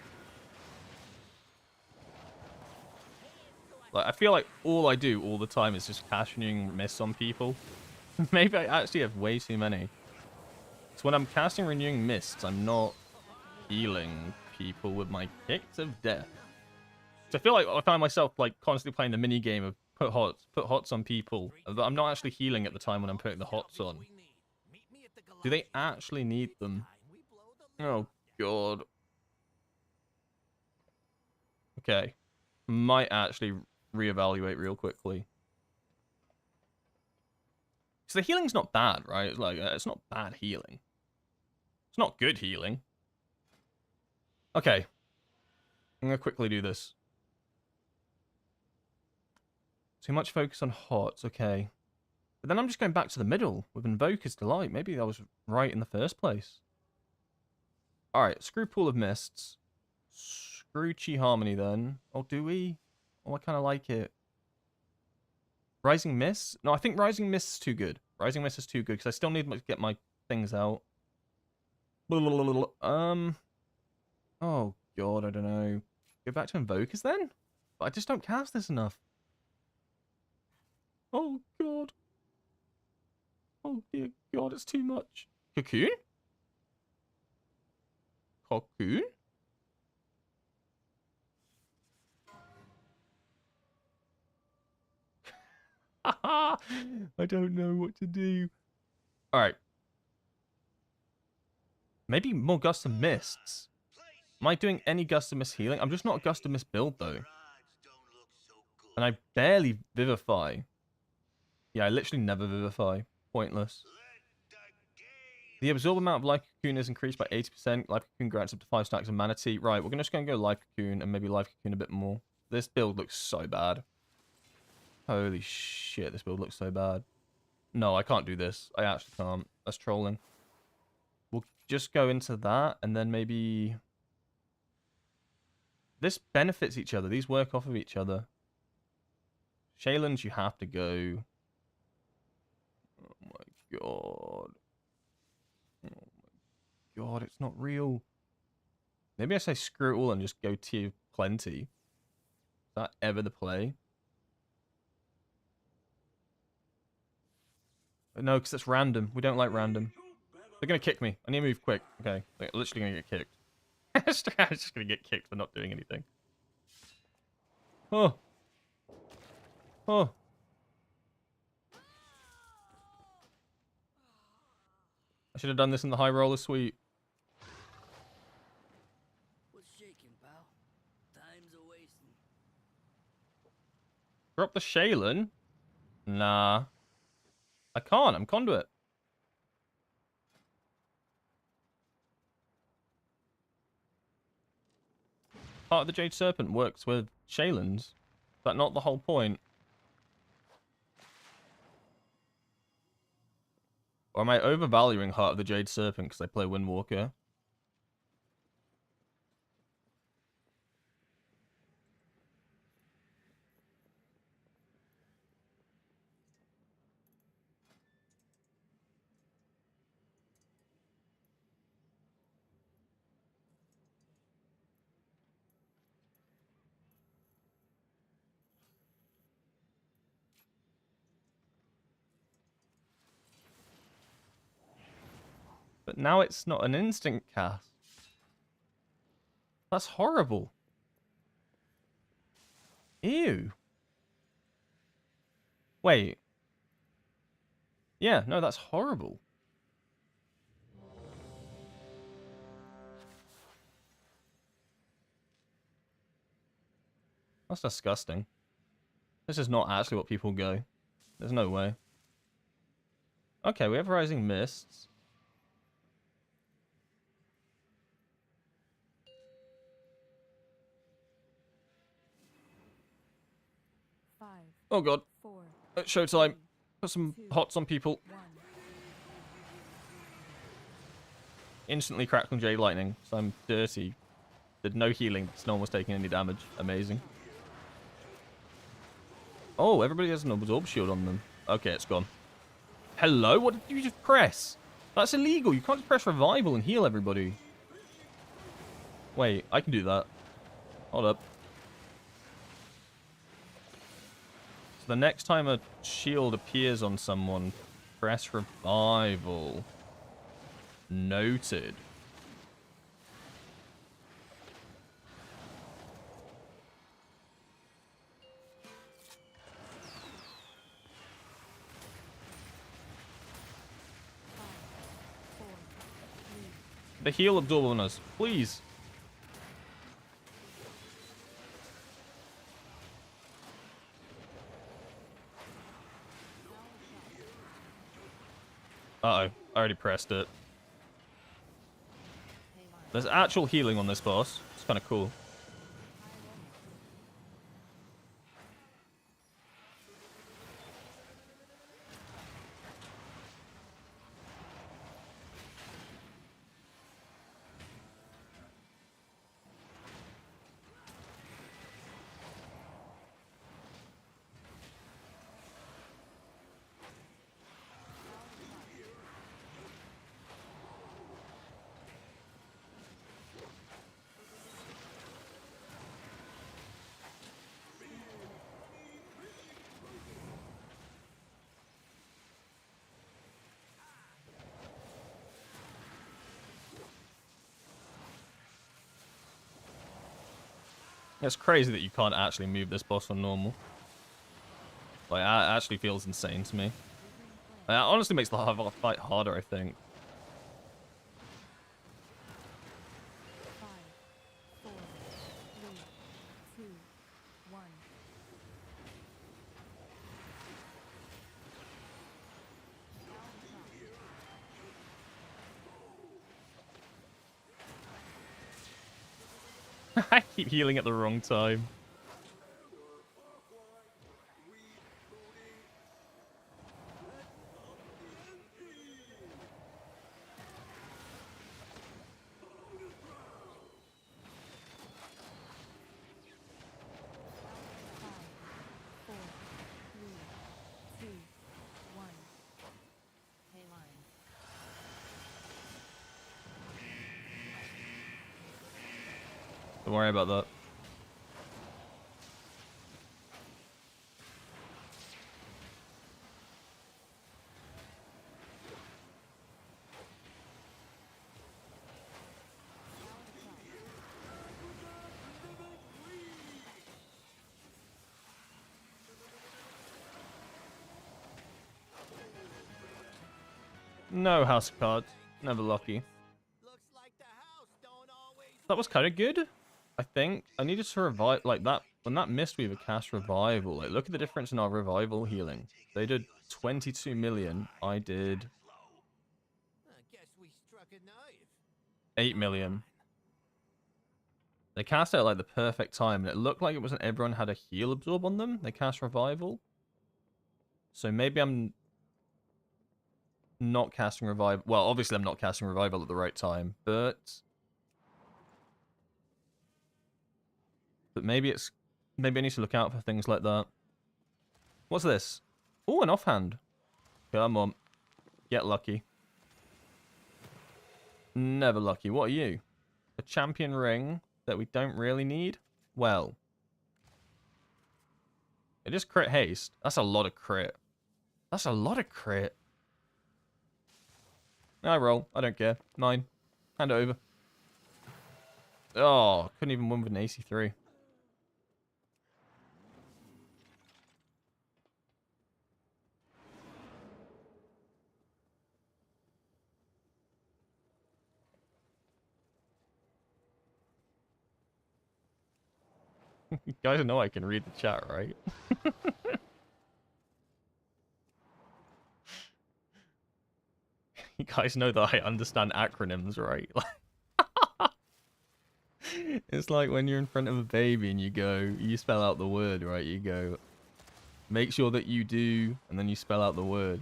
Like, I feel like all I do all the time is just cast Renewing Mists on people. Maybe I actually have way too many. So when I'm casting Renewing Mists, I'm not healing people with my Kicks of Death. So I feel like I find myself like constantly playing the mini game of put hots on people, but I'm not actually healing at the time when I'm putting the hots on. Do they actually need them? Oh god. Okay. Might actually reevaluate real quickly. So the healing's not bad, right? Like, it's not bad healing. It's not good healing. Okay. I'm gonna quickly do this. Too much focus on hots, okay. But then I'm just going back to the middle with Invoker's Delight. Maybe I was right in the first place. Alright, screw Pool of Mists. Screw Chi Harmony then. Oh, do we? Oh, I kind of like it. Rising Mist? No, I think Rising Mist is too good. Rising Mist is too good because I still need to get my things out. Oh, God, I don't know. Go back to Invokers then? But I just don't cast this enough. Oh, God. Oh, dear God, it's too much. Cocoon? Cocoon? I don't know what to do. Alright. Maybe more Gust of Mists. Am I doing any Gust of Mist healing? I'm just not a Gust of Mist build, though. And I barely Vivify. Yeah, I literally never Vivify. Pointless. The absorb amount of Life Cocoon is increased by 80%. Life Cocoon grants up to 5 stacks of Mana Tea. Right, we're just going to go Life Cocoon and maybe Life Cocoon a bit more. This build looks so bad. Holy shit, this build looks so bad. No, I can't do this. I actually can't. That's trolling. We'll just go into that, and then maybe... This benefits each other. These work off of each other. Shaylan's, you have to go. Oh my god. Oh my god, it's not real. Maybe I say screw it all and just go tier plenty. Is that ever the play? No, because it's random. We don't like random. They're going to kick me. I need to move quick. Okay. They're literally going to get kicked. I'm just going to get kicked for not doing anything. Oh. Oh. I should have done this in the high roller suite. What's shaking, pal? Time's a wasting. Drop the Shaylan? Nah. I can't. I'm conduit. Part of the Jade Serpent works with Shaylans. Is that not the whole point? Or am I overvaluing Heart of the Jade Serpent because I play Windwalker? But now it's not an instant cast. That's horrible. Ew. Wait. Yeah, no, that's horrible. That's disgusting. This is not actually what people go. There's no way. Okay, we have Rising Mists. Five, Oh god. 4, It's showtime. Put some hots on people. 1. Instantly Crackling Jade Lightning. So I'm dirty. Did no healing. No one was taking any damage. Amazing. Oh, everybody has an absorb shield on them. Okay, it's gone. Hello? What did you just press? That's illegal. You can't just press revival and heal everybody. Wait, I can do that. Hold up. So the next time a shield appears on someone, press revival. Noted. The heal absorb on us, please. Uh-oh, I already pressed it. There's actual healing on this boss. It's kind of cool. It's crazy that you can't actually move this boss on normal. Like, that actually feels insane to me. It honestly makes the fight harder, I think. 5, 4, 3, 2, 1. I keep healing at the wrong time. Don't worry about that. No house cards. Never lucky. Looks like the house don't always That was kind of good, I think. I needed to revive, like that, when that Mistweaver cast revival, like look at the difference in our revival healing. They did 22 million. I did I guess we struck a nerve. 8 million. They cast it at like the perfect time, and it looked like it wasn't everyone had a heal absorb on them. They cast revival. So maybe I'm not casting revival. Well, obviously I'm not casting revival at the right time, but maybe I need to look out for things like that. What's this? Oh, an offhand. Come on. Get lucky. Never lucky. What are you? A champion ring that we don't really need? Well. It is crit haste. That's a lot of crit. That's a lot of crit. I roll. I don't care. 9. Hand it over. Oh, couldn't even win with an AC3. You guys know I can read the chat, right? You guys know that I understand acronyms, right? It's like when you're in front of a baby and you spell out the word, right? You go, make sure that you do, and then you spell out the word.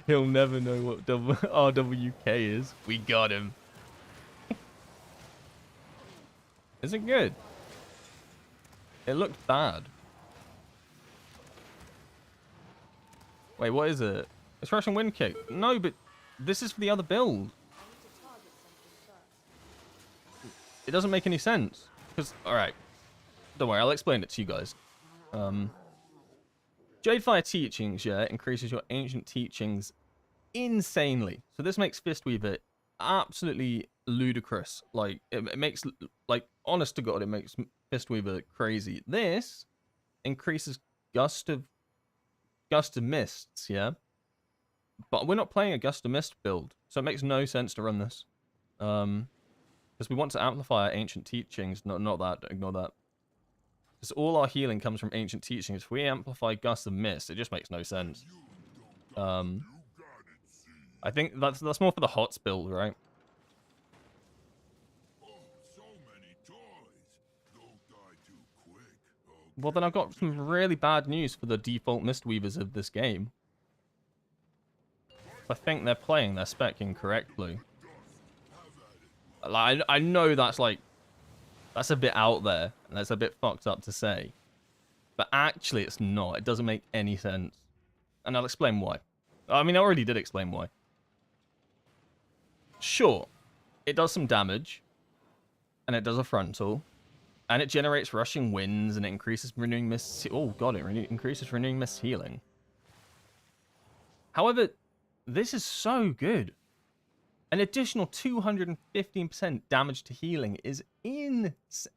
He'll never know what RWK is. We got him. Is it good? It looked bad. Wait, what is it? It's Russian Wind Kick. No, but this is for the other build. It doesn't make any sense. Because, alright. Don't worry, I'll explain it to you guys. Jadefire Teachings, yeah, increases your ancient teachings insanely. So this makes Fistweaver absolutely ludicrous. Like, it makes, like, honest to God, it makes Fistweaver crazy. This increases Gust of Mists, yeah? But we're not playing a Gust of Mist build, so it makes no sense to run this. Because we want to amplify our ancient teachings. Not that, ignore that. Because all our healing comes from ancient teachings. If we amplify Gust of Mist, it just makes no sense. I think that's more for the HOTS build, right? Well, then I've got some really bad news for the default Mistweavers of this game. I think they're playing their spec incorrectly. Like, I know that's like, that's a bit out there, and that's a bit fucked up to say. But actually, it's not. It doesn't make any sense. And I'll explain why. I mean, I already did explain why. Sure, it does some damage, and it does a frontal, and it generates rushing winds, and it increases renewing mist. Oh god, it increases renewing mist healing. However, this is so good. An additional 215% damage to healing is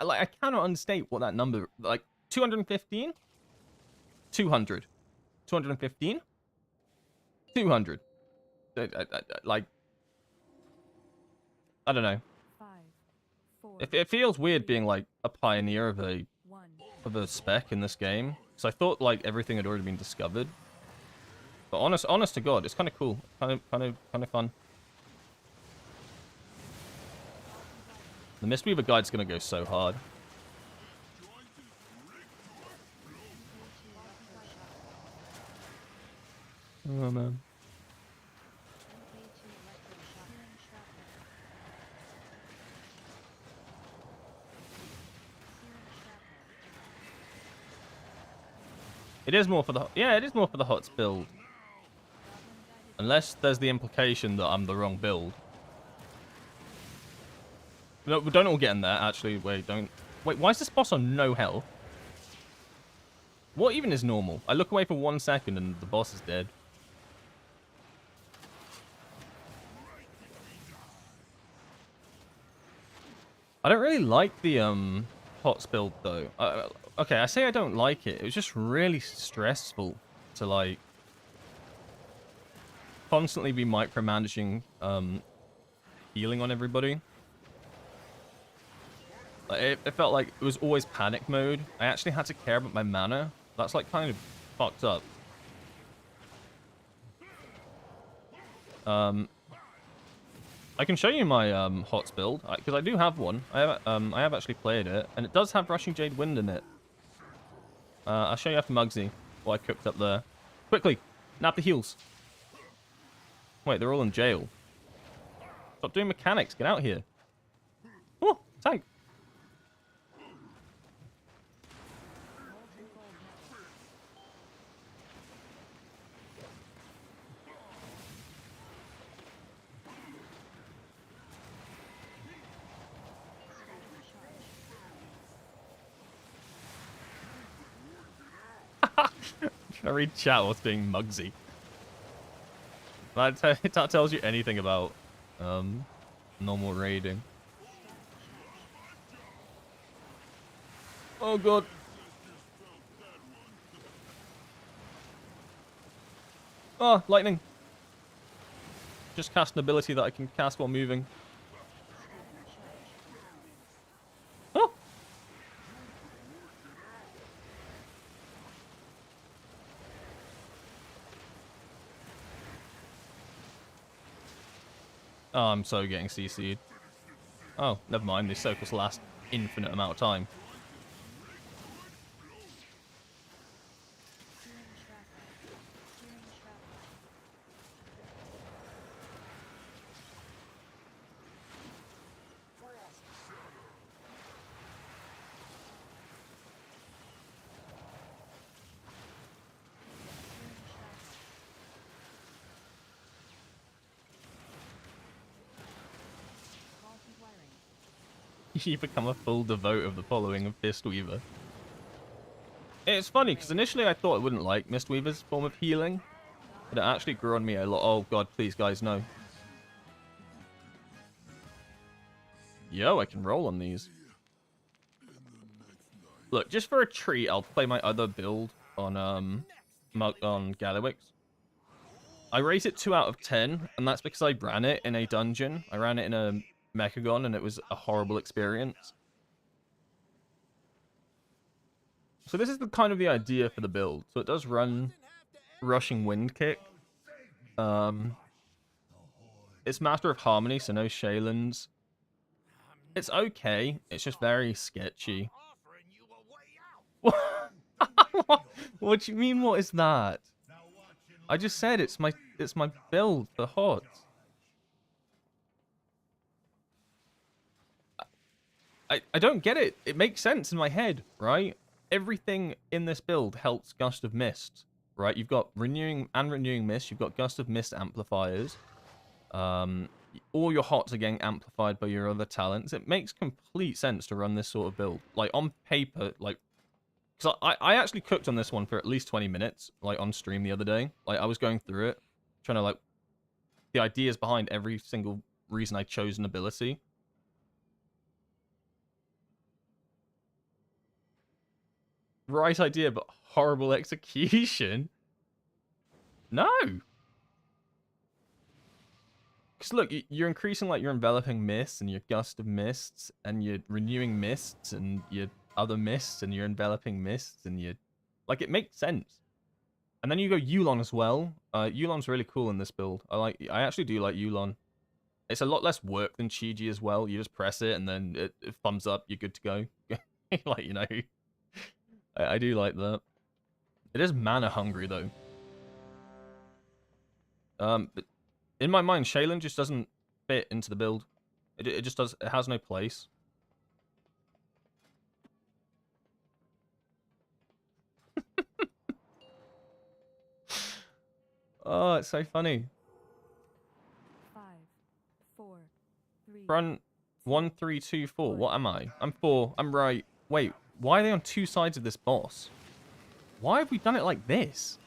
like, I cannot understate what that number, like 215, 200, 215, 200. Like, I don't know. 5, 4, It feels weird being like a pioneer of a 1. spec in this game, because I thought like everything had already been discovered. But honest to God, it's kind of cool, kind of fun. The Mistweaver guide's gonna go so hard. Oh man. It is more for the it is more for the HOTS build. Unless there's the implication that I'm the wrong build. No, don't all get in there. Actually, wait, don't. Wait, why is this boss on no health? What even is normal? I look away for 1 second and the boss is dead. I don't really like the HOTS build though. Okay, I say I don't like it. It was just really stressful to like constantly be micromanaging healing on everybody. Like, it felt like it was always panic mode. I actually had to care about my mana. That's like kind of fucked up. I can show you my HOTS build because I do have one. I have actually played it, and it does have Rushing Jade Wind in it. I'll show you after Muggsy what I cooked up there. Quickly, nab the heals. Wait, they're all in jail. Stop doing mechanics. Get out here. Oh, tank. I read chat what's being Muggsy. That tells you anything about normal raiding. Oh god. Oh, lightning. Just cast an ability that I can cast while moving. Oh. Oh, I'm so getting CC'd. Oh, never mind. These circles last infinite amount of time. You become a full devote of the following of Mistweaver. It's funny, because initially I thought I wouldn't like Mistweaver's form of healing, but it actually grew on me a lot. Oh god, please guys, no. Yo, I can roll on these. Look, just for a treat, I'll play my other build on Gallywix. I rate it 2 out of 10, and that's because I ran it in a dungeon. I ran it in a Mechagon, and it was a horrible experience. So this is the kind of the idea for the build. So it does run Rushing Wind Kick. It's Master of Harmony, so no Shaylins. It's okay. It's just very sketchy. What do you mean? What is that? I just said it's my build for HOTS. I don't get it. It makes sense in my head, right? Everything in this build helps Gust of Mist, right? You've got Renewing Mist. You've got Gust of Mist amplifiers. All your HOTS are getting amplified by your other talents. It makes complete sense to run this sort of build. Like, on paper, like... Because I actually cooked on this one for at least 20 minutes, like, on stream the other day. Like, I was going through it, trying to, like... The ideas behind every single reason I chose an ability. Right idea, but horrible execution. No. Because look, you're increasing like your enveloping mists and your gust of mists and your renewing mists and your other mists and your enveloping mists and your... Like, it makes sense. And then you go Yulon as well. Yulon's really cool in this build. I actually do like Yulon. It's a lot less work than Chi-Ji as well. You just press it and then it thumbs up. You're good to go. Like, you know. I do like that. It is mana hungry though. But in my mind, Shaylin just doesn't fit into the build. It just does. It has no place. Oh, it's so funny. 5, 4, 3. Front 1, 3, 2, 4. What am I? I'm 4. I'm right. Wait, why are they on two sides of this boss? Why have we done it like this?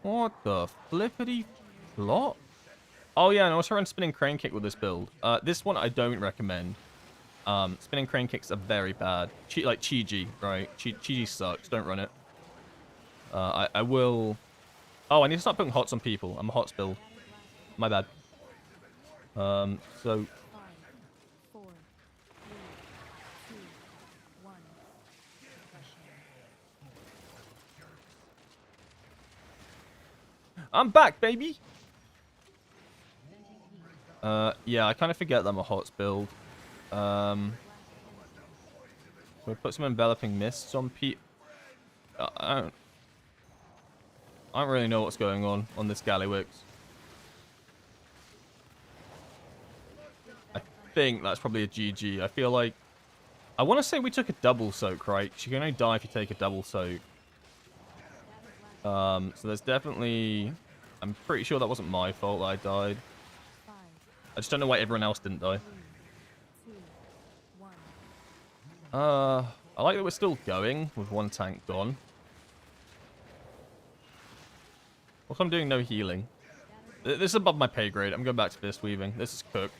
What the flippity flop? Oh yeah, and I also run spinning crane kick with this build. This one I don't recommend. Spinning crane kicks are very bad. Like Chi-Ji, right? Chi-Ji sucks. Don't run it. I will... Oh, I need to start putting hots on people. I'm a hots build. My bad. So... 5, 4, 3, 2, 1. I'm back, baby! Yeah, I kind of forget that I'm a hots build. We put some enveloping mists on Pete. I don't really know what's going on this Gallywix. I think that's probably a GG. I feel like... I want to say we took a double soak, right? You can only die if you take a double soak. So there's definitely... I'm pretty sure that wasn't my fault that I died. 5, I just don't know why everyone else didn't die. 3, 2, 1. I like that we're still going with one tank gone. Also, I'm doing no healing. This is above my pay grade. I'm going back to fist weaving. This is cooked.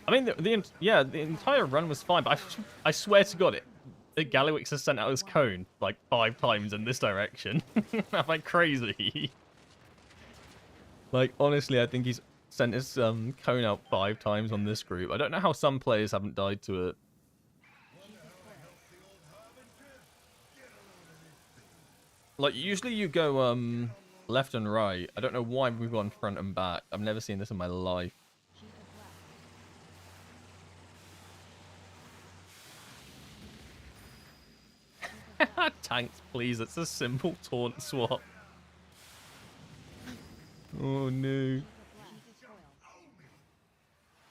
I mean, the entire run was fine, but I swear to God, Gallywix has sent out his cone like 5 times in this direction. Am I crazy? Like, honestly, I think he's sent his cone out 5 times on this group. I don't know how some players haven't died to it. Like, usually you go left and right. I don't know why we've gone front and back. I've never seen this in my life. Tanks, please. It's a simple taunt swap. Oh, no.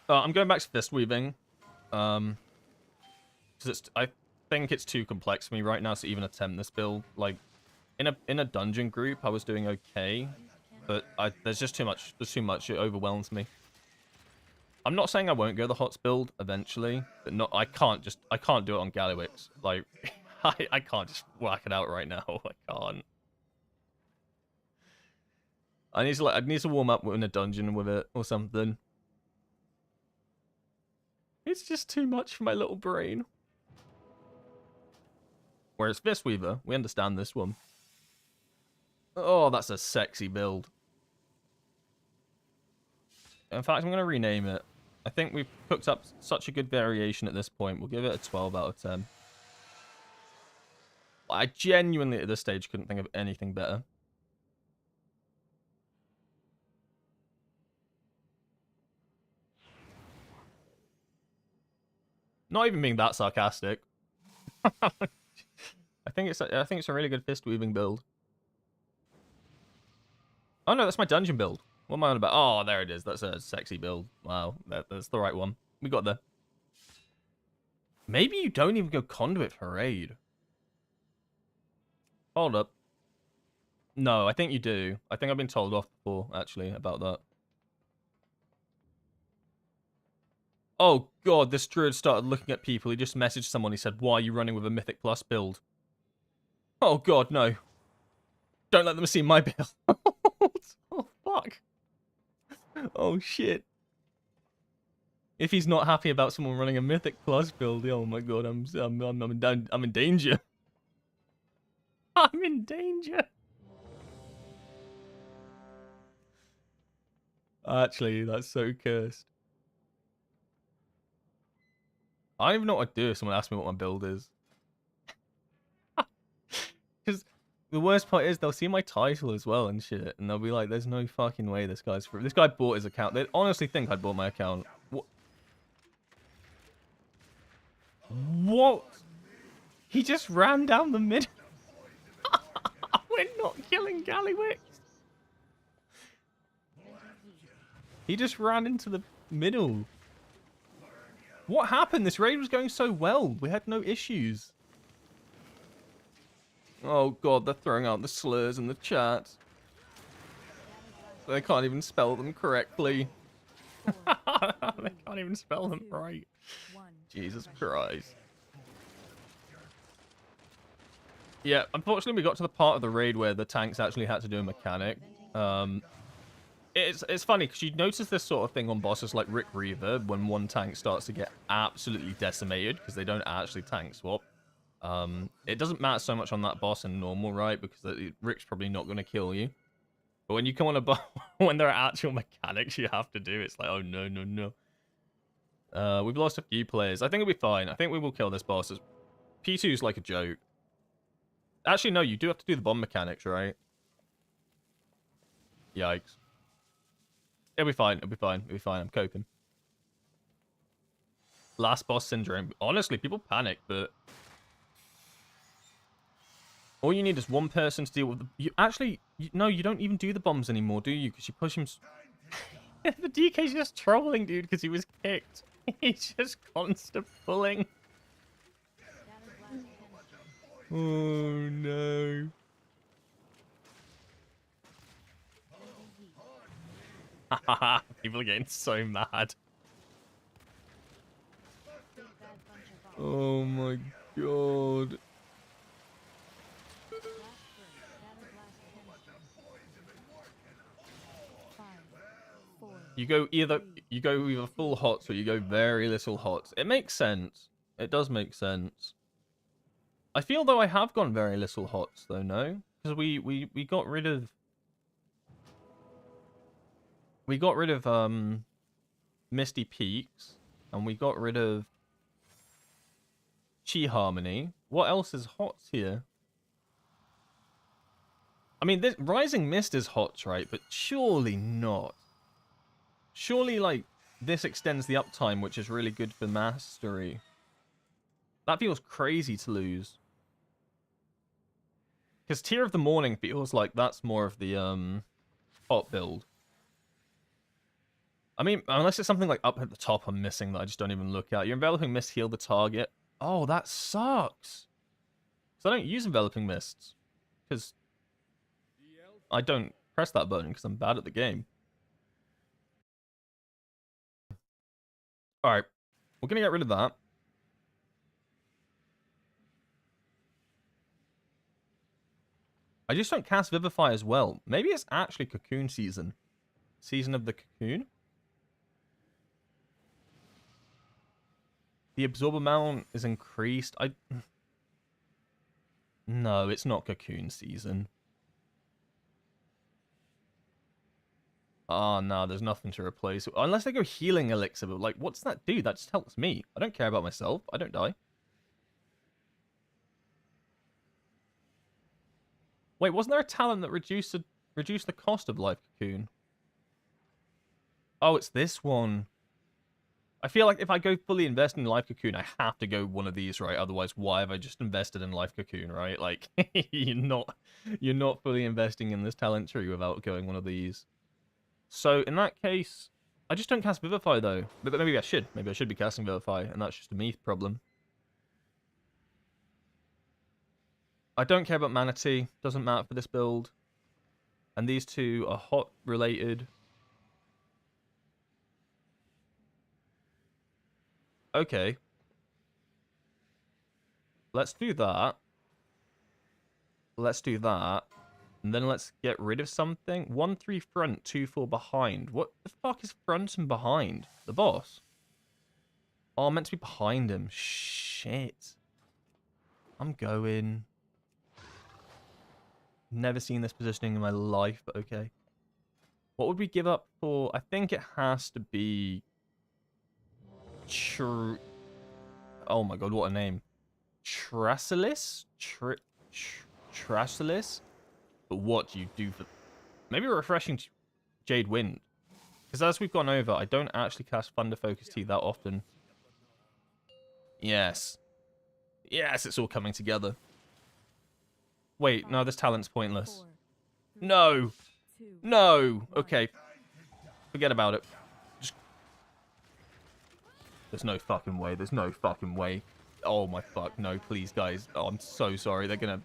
I'm going back to fist weaving. Because I think it's too complex for me right now to even attempt this build. Like, in a dungeon group, I was doing okay. But there's just too much. There's too much. It overwhelms me. I'm not saying I won't go the HOTS build eventually. But I can't do it on Gallywix. Like... I can't just whack it out right now. I can't. I need to warm up in a dungeon with it or something. It's just too much for my little brain. Whereas Fistweaver, we understand this one. Oh, that's a sexy build. In fact, I'm going to rename it. I think we've cooked up such a good variation at this point. We'll give it a 12 out of 10. I genuinely, at this stage, couldn't think of anything better. Not even being that sarcastic. I think it's a really good fist weaving build. Oh no, that's my dungeon build. What am I on about? Oh, there it is. That's a sexy build. Wow, that's the right one. We got there. Maybe you don't even go conduit for raid. Hold up. No, I think you do. I think I've been told off before, actually, about that. Oh god, this druid started looking at people. He just messaged someone. He said, why are you running with a Mythic Plus build? Oh god, no. Don't let them see my build. Oh fuck. Oh shit. If he's not happy about someone running a Mythic Plus build, oh my god, I'm in danger. I'm in danger. Actually, that's so cursed. I don't even know what I'd do if someone asked me what my build is. Because the worst part is they'll see my title as well and shit, and they'll be like, "There's no fucking way this guy's free." This guy bought his account. They honestly think I bought my account. What? What? He just ran down the middle. We're not killing Gallywix. He just ran into the middle. What happened? This raid was going so well. We had no issues. Oh god, they're throwing out the slurs in the chat. They can't even spell them correctly. They can't even spell them right. Jesus Christ. Yeah, unfortunately we got to the part of the raid where the tanks actually had to do a mechanic. It's funny because you notice this sort of thing on bosses like Rick Reaver when one tank starts to get absolutely decimated because they don't actually tank swap. It doesn't matter so much on that boss in normal, right? Because Rick's probably not going to kill you. But when you come on a boss, when there are actual mechanics you have to do, it's like, oh no, no, no. We've lost a few players. I think it'll be fine. I think we will kill this boss. P2 is like a joke. Actually, no, you do have to do the bomb mechanics, right? Yikes. It'll be fine. It'll be fine. It'll be fine. I'm coping. Last boss syndrome. Honestly, people panic, but all you need is one person to deal with the... No, you don't even do the bombs anymore, do you? Because you push him... The DK's just trolling, dude, because he was kicked. He's just constant pulling. Oh, no. People are getting so mad. Oh my god. You go either full hots or you go very little hots. It makes sense. It does make sense. I feel though I have gone very little hots though, no? Because we got rid of Misty Peaks, and we got rid of Chi Harmony. What else is hot here? I mean, this Rising Mist is hot, right? But surely not. Surely, like, this extends the uptime, which is really good for mastery. That feels crazy to lose. Because Tear of the Morning feels like that's more of the hot build. I mean, unless it's something like up at the top I'm missing that I just don't even look at. Your Enveloping Mist heal the target. Oh, that sucks. So I don't use Enveloping Mists. Because I don't press that button because I'm bad at the game. Alright. We're going to get rid of that. I just don't cast Vivify as well. Maybe it's actually Cocoon season. Season of the Cocoon? The absorb amount is increased. No, it's not Cocoon season. Oh, no, there's nothing to replace it. Unless they go healing elixir, but like, what's that do? That just helps me. I don't care about myself. I don't die. Wait, wasn't there a talent that reduced the cost of Life Cocoon? Oh, it's this one. I feel like if I go fully invest in Life Cocoon, I have to go one of these, right? Otherwise, why have I just invested in Life Cocoon, right? Like, you're not fully investing in this talent tree without going one of these. So, in that case, I just don't cast Vivify, though. But maybe I should. Maybe I should be casting Vivify, and that's just a me problem. I don't care about Manatee. Doesn't matter for this build. And these two are hot related. Okay. Let's do that. Let's do that. And then let's get rid of something. 1-3 front, 2-4 behind. What the fuck is front and behind? The boss? Oh, I'm meant to be behind him. Shit. I'm going. Never seen this positioning in my life, but okay. What would we give up for? I think it has to be... Oh my god, what a name. Tracelis? Tracelis? But what do you do for... Maybe refreshing Jade Wind. Because as we've gone over, I don't actually cast Thunder Focus Tea that often. Yes. Yes, it's all coming together. Wait, no, this talent's pointless. No! No! Okay. Forget about it. Just... There's no fucking way. There's no fucking way. Oh my fuck. No, please, guys. Oh, I'm so sorry. They're gonna...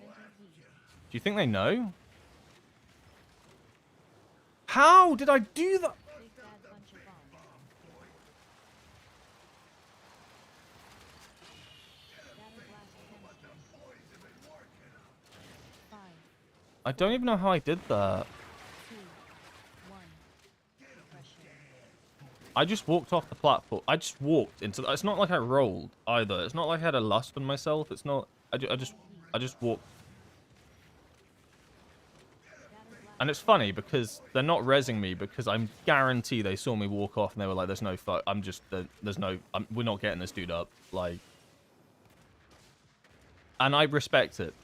Do you think they know? How did I do that? I don't even know how I did that. I just walked off the platform. I just walked into... It's not like I rolled either. It's not like I had a lust on myself. It's not... I just walked. And it's funny because they're not rezzing me because I'm guarantee they saw me walk off and they were like, there's no fuck. I'm just... There's no... we're not getting this dude up. Like... And I respect it.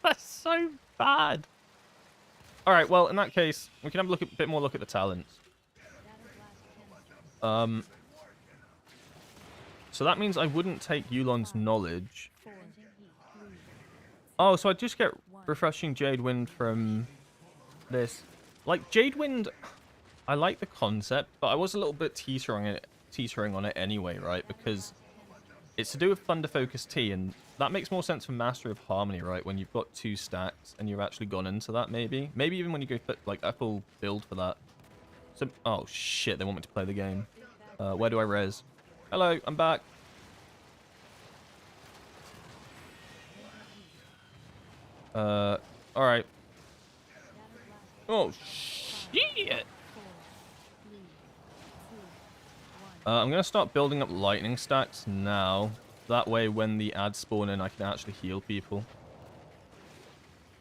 That's so bad. Alright, well, in that case, we can have a bit more look at the talents. So that means I wouldn't take Yulon's knowledge. Oh, so I just get refreshing Jade Wind from this. Like, Jade Wind, I like the concept, but I was a little bit teetering on it anyway, right? Because it's to do with Thunder Focus Tea, and that makes more sense for Mastery of Harmony, right? When you've got 2 stacks and you've actually gone into that, maybe. Maybe even when you go for, like, a full build for that. So, oh, shit, they want me to play the game. Where do I res? Hello, I'm back. Alright. Oh, shit! I'm going to start building up lightning stacks now. That way, when the ads spawn in, I can actually heal people.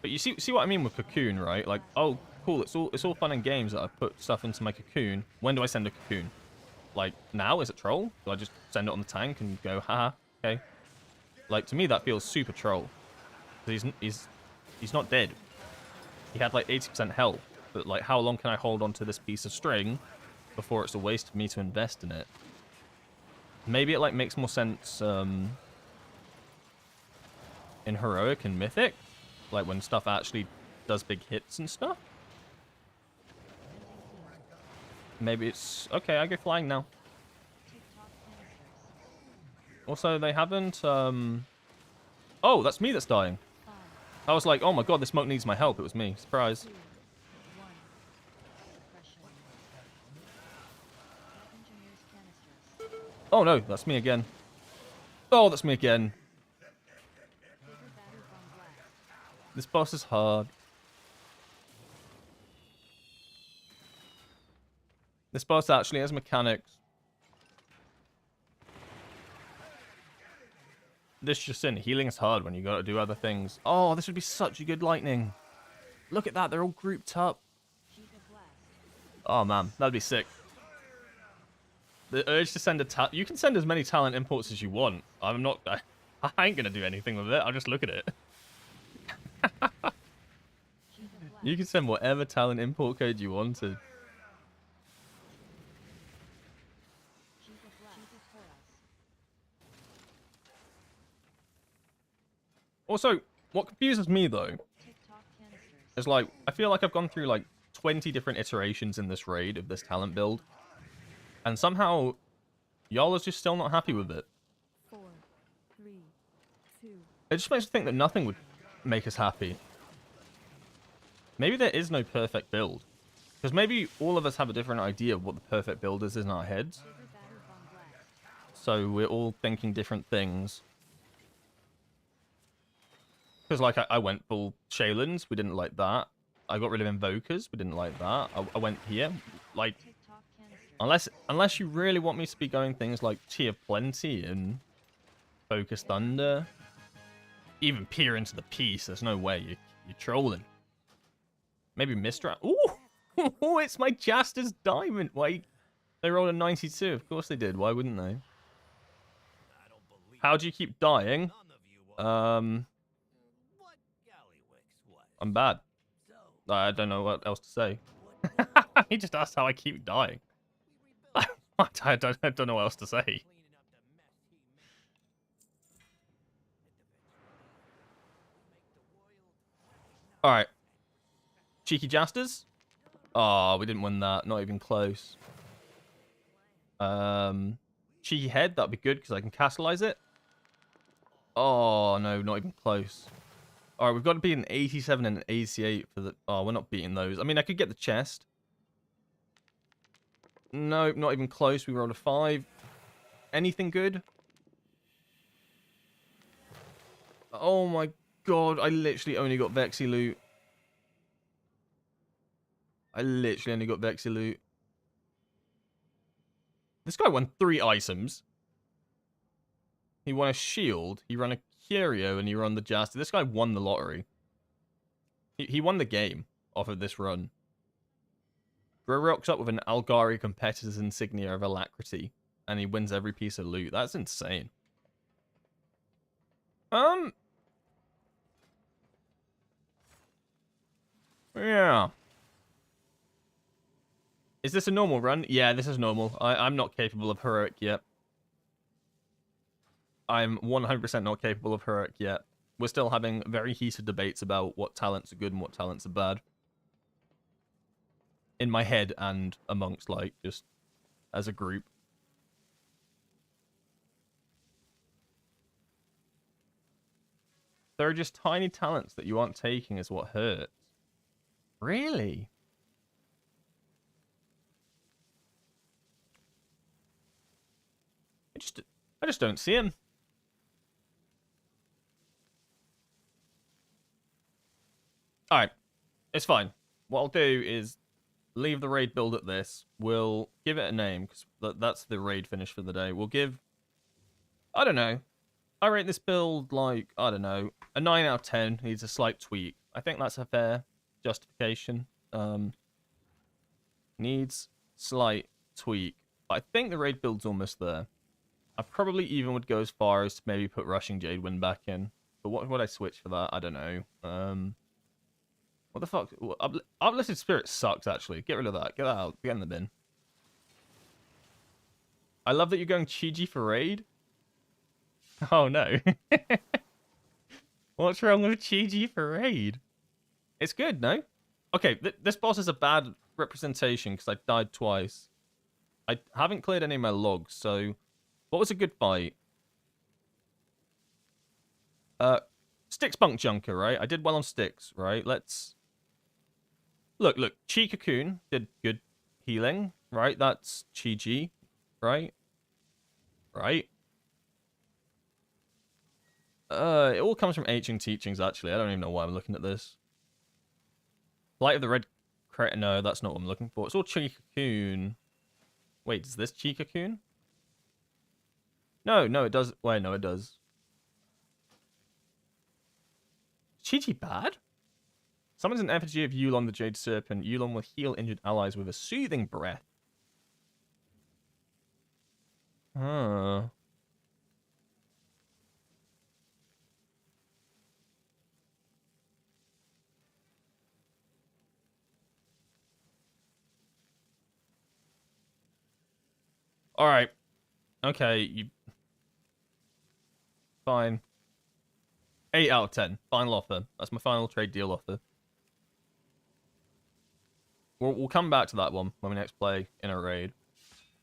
But you see what I mean with Cocoon, right? Like, oh, cool, it's all fun and games that I put stuff into my Cocoon. When do I send a Cocoon? Like, now? Is it troll? Do I just send it on the tank and go, haha, okay? Like, to me, that feels super troll. He's not dead. He had, like, 80% health. But, like, how long can I hold on to this piece of string before it's a waste of me to invest in it? Maybe it, like, makes more sense, in Heroic and Mythic. Like, when stuff actually does big hits and stuff. Maybe it's... Okay, I go flying now. Also, they haven't, Oh, that's me that's dying. I was like, oh my god, this monk needs my help. It was me. Surprise. Oh no, that's me again. Oh, that's me again. This boss is hard. This boss actually has mechanics. This just in, healing is hard when you gotta do other things. Oh, this would be such a good lightning. Look at that, they're all grouped up. Oh man, that'd be sick. The urge to send you can send as many talent imports as you want. I'm not... I ain't gonna do anything with it. I'll just look at it. You can send whatever talent import code you wanted. Also, what confuses me though is like, I feel like I've gone through like 20 different iterations in this raid of this talent build. And somehow, y'all is just still not happy with it. 4, 3, It just makes me think that nothing would make us happy. Maybe there is no perfect build. Because maybe all of us have a different idea of what the perfect build is in our heads. Trigger battery bomb blast. So we're all thinking different things. Because, like, I went full Shaylins. We didn't like that. I got rid of Invokers. We didn't like that. I went here. Like, TikTok canister. unless you really want me to be going things like Tier Plenty and Focus Thunder. Even peer into the piece. There's no way. You're trolling. Maybe Mistra. Ooh! Oh, it's my Jaster's Diamond. Wait. They rolled a 92. Of course they did. Why wouldn't they? How do you keep dying? What I'm Gallywix was. bad. So, I don't know what else to say. what He just asked how I keep dying. we rebuilt I don't know what else to say. cleaning up the mess he made. Alright. Cheeky Jasters? Oh, we didn't win that. Not even close. Cheeky Head, that'd be good because I can castleize it. Oh, no, not even close. Alright, we've got to beat an 87 and an 88 for the... Oh, we're not beating those. I mean, I could get the chest. No, not even close. We rolled a 5. Anything good? Oh my god, I literally only got Vexy loot. I literally only got Vexy loot. This guy won 3 items. He won a shield, he ran a curio, and he ran the Jaster. This guy won the lottery. He won the game off of this run. Bro rocks up with an Algari competitor's insignia of alacrity, and he wins every piece of loot. That's insane. Yeah. Is this a normal run? Yeah, this is normal. I'm not capable of heroic yet. I'm 100% not capable of heroic yet. We're still having very heated debates about what talents are good and what talents are bad. In my head and amongst, like, just as a group. There are just tiny talents that you aren't taking is what hurts. Really? I just don't see him. Alright. It's fine. What I'll do is leave the raid build at this. We'll give it a name, because that's the raid finish for the day. We'll give... I don't know. I rate this build like, I don't know, a 9 out of 10. Needs a slight tweak. I think that's a fair justification. Needs slight tweak. I think the raid build's almost there. I probably even would go as far as to maybe put Rushing Jadewind back in. But what would I switch for that? I don't know. What the fuck? Uplifted Spirit sucks, actually. Get rid of that. Get that out. Get in the bin. I love that you're going Chi-Ji for raid. Oh, no. What's wrong with Chi-Ji for raid? It's good, no? Okay, this boss is a bad representation because I died twice. I haven't cleared any of my logs, so... What was a good fight? Styx Bunk Junker, right? I did well on Styx, right? Let's... Look. Chi Cocoon did good healing, right? That's Chi-Ji, right? Right? It all comes from ancient teachings, actually. I don't even know why I'm looking at this. Light of the Red Crate. No, that's not what I'm looking for. It's all Chi Cocoon. Wait, is this Chi Cocoon? No, it does. Wait, no, it does. Chi-Ji bad? Summons an effigy of Yulon the Jade Serpent. Yulon will heal injured allies with a soothing breath. Huh. Alright. Okay, you... Fine. 8 out of 10. Final offer. That's my final trade deal offer. We'll come back to that one when we next play in a raid.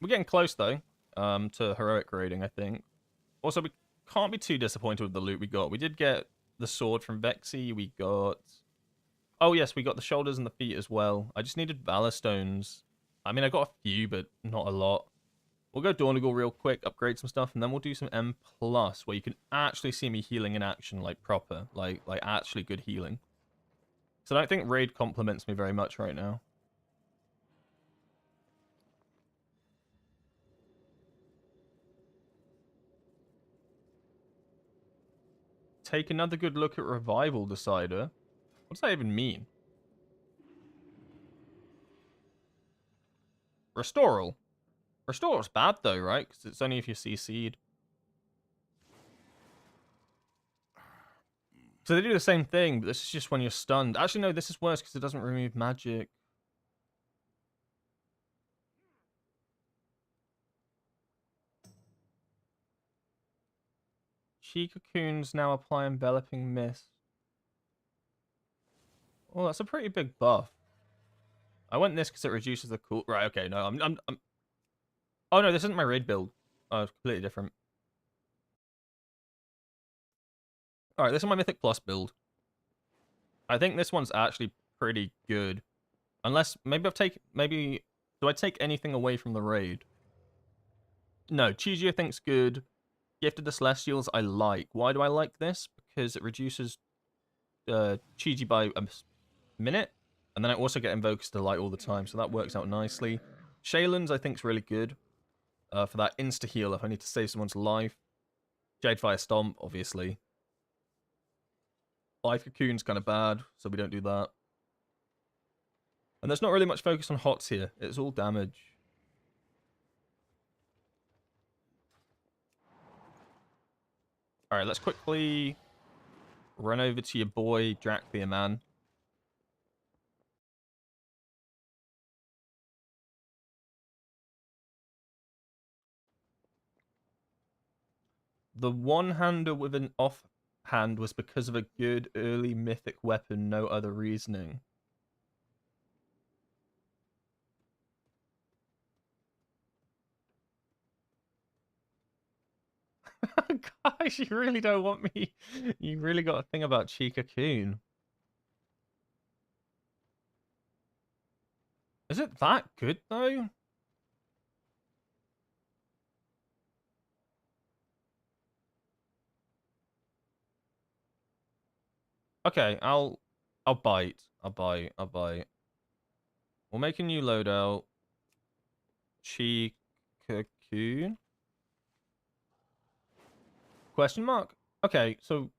We're getting close, though, to heroic raiding, I think. Also, we can't be too disappointed with the loot we got. We did get the sword from Vexy. We got... Oh, yes, we got the shoulders and the feet as well. I just needed Valor Stones. I mean, I got a few, but not a lot. We'll go Dornigal real quick, upgrade some stuff, and then we'll do some M+, where you can actually see me healing in action, like proper. Like actually good healing. So I don't think Raid compliments me very much right now. Take another good look at Revival Decider. What does that even mean? Restoral. Restoral's bad though, right? Because it's only if you're CC'd. So they do the same thing, but this is just when you're stunned. Actually, no, this is worse because it doesn't remove magic. Chi Cocoons now apply Enveloping Mist. Oh, that's a pretty big buff. I want this because it reduces the cool... Right, okay, no, I'm... Oh, no, this isn't my raid build. Oh, it's completely different. Alright, this is my Mythic Plus build. I think this one's actually pretty good. Unless, maybe do I take anything away from the raid? No, Chiji I think's good. Gift of the Celestials I like. Why do I like this? Because it reduces Chiji by a minute. And then I also get Invoker's Delight all the time, so that works out nicely. Shaylan's I think's really good. For that insta-heal if I need to save someone's life. Jadefire Stomp, obviously. Life Cocoon's kind of bad, so we don't do that. And there's not really much focus on hots here. It's all damage. Alright, let's quickly run over to your boy, Dracthea Man. The one-hander with an offhand was because of a good early mythic weapon, no other reasoning. Guys, you really don't want me. You really got a thing about Chica Coon. Is it that good, though? Okay, I'll bite. I'll bite. We'll make a new loadout. Chica Coon? Question mark? Okay, so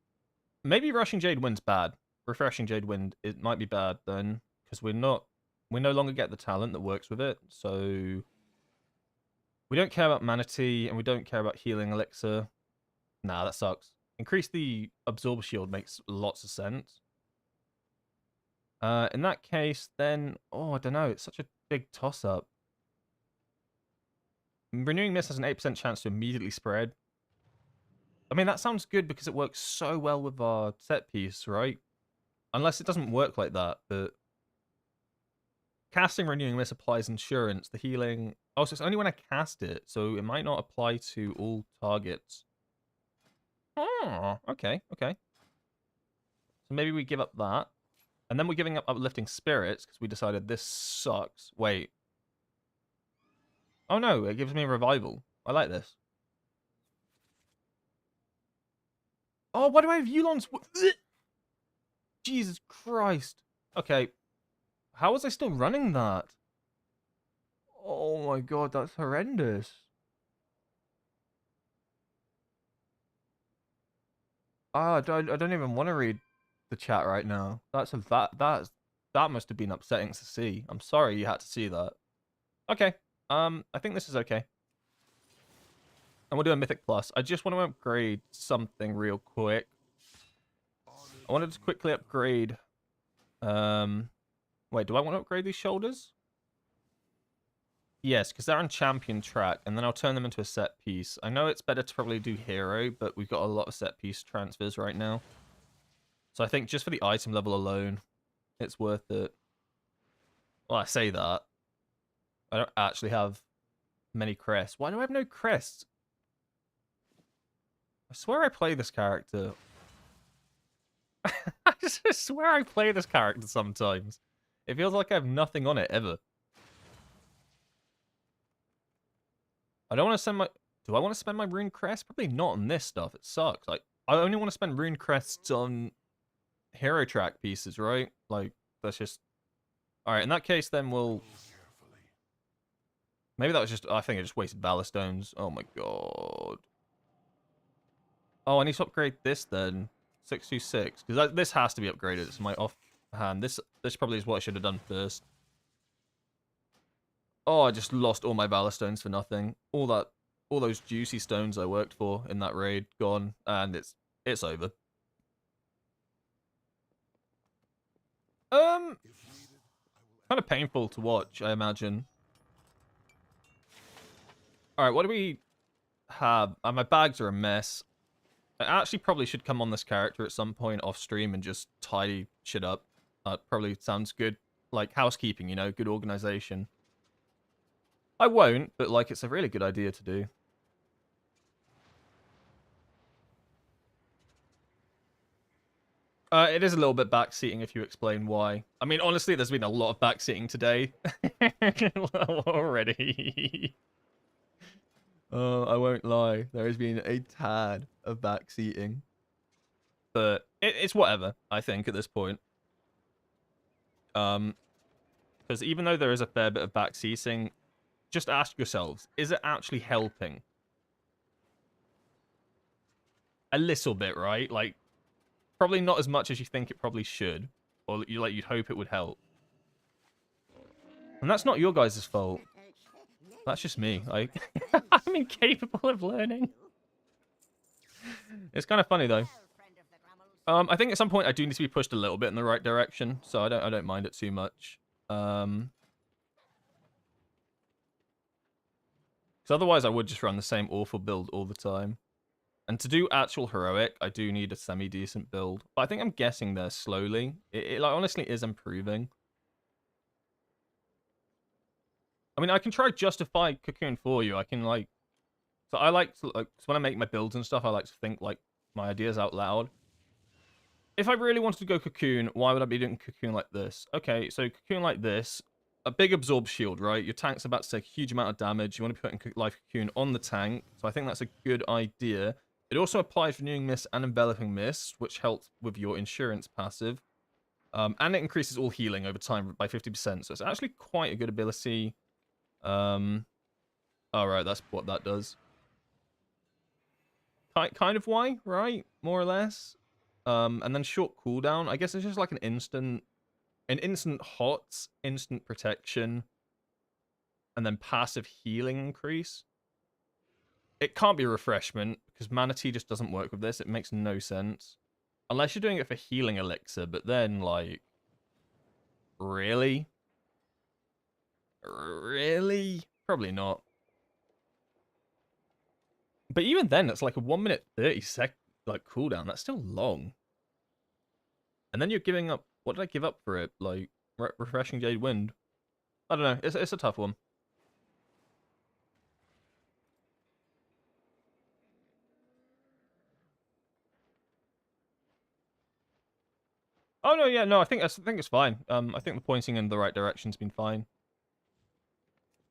maybe Rushing Jade Wind's bad. Refreshing Jade Wind, it might be bad then, because we no longer get the talent that works with it, so we don't care about Manatee, and we don't care about Healing Elixir. Nah, that sucks. Increase the Absorber Shield makes lots of sense. In that case, then, oh, I don't know, it's such a big toss-up. Renewing Mist has an 8% chance to immediately spread. I mean, that sounds good because it works so well with our set piece, right? Unless it doesn't work like that, but... Casting Renewing Mist applies insurance. The healing... Oh, so it's only when I cast it, so it might not apply to all targets. Oh, okay, okay. So maybe we give up that. And then we're giving up Uplifting Spirits, because we decided this sucks. Wait. Oh no, it gives me a revival. I like this. Oh, why do I have Yulon's... Jesus Christ. Okay. How was I still running that? Oh my god, that's horrendous. Ah, I don't even want to read the chat right now. That must have been upsetting to see. I'm sorry you had to see that. Okay. I think this is okay. And we'll do a Mythic Plus. I just want to upgrade something real quick. I wanted to quickly upgrade... Wait, do I want to upgrade these shoulders? Yes, because they're on champion track, and then I'll turn them into a set piece. I know it's better to probably do hero, but we've got a lot of set piece transfers right now. So I think just for the item level alone, it's worth it. Well, I say that. I don't actually have many crests. Why do I have no crests? I swear I play this character. I just swear I play this character sometimes. It feels like I have nothing on it ever. I don't want to send my... Do I want to spend my rune crest? Probably not on this stuff. It sucks. Like, I only want to spend rune crests on hero track pieces, right? Like, that's just... Alright, in that case, then we'll... Maybe that was just... I think I just wasted Valor Stones. Oh my god. Oh, I need to upgrade this then. 626. Because this has to be upgraded. It's my offhand. This probably is what I should have done first. Oh, I just lost all my Valor Stones for nothing. All those juicy stones I worked for in that raid, gone. And it's over. Kind of painful to watch, I imagine. Alright, what do we have? My bags are a mess. I actually probably should come on this character at some point off stream and just tidy shit up. Probably sounds good. Like housekeeping, you know, good organization. I won't, but like it's a really good idea to do. It is a little bit backseating if you explain why. I mean, honestly, there's been a lot of backseating today. Already. I won't lie. There has been a tad of backseating. But it's whatever, I think, at this point. Because even though there is a fair bit of backseating, just ask yourselves, is it actually helping? A little bit, right? Like, probably not as much as you think it probably should. Or you'd hope it would help. And that's not your guys' fault. That's just me. Like, I'm incapable of learning. It's kind of funny though. I think at some point I do need to be pushed a little bit in the right direction, so I don't mind it too much. Because otherwise I would just run the same awful build all the time. And to do actual heroic, I do need a semi-decent build. But I think I'm guessing there slowly. It like honestly is improving. I mean, I can try justify Cocoon for you. I can like, so I like to like, so when I make my builds and stuff, I like to think like my ideas out loud. If I really wanted to go Cocoon, why would I be doing Cocoon like this? Okay, so Cocoon like this, a big absorb shield, right? Your tank's about to take a huge amount of damage. You want to be putting life Cocoon on the tank, so I think that's a good idea. It also applies Renewing Mist and Enveloping Mist, which helps with your insurance passive. And it increases all healing over time by 50%, so it's actually quite a good ability. Alright, that's what that does. Kind of why, right? More or less. And then short cooldown. I guess it's just like an instant hot, instant protection, and then passive healing increase. It can't be refreshment, because Mana Tea just doesn't work with this. It makes no sense. Unless you're doing it for healing elixir, but then, like... Really? Really? Probably not. But even then, it's like a 1 minute 30 sec like cooldown. That's still long. And then you're giving up... What did I give up for it? Like, Refreshing Jade Wind? I don't know. It's a tough one. Oh no, yeah, no. I think it's fine. I think the pointing in the right direction's been fine.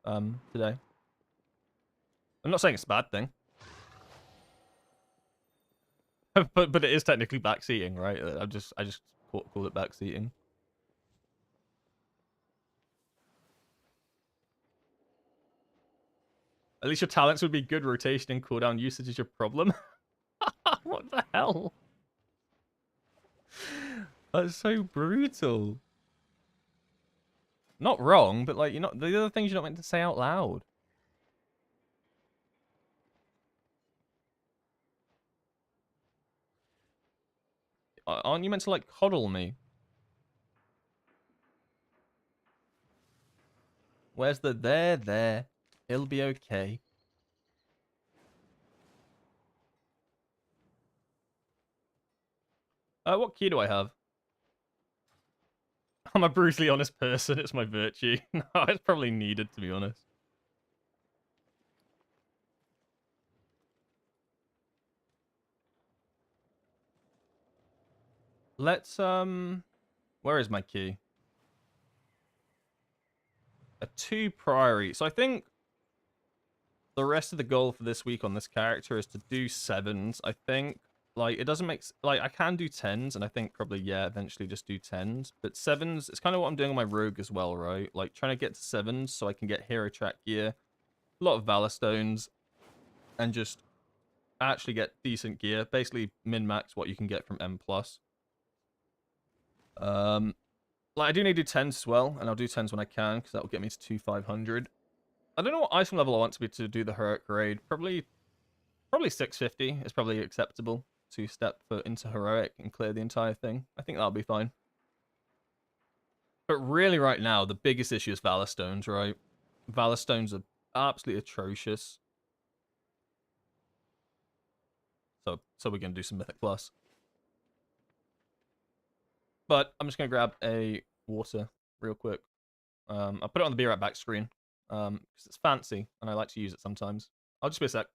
Today. I'm not saying it's a bad thing. but it is technically backseating, right? I just call it backseating. At least your talents would be good. Rotation and cooldown usage is your problem. What the hell? That's so brutal. Not wrong, but like, you're not, the other things you're not meant to say out loud. Aren't you meant to like coddle me? Where's the there? It'll be okay. What key do I have? I'm a brutally honest person. It's my virtue. No, it's probably needed, to be honest. let's where is my key? A 2 Priory. So I think the rest of the goal for this week on this character is to do 7s. I think, like, it doesn't make... Like, I can do 10s, and I think probably, yeah, eventually just do 10s. But 7s, it's kind of what I'm doing on my Rogue as well, right? Like, trying to get to 7s so I can get Hero Track gear, a lot of Valor Stones, and just actually get decent gear. Basically, min-max what you can get from M+. Like, I do need to do 10s as well, and I'll do 10s when I can, because that will get me to 2500. I don't know what item level I want to be to do the heroic raid. Probably 650 is probably acceptable to step foot into heroic and clear the entire thing. I think that'll be fine. But really right now, the biggest issue is Valor Stones, right? Valor Stones are absolutely atrocious. So we're going to do some Mythic Plus. But I'm just going to grab a water real quick. I'll put it on the Be Right Back screen. Because it's fancy, and I like to use it sometimes. I'll just be a sec.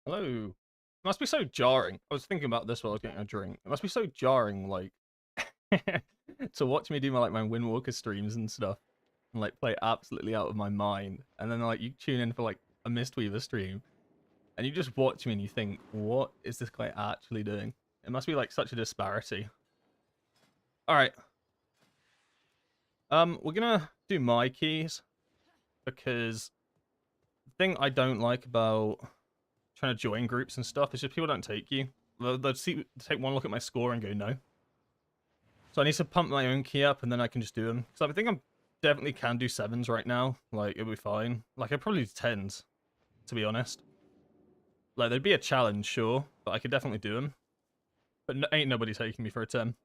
Hello. It must be so jarring. I was thinking about this while I was getting a drink. It must be so jarring, like, to watch me do my Windwalker streams and stuff, and like play absolutely out of my mind, and then like you tune in for like a Mistweaver stream, and you just watch me and you think, what is this guy actually doing? It must be like such a disparity. All right. We're gonna do my keys because the thing I don't like about trying to join groups and stuff is just people don't take you. They'll take one look at my score and go no. So I need to pump my own key up and then I can just do them. So I think I'm definitely can do 7s right now. Like it'll be fine. Like I'd probably do 10s, to be honest. Like there'd be a challenge, sure, but I could definitely do them. But ain't nobody taking me for a 10.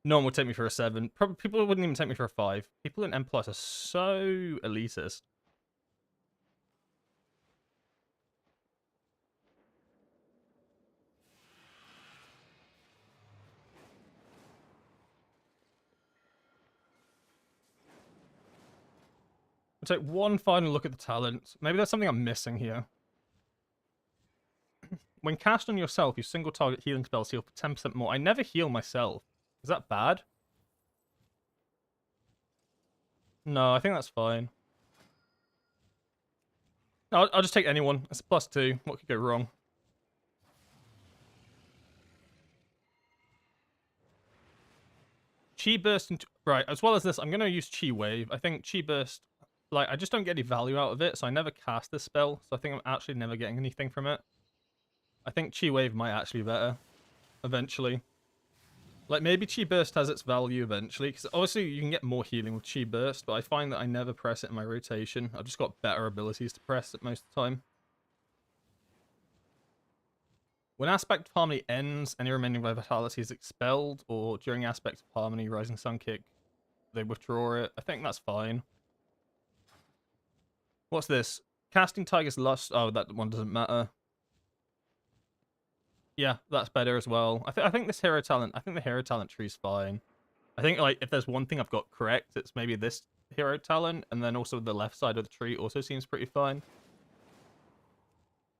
No one would take me for a 7. Probably people wouldn't even take me for a 5. People in M+ are so elitist. I'll take one final look at the talent. Maybe there's something I'm missing here. When cast on yourself, your single target healing spells heal for 10% more. I never heal myself. Is that bad? No, I think that's fine. I'll just take anyone. It's a +2. What could go wrong? Chi Burst into... Right, as well as this, I'm going to use Chi Wave. I think Chi Burst... Like, I just don't get any value out of it, so I never cast this spell. So I think I'm actually never getting anything from it. I think Chi Wave might actually be better. Eventually. Like, maybe Chi Burst has its value eventually. Because obviously you can get more healing with Chi Burst. But I find that I never press it in my rotation. I've just got better abilities to press it most of the time. When Aspect of Harmony ends, any remaining vitality is expelled. Or during Aspect of Harmony, Rising Sun Kick, they withdraw it. I think that's fine. What's this? Casting Tiger's Lust. Oh, that one doesn't matter. Yeah, that's better as well. I think this hero talent. I think the hero talent tree is fine. I think like if there's one thing I've got correct, it's maybe this hero talent, and then also the left side of the tree also seems pretty fine.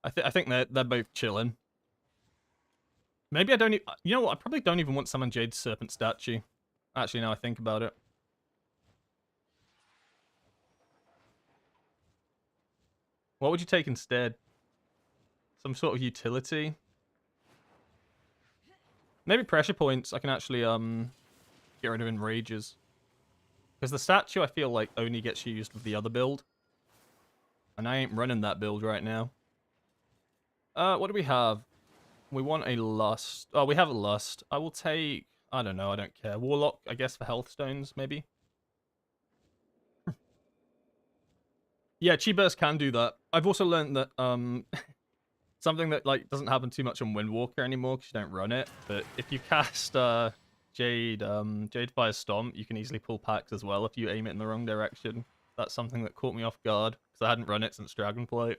I think they're both chilling. Maybe I don't. You know what? I probably don't even want summon Jade Serpent statue. Actually, now I think about it. What would you take instead? Some sort of utility? Maybe pressure points. I can actually get rid of enrages. Because the statue I feel like only gets used with the other build. And I ain't running that build right now. What do we have? We want a lust. Oh, we have a lust. I will take... I don't know, I don't care. Warlock, I guess, for health stones, maybe. Yeah, Chi Burst can do that. I've also learned that something that like doesn't happen too much on Windwalker anymore because you don't run it. But if you cast Jade Fire Stomp, you can easily pull packs as well if you aim it in the wrong direction. That's something that caught me off guard because I hadn't run it since Dragonflight.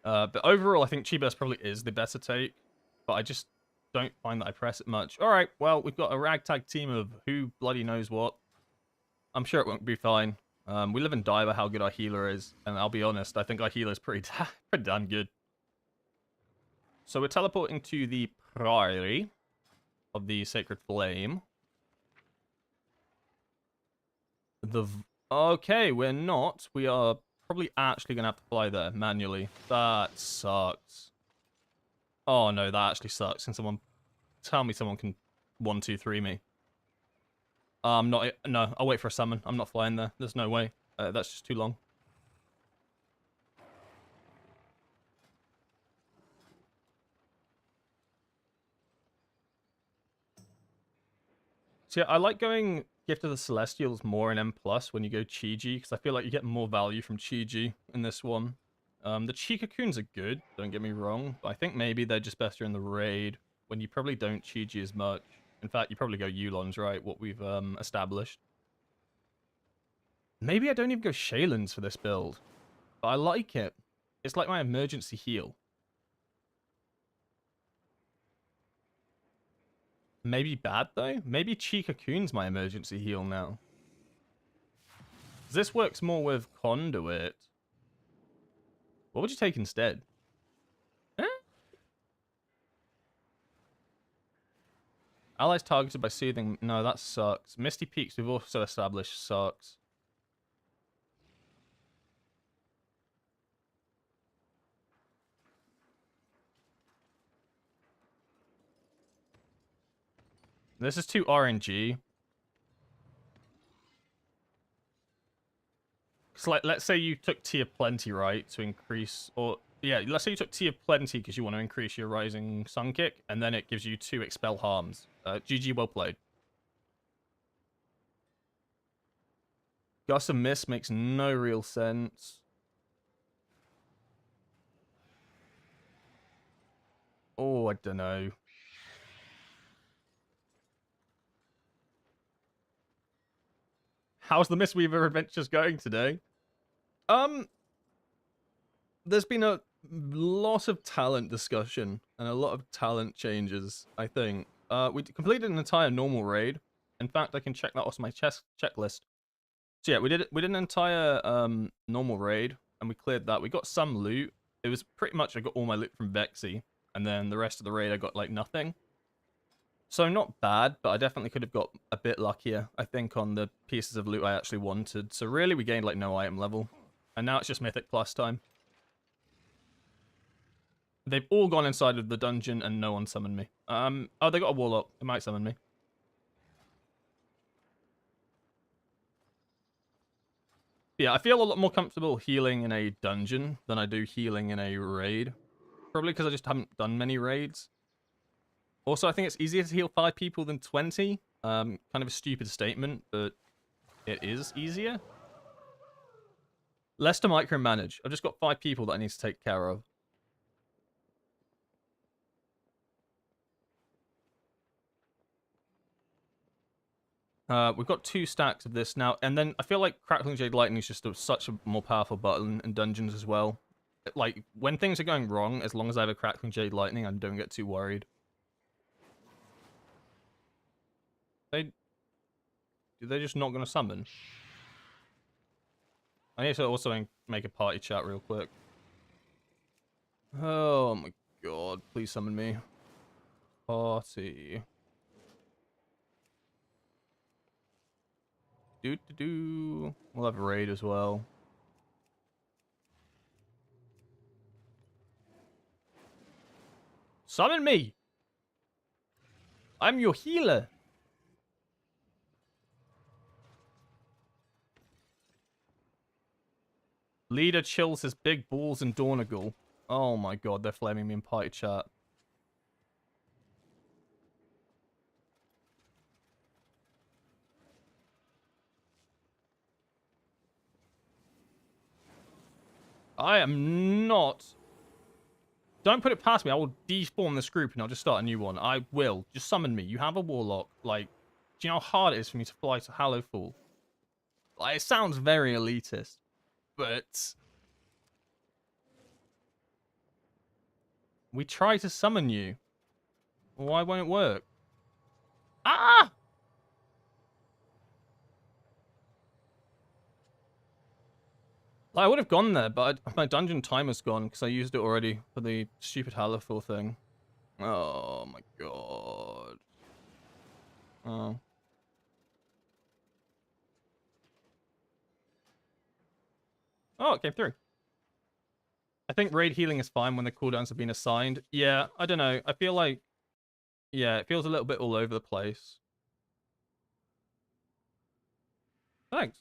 But overall, I think Chi Burst probably is the better take. But I just don't find that I press it much. All right, well, we've got a ragtag team of who bloody knows what. I'm sure it won't be fine. We live and die by how good our healer is, and I'll be honest, I think our healer is pretty damn good. So we're teleporting to the Priory of the Sacred Flame. Okay, we're not. We are probably actually going to have to fly there manually. That sucks. Oh no, that actually sucks. Can someone tell me someone can 1, 2, 3 me? No, I'll wait for a summon. I'm not flying there. There's no way. That's just too long. So yeah, I like going Gift of the Celestials more in M+ when you go Chi-Ji, because I feel like you get more value from Chi-Ji in this one. The Chi Cocoons are good, don't get me wrong, but I think maybe they're just better in the raid when you probably don't Chi-Ji as much. In fact, you probably go Yulons, right? What we've established. Maybe I don't even go Shaylins for this build, but I like it. It's like my emergency heal. Maybe bad, though? Maybe Chi Cocoon's my emergency heal now. This works more with Conduit. What would you take instead? Eh? Allies targeted by soothing. No, that sucks. Misty Peaks, we've also established, sucks. This is too RNG. Cause like, let's say you took tier plenty, right, to increase, or yeah, let's say you took tier plenty because you want to increase your rising sun kick, and then it gives you 2 expel harms. GG, well played. Gust of Mist makes no real sense. Oh, I don't know. How's the Mistweaver adventures going today? There's been a lot of talent discussion and a lot of talent changes, I think. We completed an entire normal raid. In fact, I can check that off my checklist. So yeah, we did an entire normal raid and we cleared that. We got some loot. It was pretty much I got all my loot from Vexy, and then the rest of the raid I got like nothing. So not bad, but I definitely could have got a bit luckier, I think, on the pieces of loot I actually wanted. So really, we gained like no item level. And now it's just Mythic Plus time. They've all gone inside of the dungeon and no one summoned me. Oh, they got a Warlock. They might summon me. Yeah, I feel a lot more comfortable healing in a dungeon than I do healing in a raid. Probably because I just haven't done many raids. Also, I think it's easier to heal 5 people than 20. Kind of a stupid statement, but it is easier. Less to micromanage. I've just got 5 people that I need to take care of. We've got 2 stacks of this now, and then I feel like Crackling Jade Lightning is just such a more powerful button in dungeons as well. Like, when things are going wrong, as long as I have a Crackling Jade Lightning, I don't get too worried. They're just not going to summon. I need to also make a party chat real quick. Oh my god, please summon me. Party. Do. We'll have a raid as well. Summon me! I'm your healer! Leader chills his big balls in Dornagle. Oh my god, they're flaming me in party chat. I am not... Don't put it past me. I will despawn this group and I'll just start a new one. I will. Just summon me. You have a Warlock. Like, do you know how hard it is for me to fly to Hallowfall? Like, it sounds very elitist. But... we try to summon you. Why won't it work? Ah! I would have gone there, but my dungeon timer's gone because I used it already for the stupid Hallowfall thing. Oh my god. Oh. Oh, it came through. I think raid healing is fine when the cooldowns have been assigned. Yeah, I don't know. I feel like... yeah, it feels a little bit all over the place. Thanks.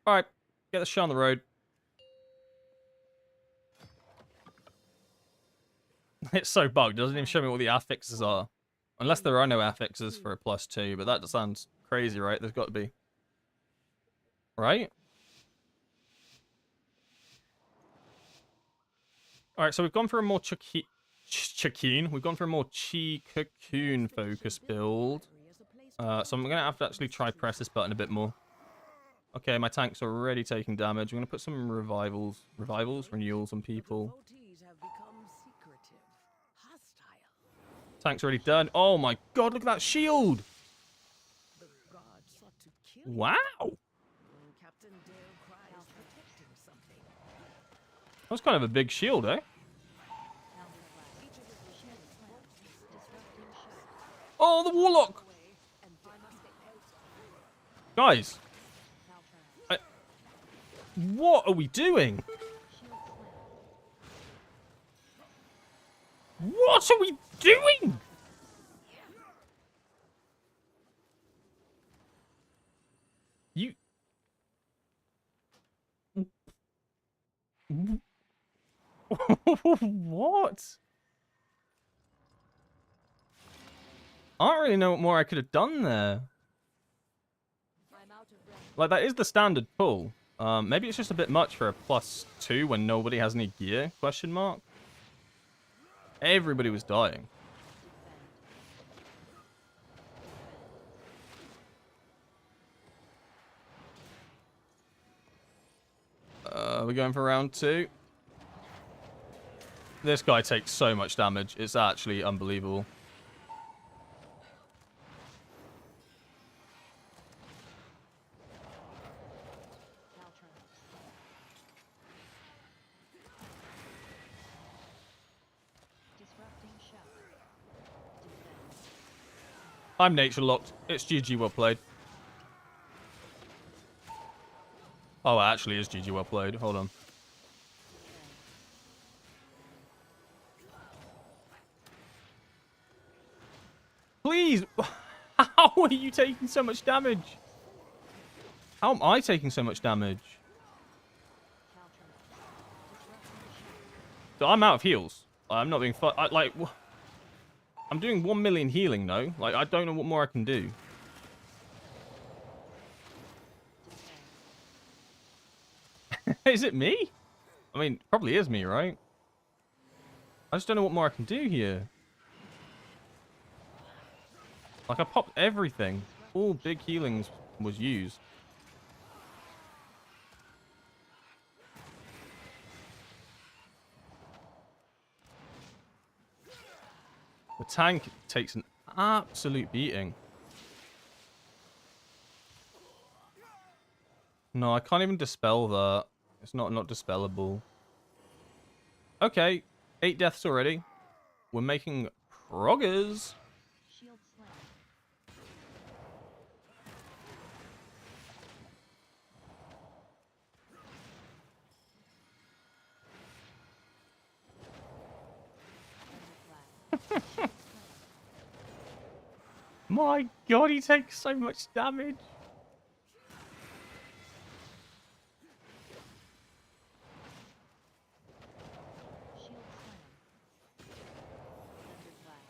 Alright, get the show on the road. It's so bugged, it doesn't even show me what the affixes are. Unless there are no affixes for a +2, but that sounds crazy, right? There's got to be. Right? Alright, so we've gone for a more we've gone for a more Chi Cocoon focus build. So I'm going to have to actually try press this button a bit more. Okay, my tank's already taking damage. I'm going to put some renewals on people. tank's already done. Oh my god, look at that shield! The gods sought to kill you. Wow! Captain Dale cries protecting something. That was kind of a big shield, eh? Oh, the warlock! Guys! What are we doing? What are we doing? You... What? I don't really know what more I could have done there. Like, that is the standard pull. Maybe it's just a bit much for a +2 when nobody has any gear, question mark. Everybody was dying. We're going for round 2. This guy takes so much damage. It's actually unbelievable. I'm nature locked. It's GG well played. Oh, it actually is GG well played. Hold on. Please! How are you taking so much damage? How am I taking so much damage? So I'm out of heals. I'm not being like... I'm doing 1 million healing, though. Like, I don't know what more I can do. Is it me? I mean, probably is me, right? I just don't know what more I can do here. Like, I popped everything. All big healings was used. The tank takes an absolute beating. No, I can't even dispel that. It's not dispellable. Okay, 8 deaths already. We're making progress. Shield slam. My god, he takes so much damage. Shield slam. Thunderclap.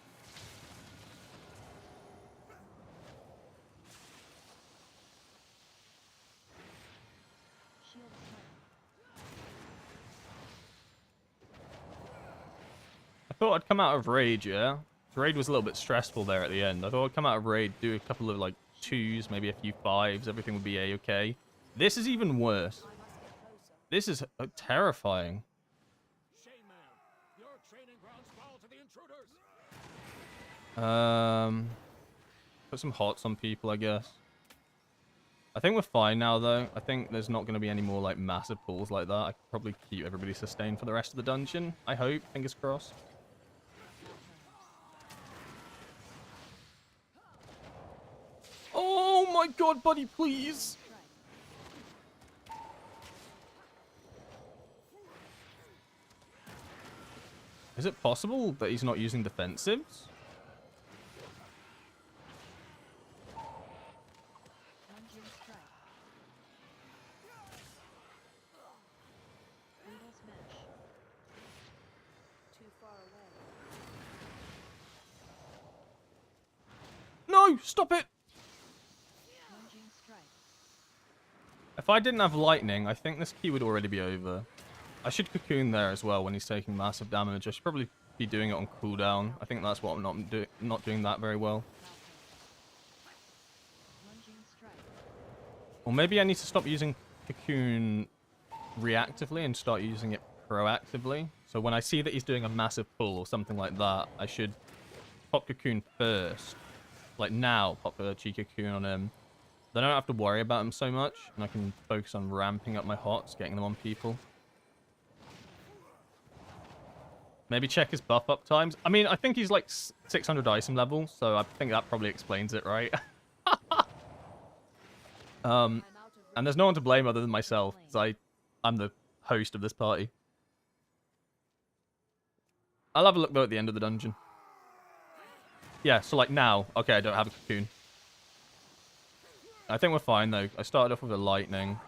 Shield slam. I thought I'd come out of raid, yeah? Raid was a little bit stressful there at the end. I thought I'd come out of raid, do a couple of like 2s, maybe a few 5s, everything would be a-okay. This is even worse. This is terrifying. Shame, man. Your training grounds fall to the intruders. Put some hots on people, I guess. I think we're fine now, though. I think there's not going to be any more like massive pulls like that. I could probably keep everybody sustained for the rest of the dungeon. I hope. Fingers crossed. Oh my god, buddy, please. Is it possible that he's not using defensives? Plunging strike. Brutal smash. Too far away. No, stop it. Plunging strike. If I didn't have lightning, I think this key would already be over. I should cocoon there as well when he's taking massive damage. I should probably be doing it on cooldown. I think that's what I'm not doing that very well. Plunging strike. Or maybe I need to stop using cocoon reactively and start using it proactively. So when I see that he's doing a massive pull or something like that, I should pop cocoon first, like now, pop a chi cocoon on him, then I don't have to worry about him so much, and I can focus on ramping up my hots, getting them on people. Maybe check his buff up times. I mean, I think he's like 600 item level, so I think that probably explains it, right? And there's no one to blame other than myself, because I'm the host of this party. I'll have a look though at the end of the dungeon. Yeah, so like now, okay, I don't have a cocoon. I think we're fine though. I started off with a lightning.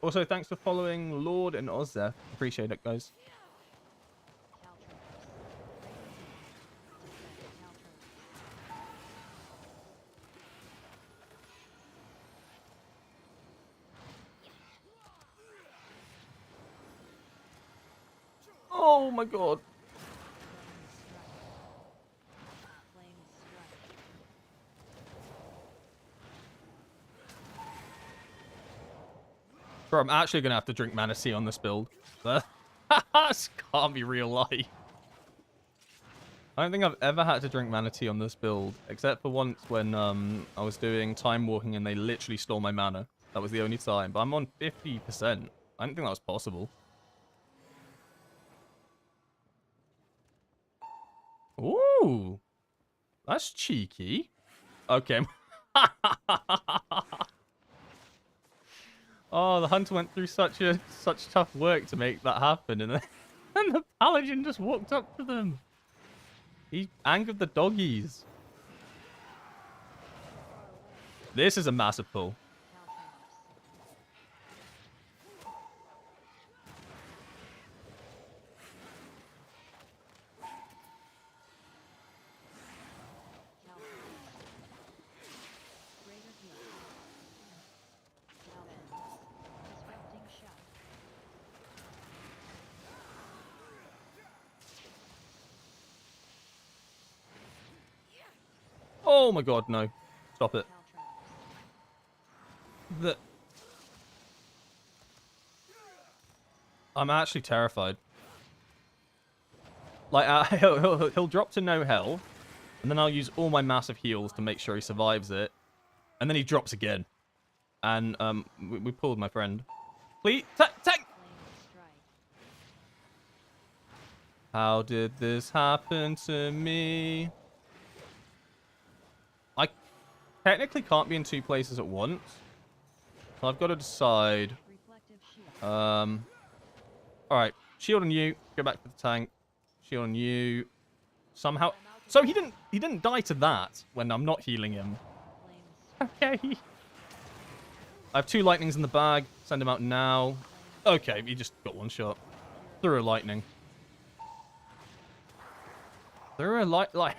Also, thanks for following Lord and Ozeth. Appreciate it, guys. Oh my god. Bro, I'm actually going to have to drink Mana Tea on this build. This can't be real life. I don't think I've ever had to drink Mana Tea on this build, except for once when I was doing time walking and they literally stole my mana. That was the only time, but I'm on 50%. I didn't think that was possible. Ooh, that's cheeky. Okay. Oh, the hunter went through such tough work to make that happen, and then and the paladin just walked up to them. He angered the doggies. This is a massive pull. Oh my god, no. Stop it. I'm actually terrified. Like, he'll drop to no health, and then I'll use all my massive heals to make sure he survives it, and then he drops again. And we pulled my friend. Please, tank! How did this happen to me? I technically can't be in two places at once. So I've got to decide. Alright, shield on you. Go back to the tank. Shield on you. Somehow. So he didn't die to that when I'm not healing him. Okay. I have 2 lightnings in the bag. Send him out now. Okay, he just got 1 shot. Through a lightning. Through a light.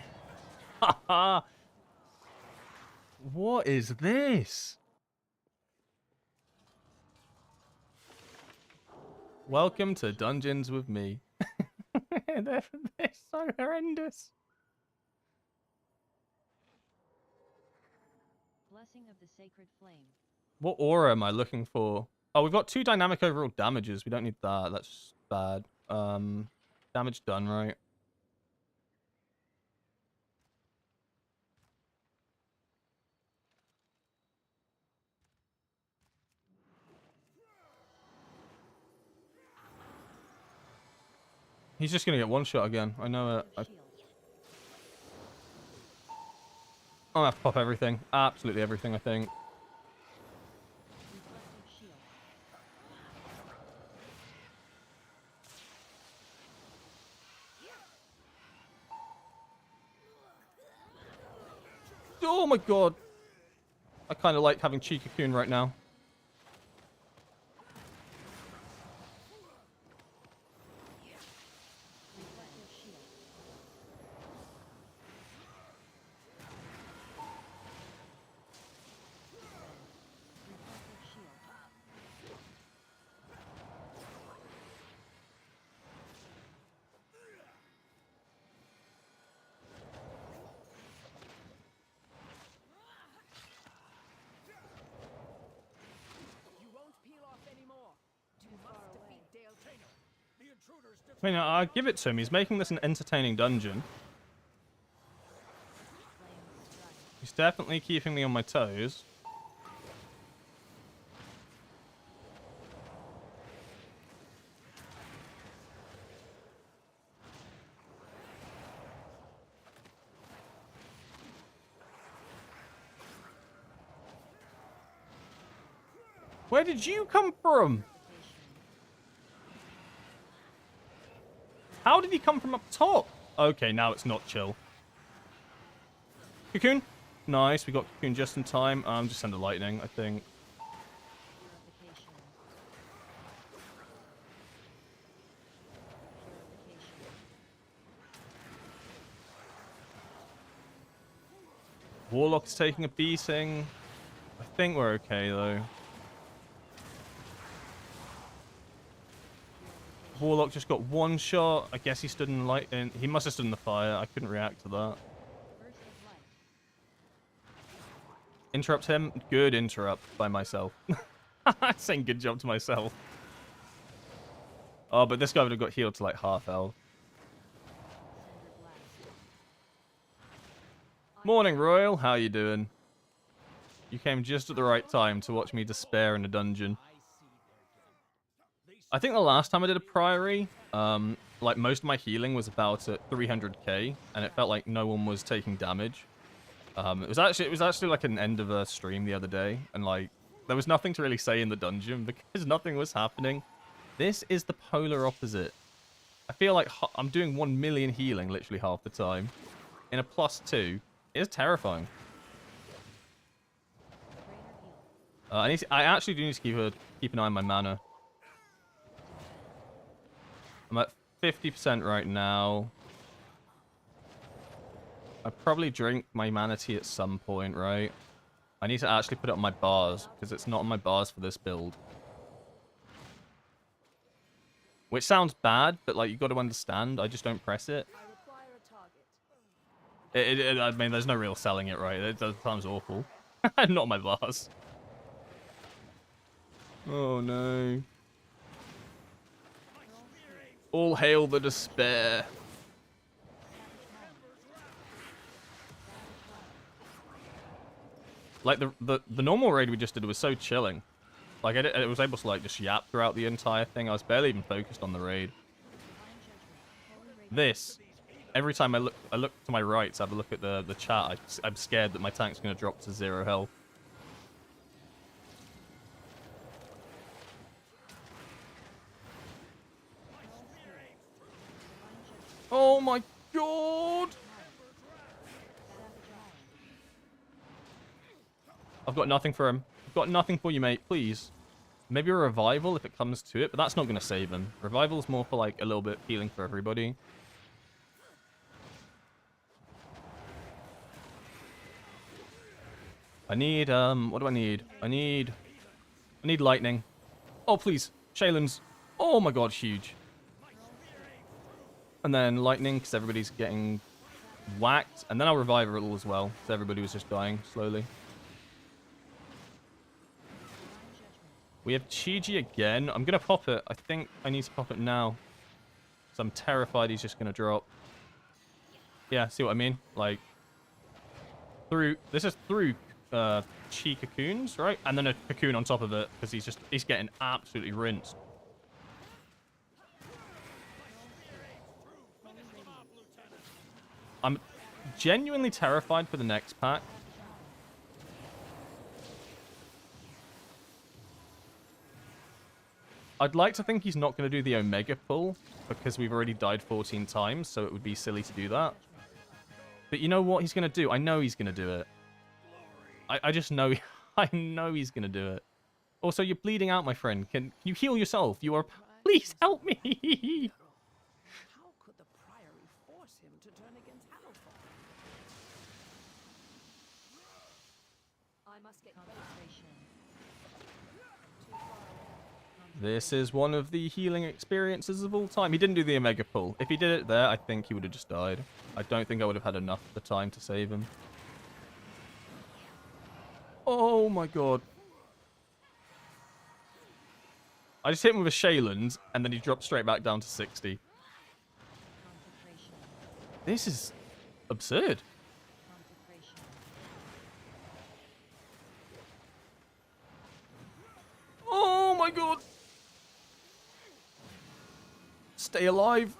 Haha. What is this? Welcome to Dungeons with me. they're so horrendous. Blessing of the Sacred Flame. What aura am I looking for? Oh, we've got 2 dynamic overall damages. We don't need that. That's bad. Damage done, right? He's just gonna get 1 shot again. I know it. I'm gonna have to pop everything. Absolutely everything, I think. Oh my god. I kind of like having Chi Cocoon right now. I mean, I'll give it to him. He's making this an entertaining dungeon. He's definitely keeping me on my toes. Where did you come from? How did he come from up top? Okay, now it's not chill. Cocoon? Nice, we got Cocoon just in time. Just send a lightning, I think. Warlock's taking a beating. I think we're okay, though. Warlock just got one shot. I guess he stood in the light. He must have stood in the fire. I couldn't react to that. Interrupt him. Good interrupt by myself. Saying good job to myself. Oh, but this guy would have got healed to like half health. Morning, Royal. How you doing? You came just at the right time to watch me despair in a dungeon. I think the last time I did a Priory, like most of my healing was about at 300k, and it felt like no one was taking damage. It was actually like an end of a stream the other day, and like there was nothing to really say in the dungeon because nothing was happening. This is the polar opposite. I feel like I'm doing 1 million healing literally half the time. In a +2, it is terrifying. I actually do need to keep an eye on my mana. I'm at 50% right now. I probably drink my mana tea at some point, right? I need to actually put it on my bars, because it's not on my bars for this build. Which sounds bad, but like you got to understand, I just don't press it. I mean, there's no real selling it, right? It sounds awful. Not on my bars. Oh no. All hail the despair. Like the normal raid we just did was so chilling. Like I was able to like just yap throughout the entire thing. I was barely even focused on the raid. This, every time I look to my right to have a look at the chat, I'm scared that my tank's gonna drop to 0 health. Oh my god! I've got nothing for him. I've got nothing for you, mate. Please. Maybe a revival if it comes to it, but that's not going to save him. Revival is more for like a little bit healing for everybody. I need, what do I need? I need lightning. Oh, please. Shaylan's. Oh my god, huge. And then lightning, because everybody's getting whacked. And then I'll revive a little as well, because everybody was just dying slowly. We have Chi-Ji again. I'm going to pop it. I think I need to pop it now. Because I'm terrified he's just going to drop. Yeah, see what I mean? Like, this is through Chi cocoons, right? And then a cocoon on top of it, because he's getting absolutely rinsed. I'm genuinely terrified for the next pack. I'd like to think he's not going to do the Omega pull, because we've already died 14 times, so it would be silly to do that. But you know what he's going to do? I know he's going to do it. I just know... I know he's going to do it. Also, you're bleeding out, my friend. Can you heal yourself? You are... Please help me! How could the Priory force him to turn against Halford? I must get This is one of the healing experiences of all time. He didn't do the Omega pull. If he did it there, I think he would have just died. I don't think I would have had enough of the time to save him. Oh my god. I just hit him with a Shayland, and then he dropped straight back down to 60. Consecration. This is absurd. Consecration. Oh my god. Stay alive.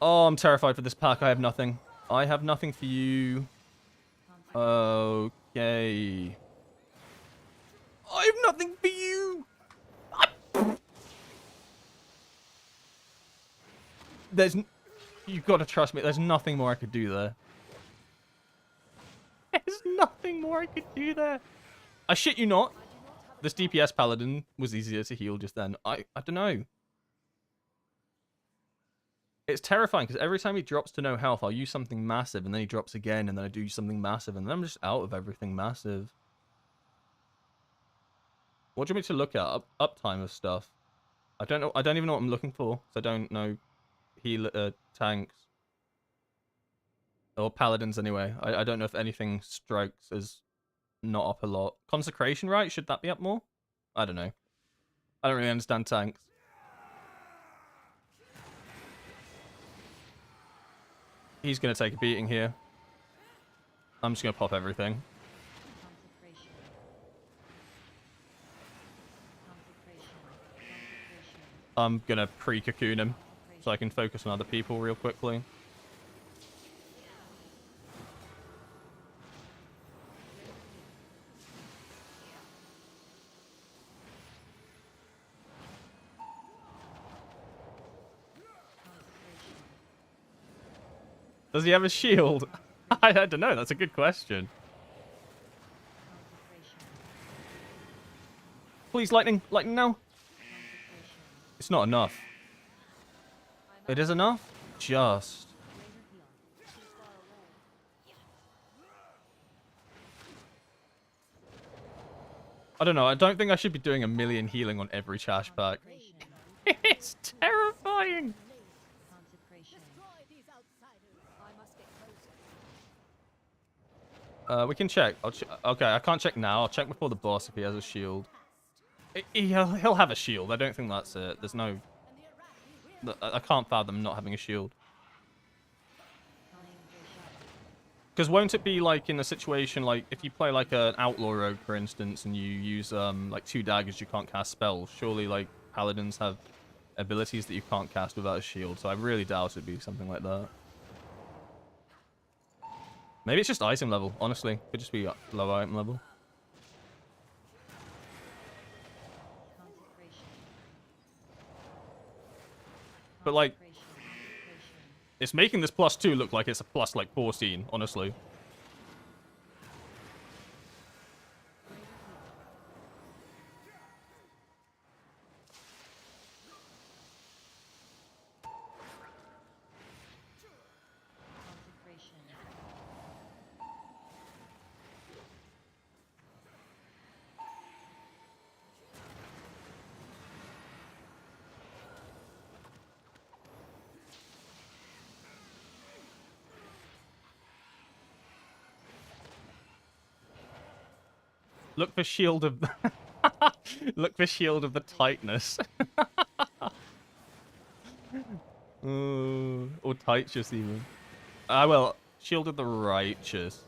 Oh, I'm terrified for this pack. I have nothing. I have nothing for you. Okay. I have nothing for you. You've got to trust me. There's nothing more I could do there. There's nothing more I could do there. I shit you not. This DPS paladin was easier to heal just then. I don't know. It's terrifying because every time he drops to no health, I'll use something massive, and then he drops again, and then I do something massive, and then I'm just out of everything massive. What do you want me to look at? Uptime of stuff. I don't know. I don't even know what I'm looking for. So I don't know tanks or paladins anyway. I don't know if anything strikes as not up a lot. Consecration, right? Should that be up more? I don't know. I don't really understand tanks. He's going to take a beating here. I'm just going to pop everything. Consecration. Consecration. Consecration. I'm going to pre-cocoon him so I can focus on other people real quickly. Does he have a shield? I don't know. That's a good question. Please, lightning. Lightning now. It's not enough. It is enough? Just. I don't know. I don't think I should be doing 1,000,000 healing on every trash pack. It's terrifying. We can check. Okay, I can't check now. I'll check before the boss if he has a shield. He'll have a shield. I don't think that's it. There's no... I can't fathom not having a shield. Because won't it be like in a situation like if you play like an outlaw rogue, for instance, and you use like 2 daggers, you can't cast spells. Surely like paladins have abilities that you can't cast without a shield. So I really doubt it'd be something like that. Maybe it's just item level, honestly. Could just be low item level. But like, it's making this +2 look like it's a plus like 14, honestly. Look for shield of... Look for shield of the tightness. Or Tightness even. Well, shield of the righteous.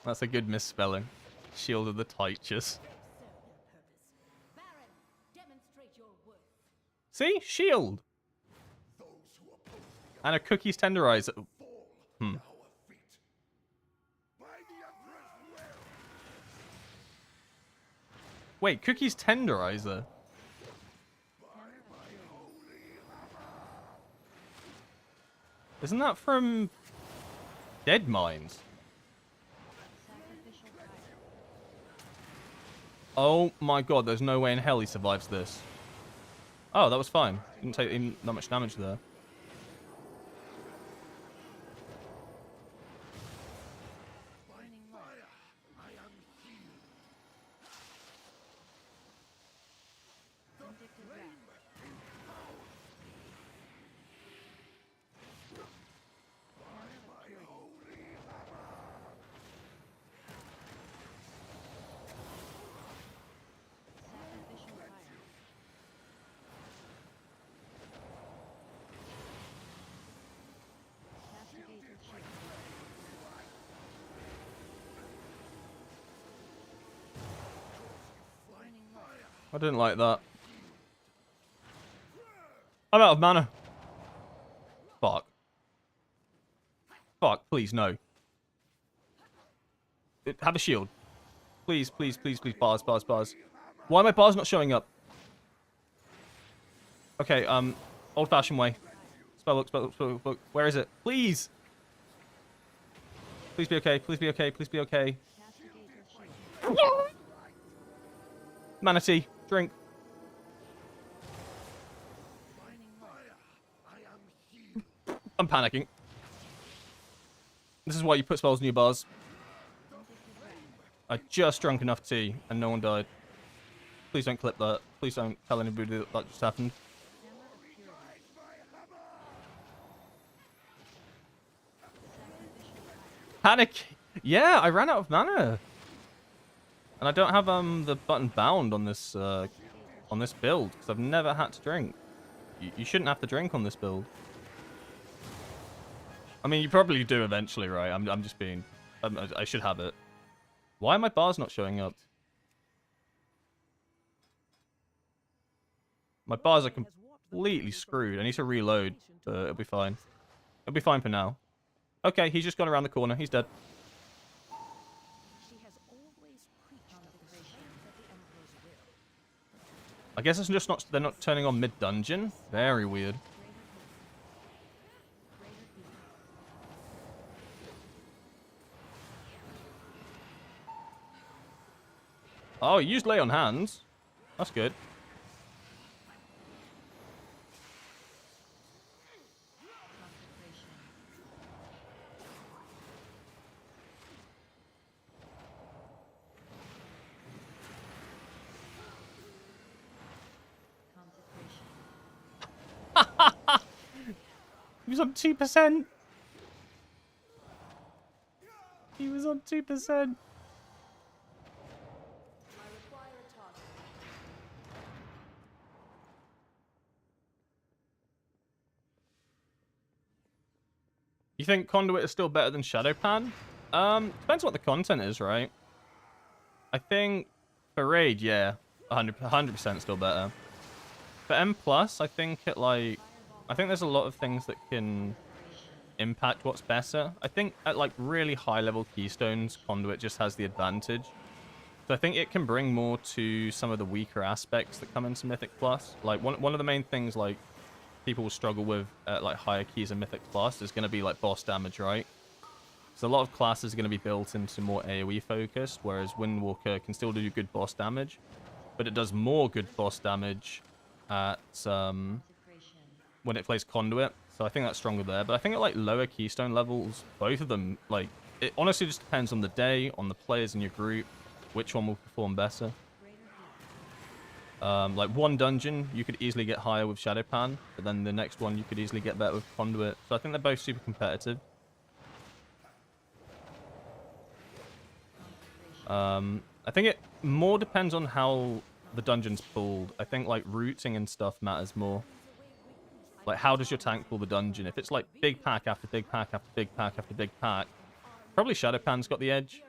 That's a good misspelling. Shield of the Tightness. See? Shield! And a cookie's tenderizer. Hmm. Wait, Cookie's Tenderizer? Isn't that from Dead Mines? Oh my god, there's no way in hell he survives this. Oh, that was fine. Didn't take even that much damage there. I didn't like that. I'm out of mana. Fuck. Fuck, please, no. Have a shield. Please, please, please, please. Bars, bars, bars. Why are my bars not showing up? Okay, old-fashioned way. Spellbook, spellbook, spellbook. Where is it? Please! Please be okay, please be okay, please be okay. Castigator shield. Manatee, drink. Burning light. I'm panicking. This is why you put spells in your bars. Vindictive wrath. I just drank enough tea and no one died. Please don't clip that. Please don't tell anybody that that just happened. Hammer of purity. Sacrificial fire. Panic! Yeah, I ran out of mana. And I don't have the button bound on this build because I've never had to drink. You shouldn't have to drink on this build. I mean, you probably do eventually, right? I'm just being... I should have it. Why are my bars not showing up? My bars are completely screwed. I need to reload, but it'll be fine. It'll be fine for now. Okay, he's just gone around the corner. He's dead. She has always preached of the strength of the Emperor's will. I guess it's just not... They're not turning on mid-dungeon. Very weird. Greater heat. Oh, he used lay on hands. That's good. Consecration. Consecration. He was on 2%. He was on 2%. You think Conduit is still better than Shadowpan? Depends what the content is, right? I think for Raid, yeah, 100% still better. For M+, I think I think there's a lot of things that can impact what's better. I think at like really high level keystones, Conduit just has the advantage. So I think it can bring more to some of the weaker aspects that come into Mythic Plus. Like one of the main things like people will struggle with at like higher keys in Mythic Plus is going to be like boss damage, right? So a lot of classes are going to be built into more AoE focused, whereas Windwalker can still do good boss damage, but it does more good boss damage at Consecration. when it plays Conduit. So I think that's stronger there. But I think at like lower keystone levels, both of them, like, it honestly just depends on the day, on the players in your group, which one will perform better. Greater heat. Like one dungeon, you could easily get higher with Shadowpan, but then the next one you could easily get better with Conduit. So I think they're both super competitive. Consecration. I think it more depends on how the dungeon's pulled. I think like routing and stuff matters more. Like how does your tank pull the dungeon? If it's like big pack after big pack after big pack after big pack, probably Shadowpan's got the edge.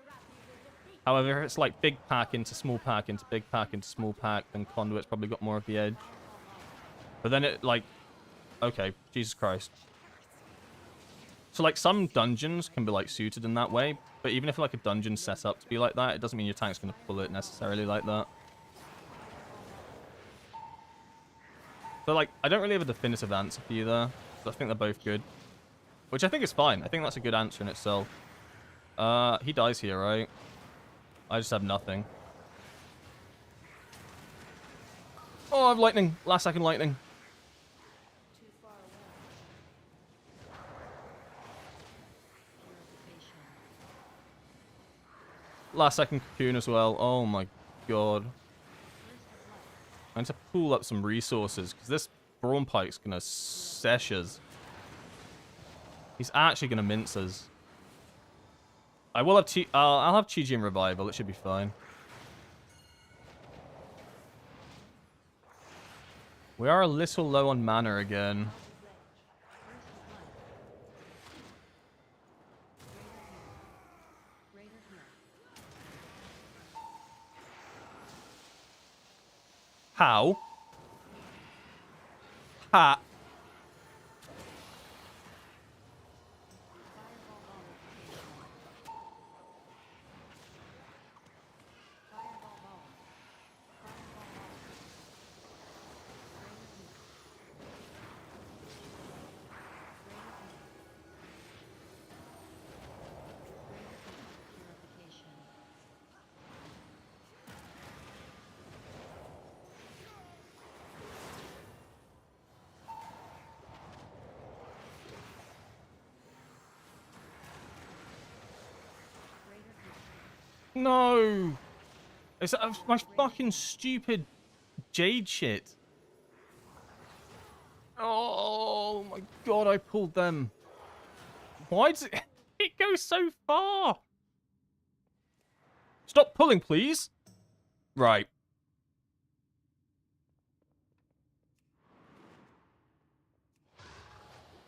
However, if it's like big pack into small pack into big pack into small pack, then Conduit's probably got more of the edge. But then it like, okay, Jesus Christ. So like some dungeons can be like suited in that way, but even if like a dungeon's set up to be like that, it doesn't mean your tank's going to pull it necessarily like that. So like, I don't really have a definitive answer for you there. I think they're both good. Which I think is fine. I think that's a good answer in itself. He dies here, right? I just have nothing. Oh, I have lightning. Last second lightning. Purification. Last second cocoon as well. Oh my god. Burst of light. I need to pull up some resources because this Brawn Pike's gonna sesh us. He's actually gonna mince us. I will have I'll have Chi and Revival. It should be fine. We are a little low on mana again. Burst of light. Greater heat. How? Ha. Fireball ball. Fireball ball. Fireball ball. Greater heat. Greater heat. Greater heat. Purification. Greater heat. No. It's my fucking stupid jade shit. Oh my god, I pulled them. Why does it go so far? Stop pulling, please. Right.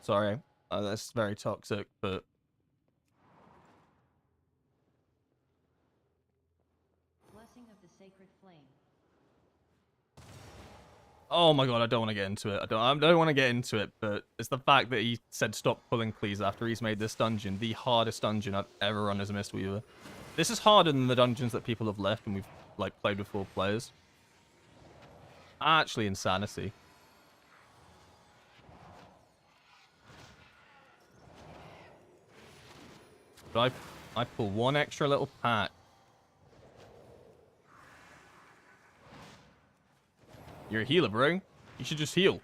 Sorry. That's very toxic, but... Blessing of the sacred flame. Oh my god, I don't want to get into it. I don't want to get into it, but it's the fact that he said stop pulling, please, after he's made this dungeon the hardest dungeon I've ever run as a Mistweaver. This is harder than the dungeons that people have left and we've, like, played with 4 players. Actually, insanity. But I pull one extra little pack. You're a healer, bro. You should just heal.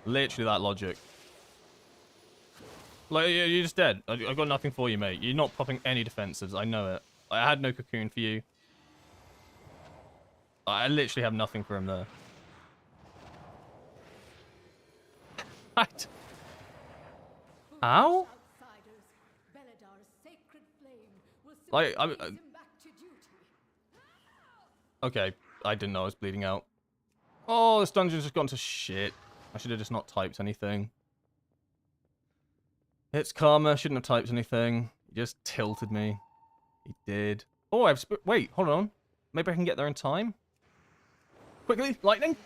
Literally that logic. Like, you're just dead. I got nothing for you, mate. You're not popping any defensives. I know it. I had no cocoon for you. I literally have nothing for him there. Right. Ow? Outsiders, Belladar's sacred flame will Like, simply raise him back to duty. Okay, I didn't know I was bleeding out. Oh, this dungeon's just gone to shit. I should have just not typed anything. It's karma. Shouldn't have typed anything. He just tilted me. He did. Oh, wait, hold on. Maybe I can get there in time. Quickly, lightning.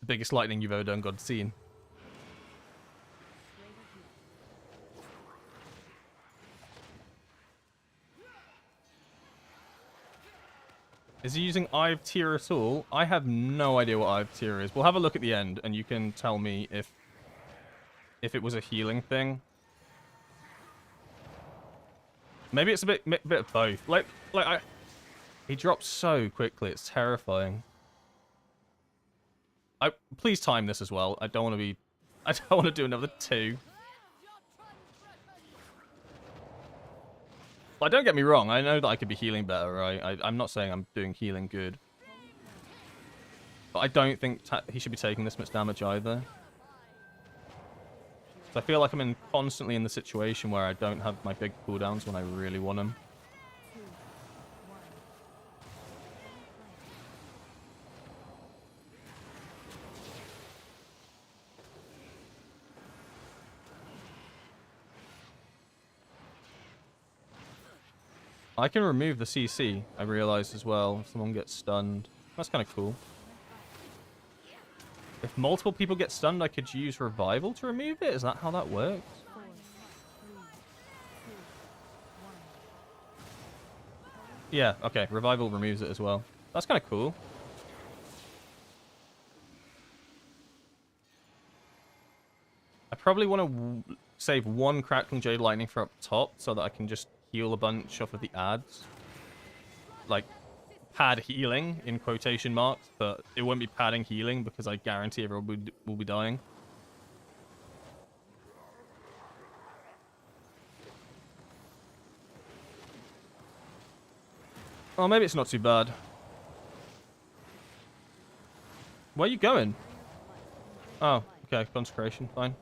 The biggest lightning you've ever done, God seen. Is he using Eye of Tear at all? I have no idea what Eye of Tear is. We'll have a look at the end, and you can tell me if it was a healing thing. Maybe it's a bit of both. He drops so quickly. It's terrifying. Please time this as well. I don't want to be. I don't want to do another 2. Like, don't get me wrong. I know that I could be healing better, right? I'm not saying I'm doing healing good. But I don't think he should be taking this much damage either. So I feel like I'm constantly in the situation where I don't have my big cooldowns when I really want them. I can remove the CC, I realized as well, if someone gets stunned. That's kind of cool. If multiple people get stunned, I could use Revival to remove it? Is that how that works? 4, 3, 2, 1. Yeah, okay. Revival removes it as well. That's kind of cool. I probably want to save 1 Crackling Jade Lightning for up top so that I can just heal a bunch off of the ads. Like, pad healing, in quotation marks, but it won't be padding healing because I guarantee everyone will be dying. Oh, maybe it's not too bad. Where are you going? Oh, okay, consecration, fine.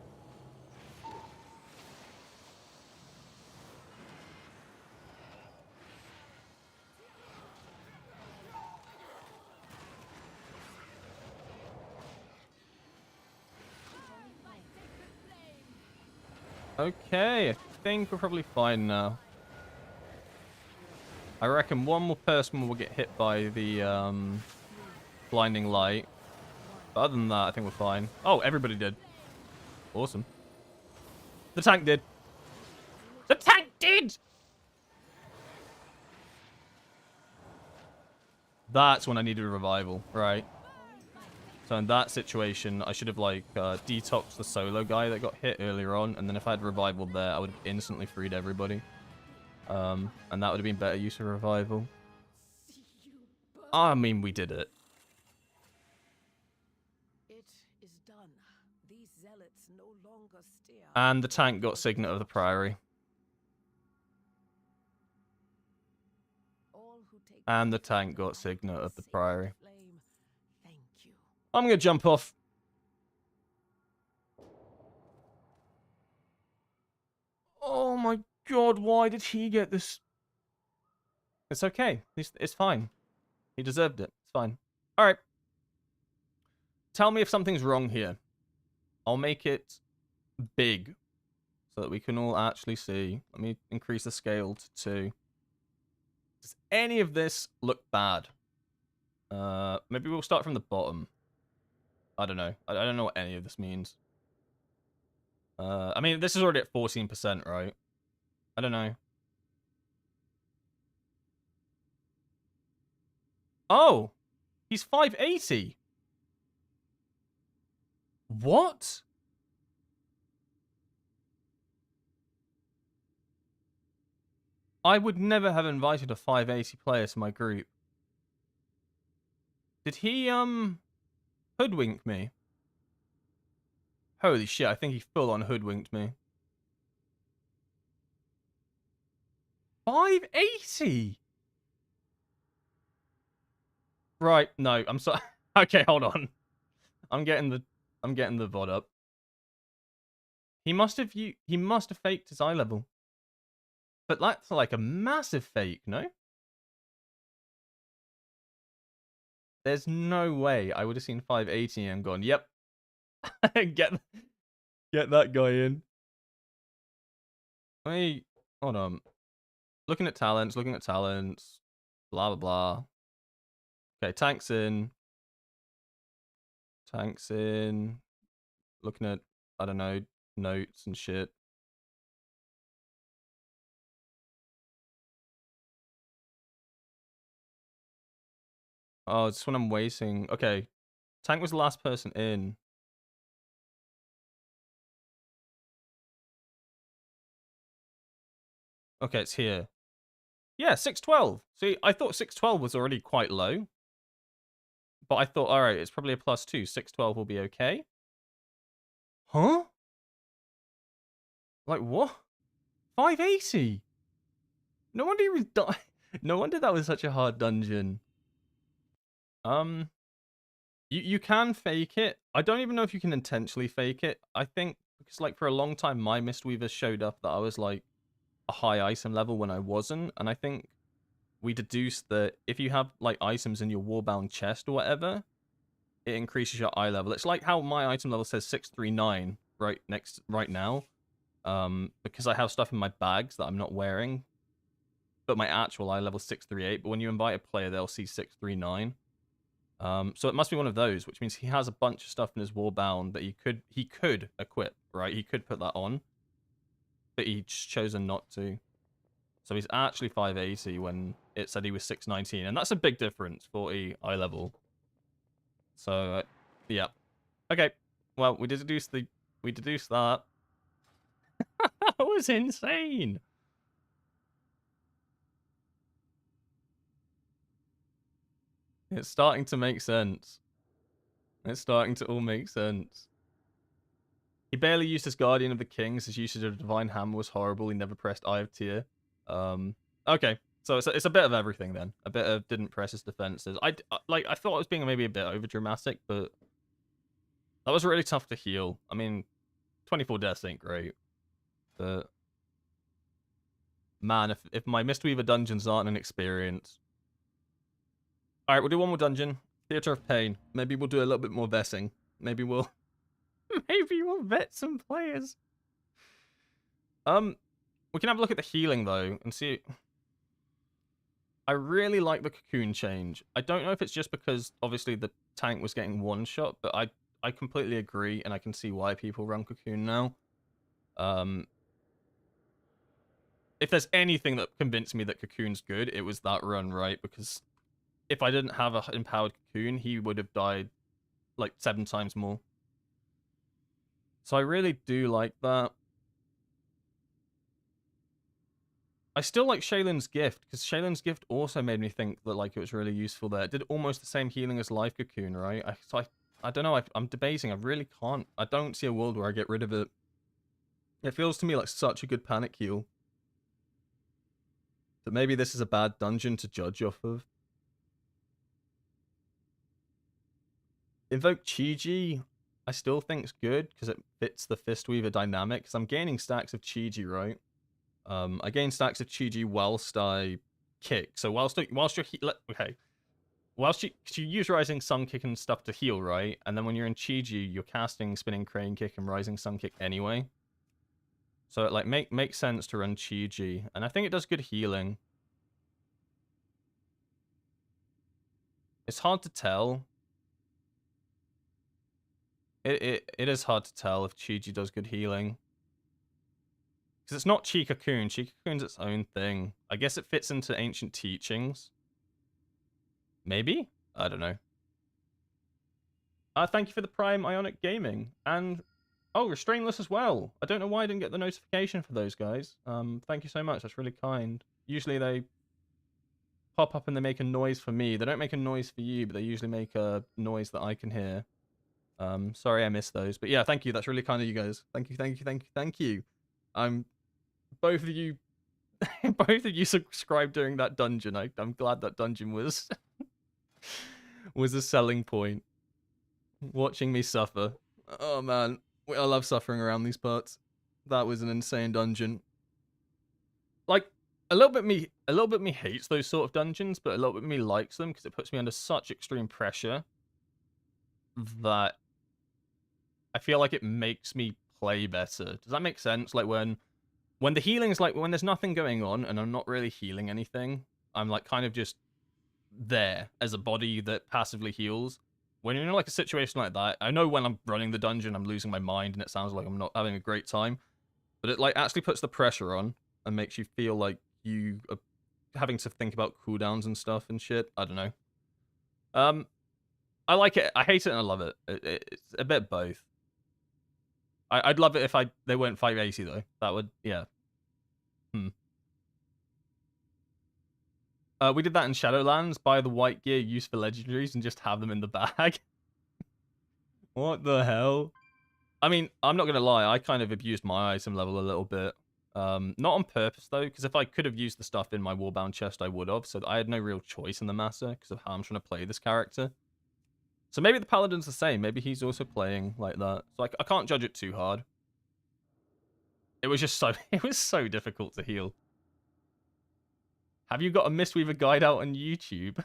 Okay, I think we're probably fine now. I reckon one more person will get hit by the blinding light. But other than that, I think we're fine. Oh, everybody did. Awesome. The tank did. The tank did! That's when I needed a revival, right? So in that situation, I should have, like, detoxed the solo guy that got hit earlier on. And then if I had revival there, I would have instantly freed everybody. And that would have been better use of revival. I mean, we did it. It is done. These zealots no longer steer. And the tank got Signet of the Priory. All who take And the part tank in got the Signet of the sacred Priory. flame, thank you. I'm going to jump off. Oh my god, why did he get this? It's okay. It's fine. He deserved it. It's fine. Alright. Tell me if something's wrong here. I'll make it big so that we can all actually see. Let me increase the scale to 2. Does any of this look bad? Maybe we'll start from the bottom. I don't know. I don't know what any of this means. I mean, this is already at 14%, right? I don't know. Oh! He's 580! What? I would never have invited a 580 player to my group. Did he, hoodwink me? Holy shit, I think he full-on hoodwinked me. 580? Right, no, I'm sorry. Okay, hold on. I'm getting the VOD up. He must have faked his eye level. But that's like a massive fake, no? There's no way I would have seen 580 and gone, yep. get that guy in. Wait, hold on. Looking at talents. Blah, blah, blah. Okay, tanks in. Looking at, I don't know, notes and shit. Oh, it's when I'm waiting. Okay. Tank was the last person in. Okay, it's here. Yeah, 612. See, I thought 612 was already quite low. But I thought, alright, it's probably a +2. 612 will be okay. Huh? Like, what? 580? No wonder he was No wonder that was such a hard dungeon. You can fake it. I don't even know if you can intentionally fake it. I think, because, like, for a long time, my Mistweaver showed up that I was, like, a high item level when I wasn't. And I think we deduced that if you have, like, items in your warbound chest or whatever, it increases your eye level. It's like how my item level says 639 right now. Because I have stuff in my bags that I'm not wearing. But my actual eye level is 638. But when you invite a player, they'll see 639. So it must be one of those, which means he has a bunch of stuff in his warbound that he could equip, right? He could put that on. But he's chosen not to. So he's actually 580 when it said he was 619. And that's a big difference, 40 eye level. So, yeah. Okay. Well, we deduced that. That was insane. It's starting to make sense. It's starting to all make sense. He barely used his Guardian of the Kings. His usage of Divine Hammer was horrible. He never pressed Eye of Tyr. Okay. So it's a bit of everything then. A bit of didn't press his defenses. I thought it was being maybe a bit overdramatic, but that was really tough to heal. I mean, 24 deaths ain't great. But man, if my Mistweaver dungeons aren't an experience. Alright, we'll do one more dungeon. Theater of Pain. Maybe we'll do a little bit more vetting. Maybe we'll vet some players. We can have a look at the healing though and see. I really like the cocoon change. I don't know if it's just because obviously the tank was getting one shot, but I completely agree, and I can see why people run cocoon now. If there's anything that convinced me that cocoon's good, it was that run, right? Because if I didn't have a empowered cocoon, he would have died like 7 times more. So I really do like that. I still like Shaylin's Gift, because Shaylin's Gift also made me think that like it was really useful there. It did almost the same healing as Life Cocoon, right? I don't know, I'm debating. I really can't. I don't see a world where I get rid of it. It feels to me like such a good panic heal. But maybe this is a bad dungeon to judge off of. Invoke Chi-Ji, I still think's good, because it fits the Fistweaver dynamic, because I'm gaining stacks of Chi-Ji, right? I gain stacks of Chi-Ji whilst I kick. So whilst you're okay, whilst you use Rising Sun Kick and stuff to heal, right? And then when you're in Chi-Ji, you're casting Spinning Crane Kick and Rising Sun Kick anyway. So it like makes sense to run Chi-Ji, and I think it does good healing. It's hard to tell. It is hard to tell if Chi-Ji does good healing. Because it's not Chi Cocoon. Chi Cocoon's its own thing. I guess it fits into ancient teachings. Maybe? I don't know. Thank you for the Prime Ionic Gaming. And, oh, Restraintless as well. I don't know why I didn't get the notification for those guys. Thank you so much. That's really kind. Usually they pop up and they make a noise for me. They don't make a noise for you, but they usually make a noise that I can hear. Sorry I missed those. But yeah, thank you. That's really kind of you guys. Thank you, thank you, thank you, thank you. Both of you both of you subscribed during that dungeon. I'm glad that dungeon was was a selling point. Watching me suffer. Oh man, I love suffering around these parts. That was an insane dungeon. Like a little bit me hates those sort of dungeons, but a little bit me likes them because it puts me under such extreme pressure that I feel like it makes me play better. Does that make sense? Like when the healing's like when there's nothing going on and I'm not really healing anything, I'm like kind of just there as a body that passively heals. When you're in like a situation like that, I know when I'm running the dungeon, I'm losing my mind and it sounds like I'm not having a great time, but it like actually puts the pressure on and makes you feel like you are having to think about cooldowns and stuff and shit. I don't know. I like it. I hate it and I love it. It's a bit both. I'd love it if they weren't 580 though. That would, yeah. We did that in Shadowlands. Buy the white gear used for legendaries and just have them in the bag. What the hell? I mean, I'm not gonna lie. I kind of abused my item level a little bit. Not on purpose though, because if I could have used the stuff in my warbound chest, I would have. So I had no real choice in the matter because of how I'm trying to play this character. So maybe the Paladin's the same. Maybe he's also playing like that. So I can't judge it too hard. It was just so... It was so difficult to heal. Have you got a Mistweaver guide out on YouTube?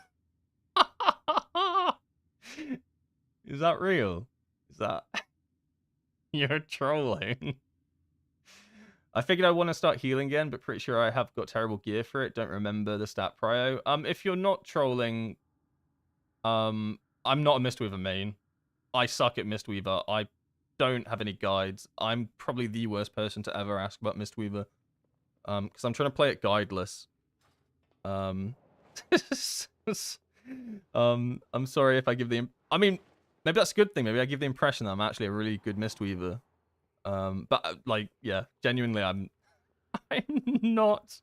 Is that real? Is that... You're trolling. I figured I want to start healing again, but pretty sure I have got terrible gear for it. Don't remember the stat prio. If you're not trolling... I'm not a Mistweaver main. I suck at Mistweaver. I don't have any guides. I'm probably the worst person to ever ask about Mistweaver. Because I'm trying to play it guideless. I'm sorry if I give the... I mean, maybe that's a good thing. Maybe I give the impression that I'm actually a really good Mistweaver. But, like, yeah, genuinely, I'm not.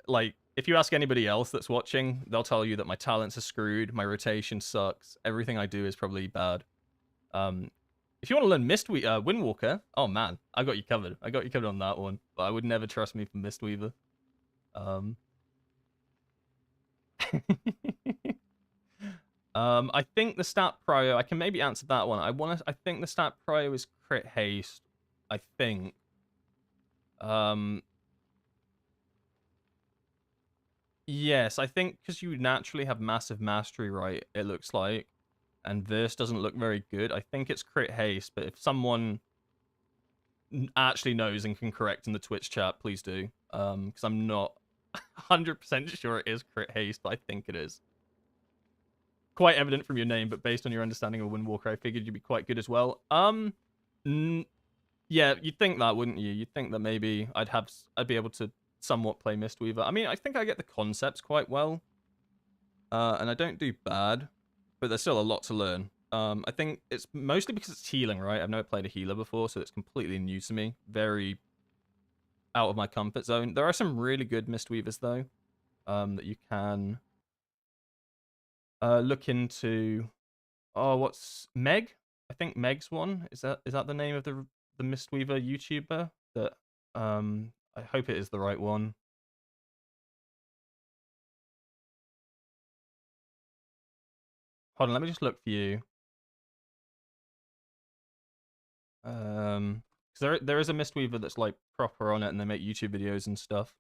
Like... If you ask anybody else that's watching, they'll tell you that my talents are screwed, my rotation sucks, everything I do is probably bad. If you want to learn Windwalker, oh man, I got you covered. I got you covered on that one. But I would never trust me for Mistweaver. I think the stat prio, I can maybe answer that one. I think the stat prio is crit haste. I think. Yes, I think because you naturally have massive mastery, right? It looks like, and verse doesn't look very good. I think it's crit haste, but if someone actually knows and can correct in the Twitch chat, please do. Because I'm not 100% sure it is crit haste, but I think it is. Quite evident from your name, but based on your understanding of Windwalker, I figured you'd be quite good as well. Yeah, you'd think that, wouldn't you? You'd think that maybe I'd be able to somewhat play Mistweaver. I mean, I think I get the concepts quite well. And I don't do bad, but there's still a lot to learn. I think it's mostly because it's healing, right? I've never played a healer before, so it's completely new to me. Very out of my comfort zone. There are some really good Mistweavers, though, that you can look into. Oh, what's Meg? I think Meg's one. Is that the name of the Mistweaver YouTuber? That I hope it is the right one. Hold on, let me just look for you. Because there is a Mistweaver that's like proper on it, and they make YouTube videos and stuff.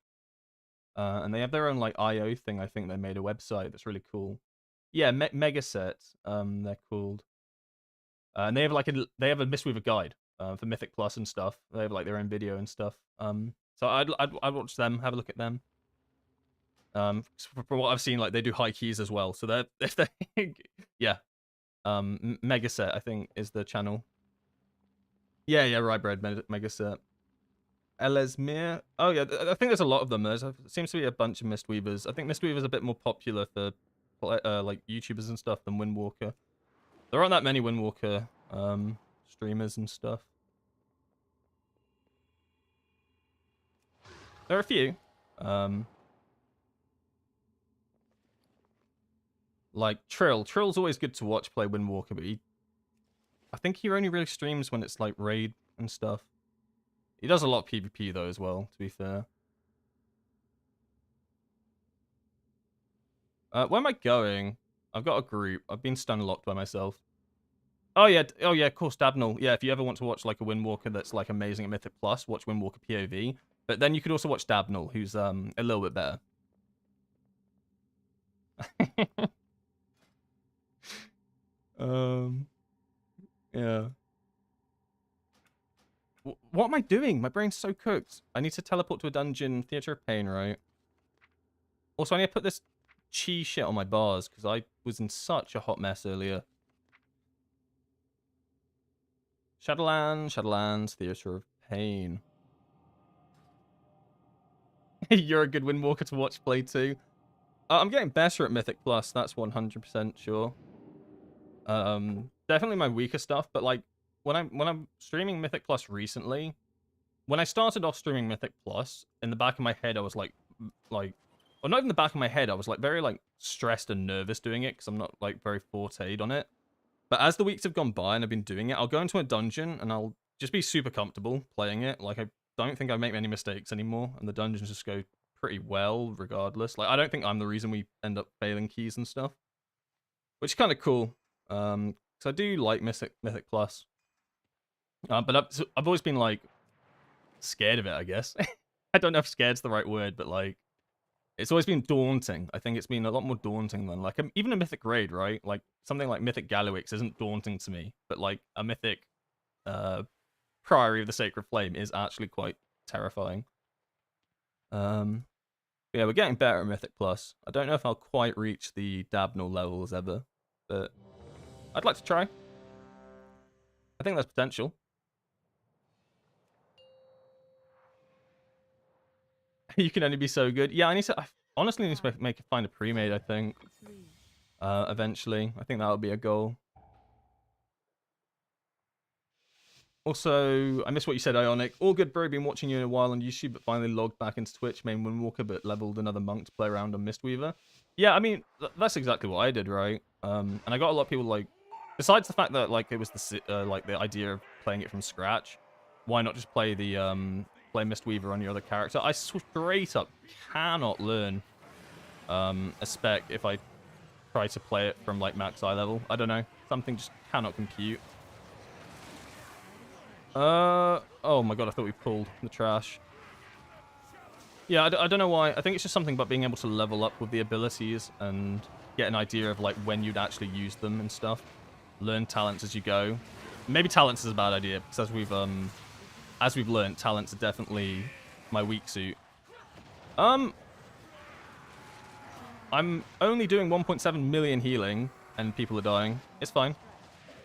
And they have their own like IO thing. I think they made a website that's really cool. Yeah, Megaset. They're called. And they have like a Mistweaver guide for Mythic Plus and stuff. They have like their own video and stuff. So I'd watch them, have a look at them. From what I've seen, like they do high keys as well. So they're yeah. Megaset, I think, is the channel. Yeah, right, Bread, Megaset. Elesmere. Oh, yeah, I think there's a lot of them. There seems to be a bunch of Mistweavers. I think Mistweaver's a bit more popular for like YouTubers and stuff than Windwalker. There aren't that many Windwalker streamers and stuff. There are a few. Like Trill. Trill's always good to watch play Windwalker, but I think he only really streams when it's like raid and stuff. He does a lot of PvP though as well, to be fair. Where am I going? I've got a group. I've been stun locked by myself. Oh yeah, of course, Dabnell. Yeah, if you ever want to watch like a Windwalker that's like amazing at Mythic Plus, watch Windwalker POV. But then you could also watch Dabnell, who's a little bit better. Yeah. What am I doing? My brain's so cooked. I need to teleport to a dungeon, Theatre of Pain, right? Also, I need to put this chi shit on my bars, because I was in such a hot mess earlier. Shadowlands, Theatre of Pain. You're a good Windwalker to watch play too. I'm getting better at Mythic Plus, that's 100% sure. Definitely my weaker stuff, but like when I'm streaming Mythic Plus recently, when I started off streaming Mythic Plus, in the back of my head I was like, well, not even the back of my head, I was like very like stressed and nervous doing it because I'm not like very forteed on it. But as the weeks have gone by and I've been doing it, I'll go into a dungeon and I'll just be super comfortable playing it. Like I don't think I make many mistakes anymore, and the dungeons just go pretty well regardless. Like I don't think I'm the reason we end up failing keys and stuff, which is kind of cool. Because I do like Mythic Plus. But I've always been like scared of it, I guess. I don't know if scared's the right word, but like it's always been daunting. I think it's been a lot more daunting than like even a Mythic raid, right? Like something like Mythic Gallywix isn't daunting to me, but like a Mythic Priory of the Sacred Flame is actually quite terrifying. Yeah, we're getting better at Mythic Plus. I don't know if I'll quite reach the Dabnell levels ever, but I'd like to try. I think there's potential. You can only be so good. Yeah, I honestly need to find a pre-made, I think. Eventually. I think that'll be a goal. Also, I missed what you said, Ionic. All good, bro. Been watching you in a while on YouTube, but finally logged back into Twitch, main Windwalker, but leveled another monk to play around on Mistweaver. Yeah, I mean, that's exactly what I did, right? And I got a lot of people, like, besides the fact that, like, it was the idea of playing it from scratch, why not just play the, play Mistweaver on your other character? I straight up cannot learn, a spec if I try to play it from, like, max eye level. I don't know. Something just cannot compute. Oh my god, I thought we pulled the trash. Yeah, I don't know why. I think it's just something about being able to level up with the abilities and get an idea of, like, when you'd actually use them and stuff. Learn talents as you go. Maybe talents is a bad idea, because as we've learned, talents are definitely my weak suit. I'm only doing 1.7 million healing, and people are dying. It's fine.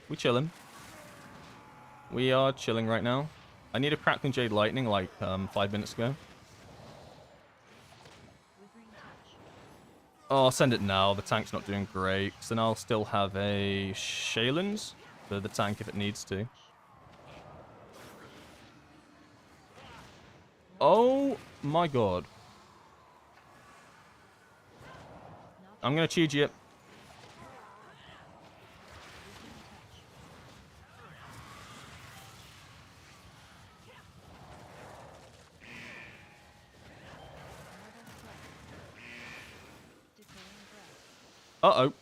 We chilling. We are chilling right now. I need a Crackling Jade Lightning like 5 minutes ago. Withering touch. Oh, I'll send it now. The tank's not doing great. So then I'll still have a Shaylins for the tank if it needs to. Oh my god. I'm gonna cheat you. Uh-oh.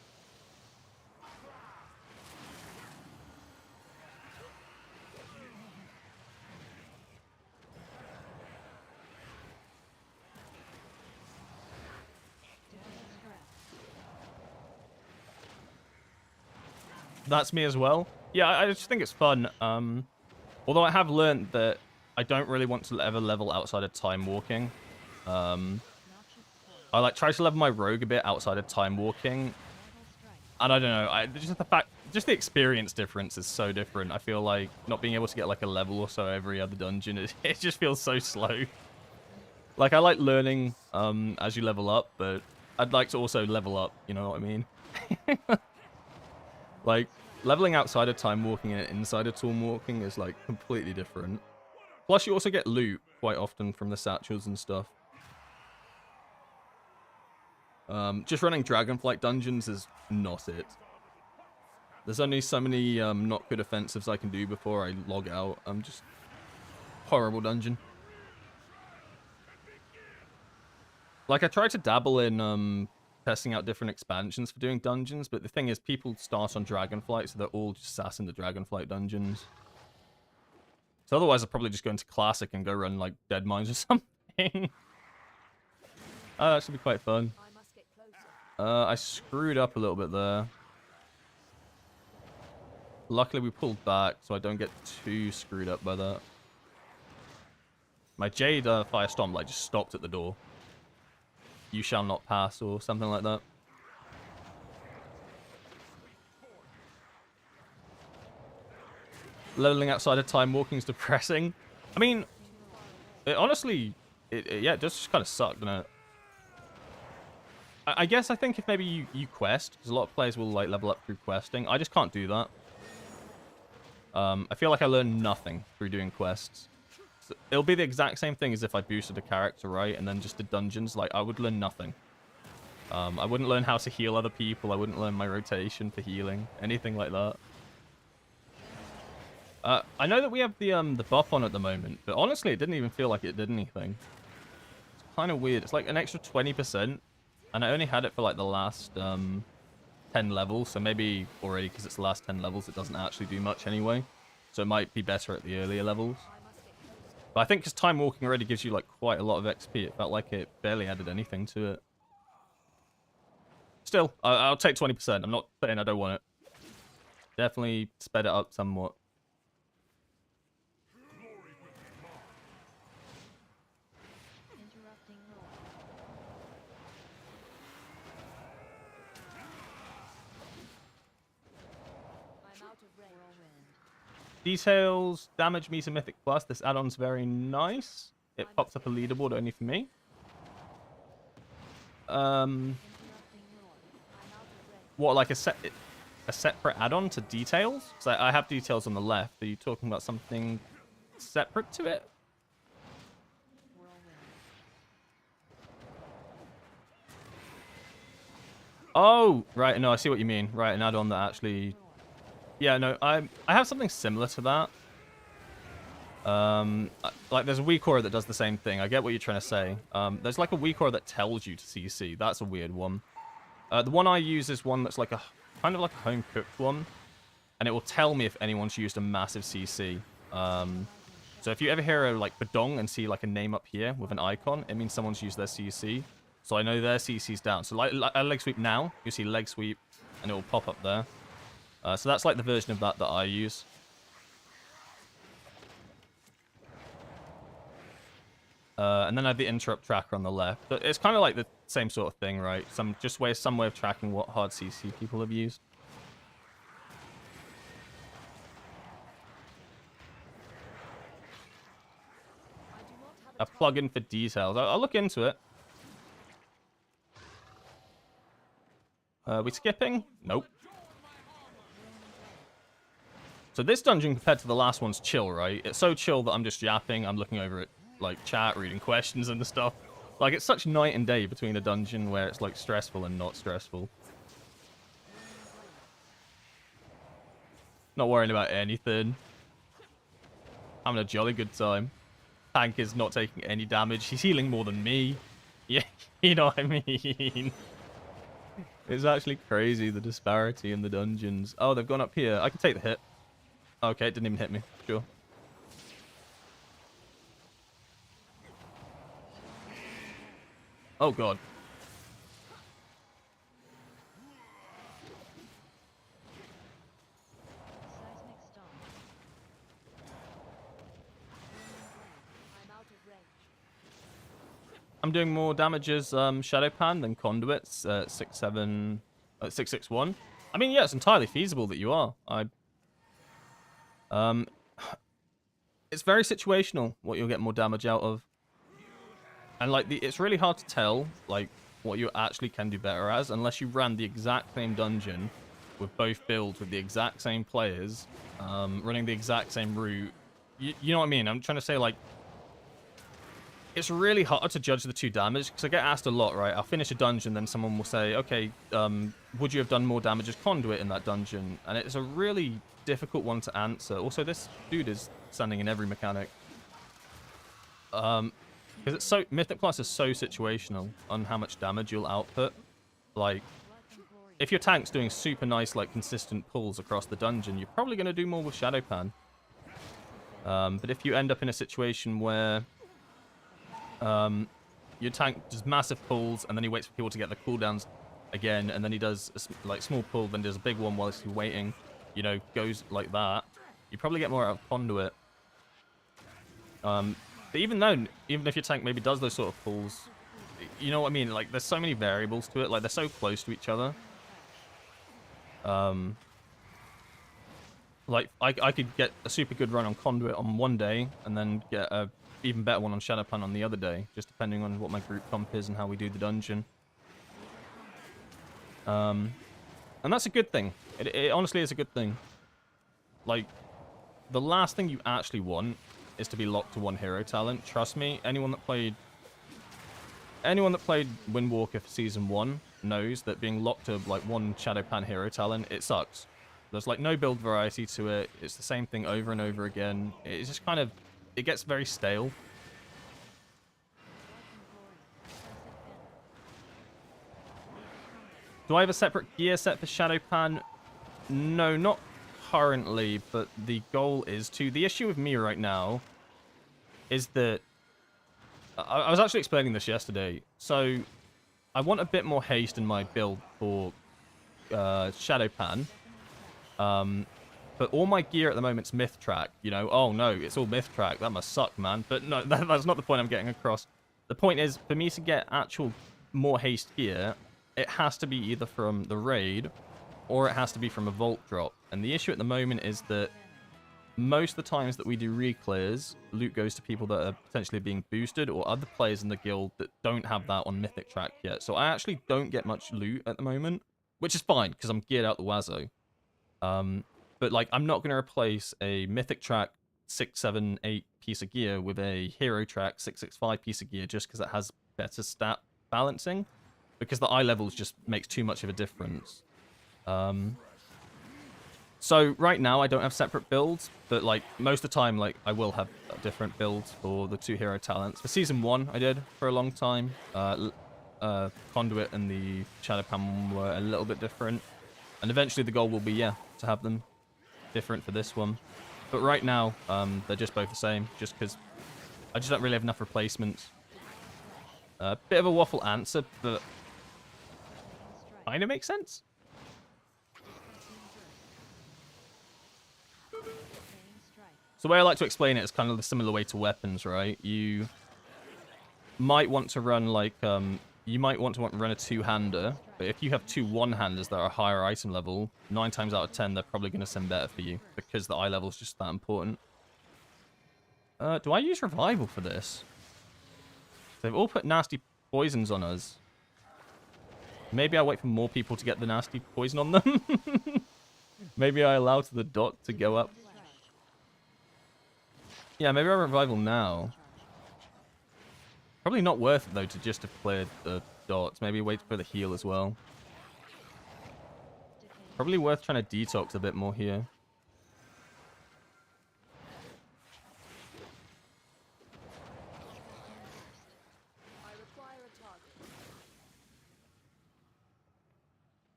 That's me as well. Yeah, I just think it's fun. Although I have learned that I don't really want to ever level outside of time walking. I like try to level my rogue a bit outside of time walking, and I don't know. Just the experience difference is so different. I feel like not being able to get like a level or so every other dungeon it just feels so slow. Like I like learning as you level up, but I'd like to also level up. You know what I mean? Like, leveling outside of time walking and inside of time walking is, like, completely different. Plus, you also get loot quite often from the satchels and stuff. Just running Dragonflight dungeons is not it. There's only so many not good offensives I can do before I log out. I'm just... horrible dungeon. Like, I tried to dabble in testing out different expansions for doing dungeons, but the thing is, people start on Dragonflight, so they're all just sassing the Dragonflight dungeons. So otherwise, I'll probably just go into Classic and go run, like, Dead Mines or something. Oh, that should be quite fun. I must get closer. I screwed up a little bit there. Luckily, we pulled back, so I don't get too screwed up by that. My Jade Firestorm, like, just stopped at the door. You shall not pass, or something like that. Leveling outside of time walking is depressing. I mean, honestly, yeah, it does just kind of suck, doesn't it? I guess I think if maybe you quest, because a lot of players will like level up through questing. I just can't do that. I feel like I learn nothing through doing quests. So it'll be the exact same thing as if I boosted a character, right? And then just did dungeons. Like, I would learn nothing. I wouldn't learn how to heal other people. I wouldn't learn my rotation for healing. Anything like that. I know that we have the buff on at the moment, but honestly, it didn't even feel like it did anything. It's kind of weird. It's like an extra 20%, and I only had it for like the last 10 levels, so maybe already because it's the last 10 levels, it doesn't actually do much anyway. So it might be better at the earlier levels. But I think because time walking already gives you like quite a lot of XP, it felt like it barely added anything to it. Still, I'll take 20%. I'm not saying I don't want it. Definitely sped it up somewhat. Interrupting roll. I'm out of range. Whirlwind. Details, damage meter mythic plus. This add-on's very nice. It pops up a leaderboard only for me. Interrupting roll. I'm out of range. What, like a separate add-on to details? So I have details on the left. Are you talking about something separate to it? Whirlwind. Oh, right. No, I see what you mean. Right, an add-on that actually... Yeah, no, I have something similar to that. Like, there's a weak aura that does the same thing. I get what you're trying to say. There's like a weak aura that tells you to CC. That's a weird one. The one I use is one that's like a kind of like a home-cooked one, and it will tell me if anyone's used a massive CC. So if you ever hear a like badong and see like a name up here with an icon, it means someone's used their CC. So I know their CC's down. So like a leg sweep now, you see leg sweep, and it will pop up there. So that's like the version of that I use. And then I have the interrupt tracker on the left. But it's kind of like the same sort of thing, right? Some way of tracking what hard CC people have used. I do not have A plugin for details. I'll look into it. We skipping? Nope. So this dungeon compared to the last one's chill, right? It's so chill that I'm just yapping. I'm looking over at like chat, reading questions and stuff. Like it's such night and day between a dungeon where it's like stressful and not stressful. Not worrying about anything. Having a jolly good time. Tank is not taking any damage. He's healing more than me. Yeah, you know what I mean? It's actually crazy, the disparity in the dungeons. Oh, they've gone up here. I can take the hit. Okay, it didn't even hit me. Sure. Oh, God. Seismic storm. I'm out of range. I'm doing more damage as Shadow Pan than Conduits at 661. I mean, yeah, it's entirely feasible that you are. It's very situational what you'll get more damage out of. And like it's really hard to tell like what you actually can do better as unless you ran the exact same dungeon with both builds with the exact same players, running the exact same route. You know what I mean? I'm trying to say like it's really hard to judge the two damage because I get asked a lot, right? I'll finish a dungeon, then someone will say, okay, would you have done more damage as Conduit in that dungeon? And it's a really difficult one to answer. Also, this dude is standing in every mechanic. Because it's so Mythic Plus is so situational on how much damage you'll output. Like, if your tank's doing super nice, like, consistent pulls across the dungeon, you're probably going to do more with Shadow Pan. But if you end up in a situation where your tank does massive pulls and then he waits for people to get the cooldowns again, and then he does a like small pull, then does a big one whilst he's waiting, you know, goes like that, you probably get more out of Conduit. But even if your tank maybe does those sort of pulls, you know what I mean? Like, there's so many variables to it. Like, they're so close to each other. Like, I could get a super good run on Conduit on one day, and then get a even better one on Shadow Pan on the other day, just depending on what my group comp is and how we do the dungeon. And that's a good thing. It honestly is a good thing. Like, the last thing you actually want is to be locked to one hero talent. Trust me, anyone that played Windwalker for Season 1 knows that being locked to, like, one Shadow Pan hero talent, it sucks. There's, like, no build variety to it. It's the same thing over and over again. It's just kind of... It gets very stale. Do I have a separate gear set for Shadow Pan? No, not currently, but the goal is to. The issue with me right now is that I was actually explaining this yesterday. So I want a bit more haste in my build for Shadow Pan. But all my gear at the moment's myth track. You know, oh no, it's all myth track. That must suck, man. But no, that's not the point I'm getting across. The point is, for me to get actual more haste gear, it has to be either from the raid, or it has to be from a vault drop. And the issue at the moment is that most of the times that we do reclears, loot goes to people that are potentially being boosted, or other players in the guild that don't have that on mythic track yet. So I actually don't get much loot at the moment, which is fine, because I'm geared out the Wazo. But, like, I'm not going to replace a Mythic Track 678 piece of gear with a Hero Track 665 piece of gear just because it has better stat balancing. Because the eye levels just makes too much of a difference. So, right now, I don't have separate builds. But, like, most of the time, like, I will have different builds for the two hero talents. For Season 1, I did for a long time. Conduit and the Shadow Pan were a little bit different. And eventually the goal will be, yeah, to have them different for this one. But right now, they're just both the same, just because I just don't really have enough replacements. Bit of a waffle answer, but kind of makes sense. So the way I like to explain it is kind of the similar way to weapons, right? You might want to run like you might want to run a two-hander, but if you have two one-handers that are higher item level, 9 times out of 10 they're probably going to send better for you because the eye level is just that important. Do I use revival for this? They've all put nasty poisons on us. Maybe I wait for more people to get the nasty poison on them. Maybe I allow the dot to go up. Yeah, maybe I revival now. Probably not worth it though to just have cleared the dots. Maybe wait for the heal as well. Probably worth trying to detox a bit more here.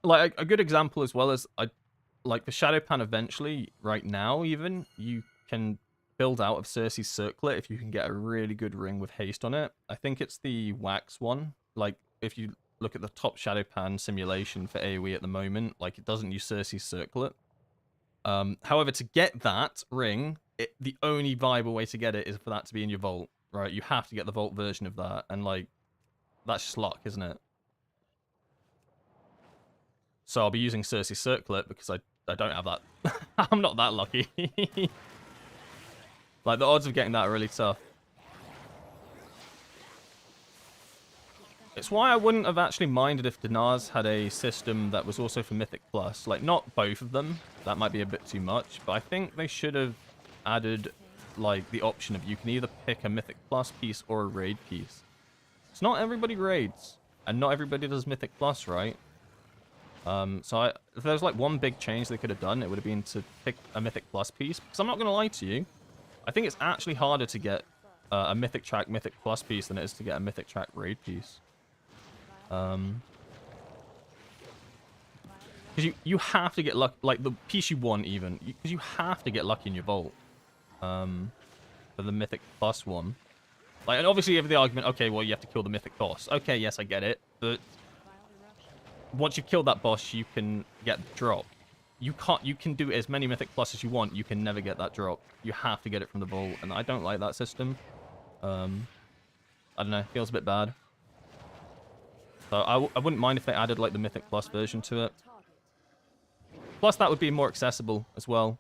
Like a good example as well as like the Shadow Pan eventually, right now even, you can build out of Circe's Circlet if you can get a really good ring with haste on it. I think it's the wax one. Like if you look at the top Shadow Pan simulation for AoE at the moment, like it doesn't use Circe's Circlet. However, to get that ring, the only viable way to get it is for that to be in your vault, right? You have to get the vault version of that, and like that's just luck, isn't it? So I'll be using Circe's Circlet because I don't have that. I'm not that lucky. Like, the odds of getting that are really tough. It's why I wouldn't have actually minded if Dinars had a system that was also for Mythic Plus. Like, not both of them. That might be a bit too much. But I think they should have added, like, the option of you can either pick a Mythic Plus piece or a raid piece. It's not everybody raids. And not everybody does Mythic Plus, right? So if there's like one big change they could have done, it would have been to pick a Mythic Plus piece. Because I'm not going to lie to you, I think it's actually harder to get a Mythic Track Mythic Plus piece than it is to get a Mythic Track raid piece. Because you have to get luck, like the piece you want even, because you have to get lucky in your vault for the Mythic Plus one. Like, and obviously you have the argument, okay, well you have to kill the Mythic boss. Okay, yes, I get it, but once you've killed that boss, you can get the drop. You can do as many Mythic Plus as you want. You can never get that drop. You have to get it from the vault, and I don't like that system. I don't know. It feels a bit bad. So I wouldn't mind if they added like the Mythic Plus version to it. Plus, that would be more accessible as well.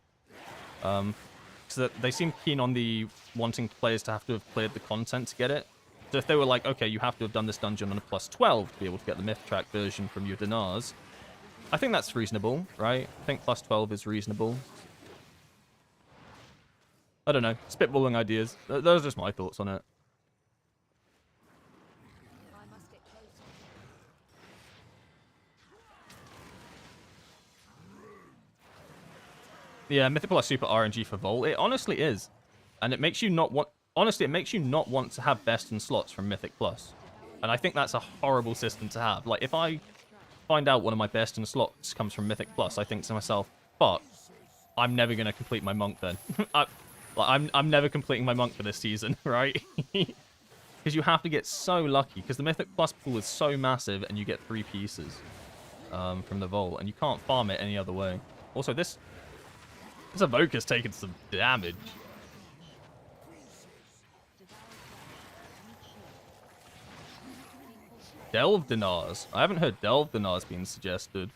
Because they seem keen on the wanting players to have cleared the content to get it. So if they were like, okay, you have to have done this dungeon on a plus 12 to be able to get the Myth Track version from your Dinars, I think that's reasonable, right? I think plus 12 is reasonable. I don't know. Spitballing ideas. Those are just my thoughts on it. Yeah, Mythic Plus Super RNG for Vault. It honestly is. And it makes you not want... Honestly, it makes you not want to have best in slots from Mythic Plus. And I think that's a horrible system to have. Like, if I find out one of my best in slots comes from Mythic Plus, I think to myself, fuck, I'm never going to complete my monk then. I'm never completing my monk for this season, right? Because you have to get so lucky, because the Mythic Plus pool is so massive, and you get 3 pieces from the vault, and you can't farm it any other way. Also, this Evoker's taking some damage. Delve Dinars. I haven't heard Delve Dinars being suggested.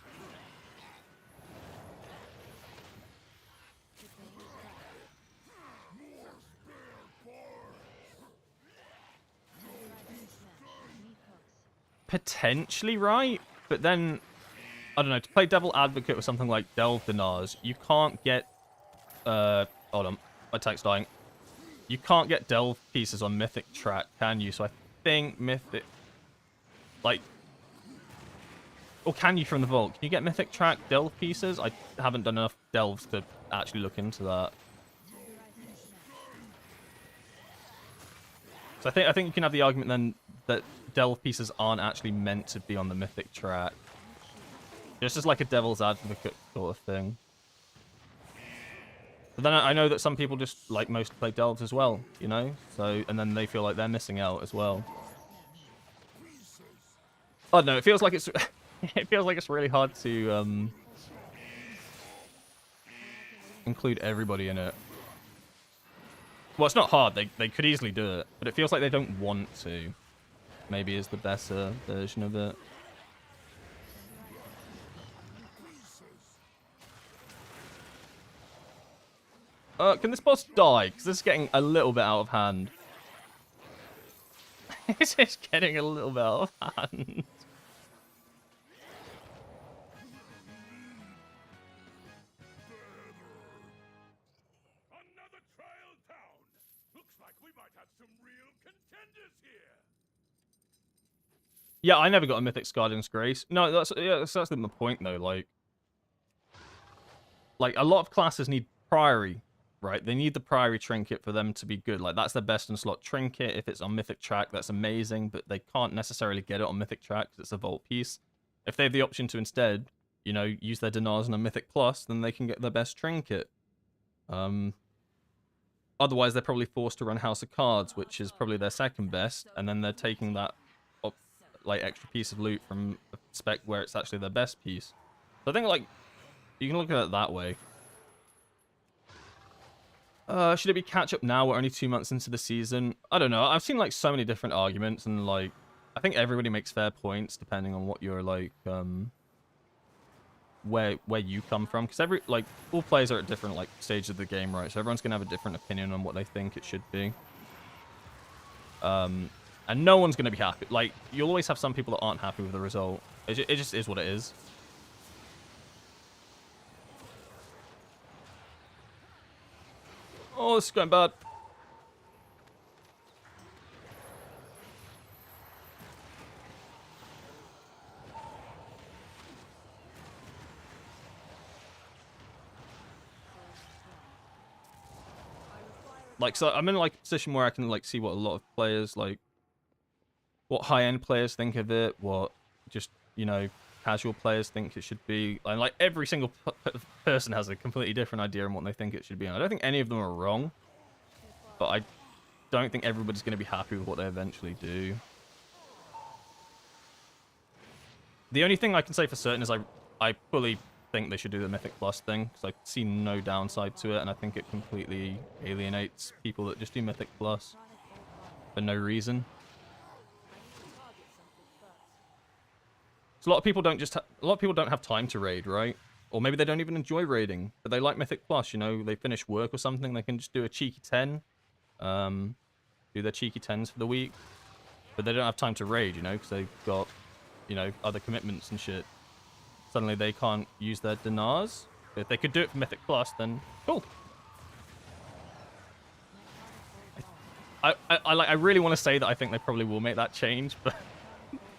Potentially right, but then, I don't know, to play Devil Advocate with something like Delve Dinars, you can't get, hold on, my tech's dying. You can't get Delve pieces on Mythic Track, can you? So I think Mythic, like, or can you from the vault? Can you get Mythic Track Delve pieces? I haven't done enough Delves to actually look into that. So I think you can have the argument then that Delve pieces aren't actually meant to be on the Mythic Track. It's just like a Devil's Advocate sort of thing. But then I know that some people just like most play Delves as well, you know? So, and then they feel like they're missing out as well. I don't know, it feels like it's it feels like it's really hard to include everybody in it. Well, it's not hard, they could easily do it, but it feels like they don't want to. maybe is the better version of it. Can this boss die? Because this is getting a little bit out of hand. It's just getting a little bit out of hand. Another trial down. Looks like we might have some real contenders here. Yeah, I never got a Mythic's Guardian's Grace. No, that's the point though. Like a lot of classes need Priory, right? They need the Priory trinket for them to be good. Like that's their best in slot trinket. If it's on Mythic track, that's amazing, but they can't necessarily get it on Mythic track because it's a vault piece. If they have the option to instead, you know, use their dinars on a Mythic plus, then they can get their best trinket. Otherwise, they're probably forced to run House of Cards, which is probably their second best, and then they're taking that like extra piece of loot from a spec where it's actually their best piece. So I think like you can look at it that way. Should it be catch up now? We're only 2 months into the season. I don't know. I've seen like so many different arguments, and like I think everybody makes fair points depending on what you're like where you come from, because like all players are at different like stages of the game, right? So everyone's gonna have a different opinion on what they think it should be. And no one's going to be happy. Like, you'll always have some people that aren't happy with the result. It just is what it is. Oh, this is going bad. Like, so I'm in like a position where I can like see what a lot of players like, what high-end players think of it, what just, you know, casual players think it should be. And like every single person has a completely different idea on what they think it should be. And I don't think any of them are wrong, but I don't think everybody's going to be happy with what they eventually do. The only thing I can say for certain is I fully think they should do the Mythic Plus thing, because I see no downside to it, and I think it completely alienates people that just do Mythic Plus for no reason. So a lot of people don't have time to raid, right? Or maybe they don't even enjoy raiding, but they like Mythic Plus. You know, they finish work or something, they can just do a cheeky 10, do their cheeky 10s for the week, but they don't have time to raid, you know, because they've got, you know, other commitments and shit. Suddenly they can't use their dinars. But if they could do it for Mythic Plus, then cool. I really want to say that I think they probably will make that change,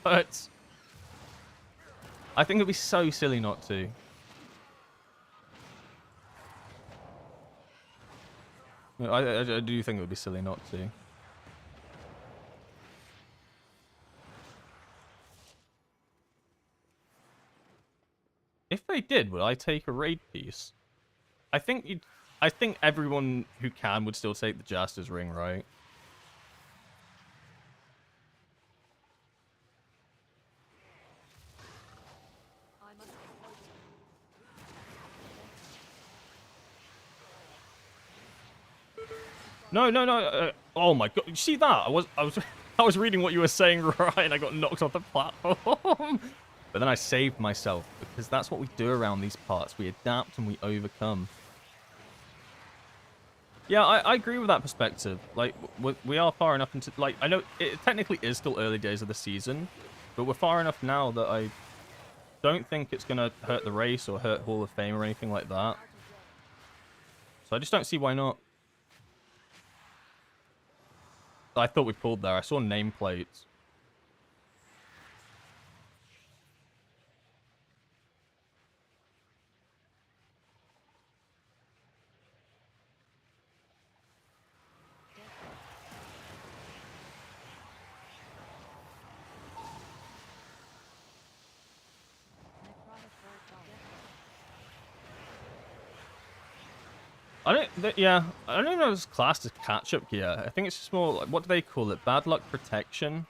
but I think it'd be so silly not to. I do think it would be silly not to. If they did, would I take a raid piece? I think everyone who can would still take the Jaster's Ring, right? No. Oh my god! You see that? I was reading what you were saying, right? And I got knocked off the platform. But then I saved myself, because that's what we do around these parts. We adapt and we overcome. Yeah, I agree with that perspective. Like, we are far enough into... Like, I know it technically is still early days of the season, but we're far enough now that I don't think it's going to hurt the race or hurt Hall of Fame or anything like that. So I just don't see why not. I thought we pulled there. I saw nameplates. I don't know if it's classed as catch-up gear. I think it's just more, like, what do they call it? Bad luck protection?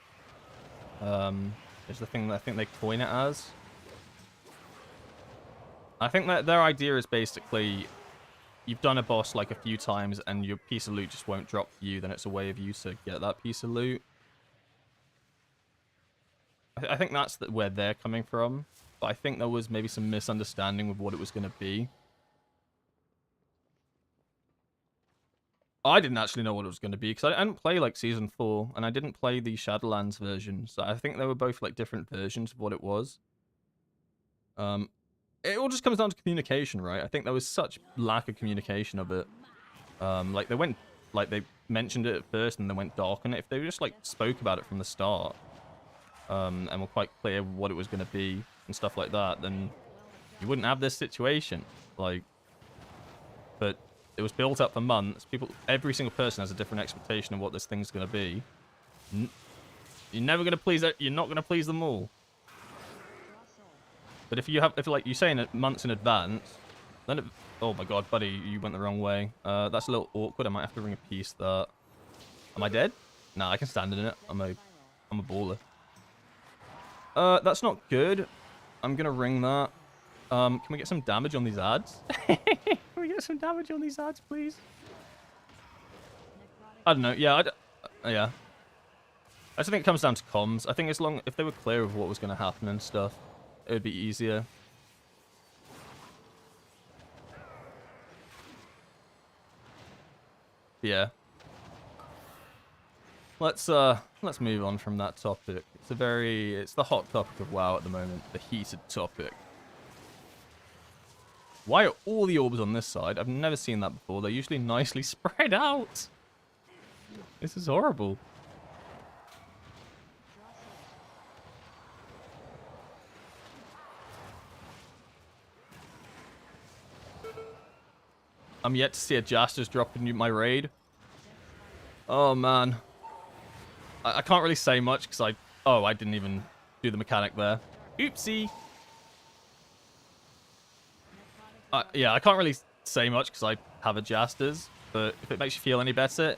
Is the thing that I think they coin it as. I think that their idea is basically, you've done a boss like a few times and your piece of loot just won't drop for you, then it's a way of you to get that piece of loot. I think that's where they're coming from. But I think there was maybe some misunderstanding with what it was going to be. I didn't actually know what it was going to be because I didn't play like Season 4 and I didn't play the Shadowlands version. So I think they were both like different versions of what it was. It all just comes down to communication, right? I think there was such lack of communication of it. Like they mentioned it at first and then went dark on it. If they just like spoke about it from the start, and were quite clear what it was going to be and stuff like that, then you wouldn't have this situation. Like, but it was built up for months. Every single person has a different expectation of what this thing's going to be. You're never going to please. You're not going to please them all. But if like you say in it months in advance, then it, oh my god, buddy, you went the wrong way. That's a little awkward. I might have to ring a piece that. Am I dead? Nah, I can stand in it. I'm a baller. That's not good. I'm gonna ring that. Can we get some damage on these ads? Can we get some damage on these ads, please? I don't know. Yeah, yeah. I just think it comes down to comms. I think if they were clear of what was gonna happen and stuff, it would be easier. Yeah. Let's move on from that topic. It's the hot topic of WoW at the moment, the heated topic. Why are all the orbs on this side? I've never seen that before. They're usually nicely spread out. This is horrible. I'm yet to see a Jaster's drop in my raid. Oh, man. I can't really say much because I didn't even do the mechanic there. Oopsie. Yeah, I can't really say much because I have a Jaster's, but if it makes you feel any better,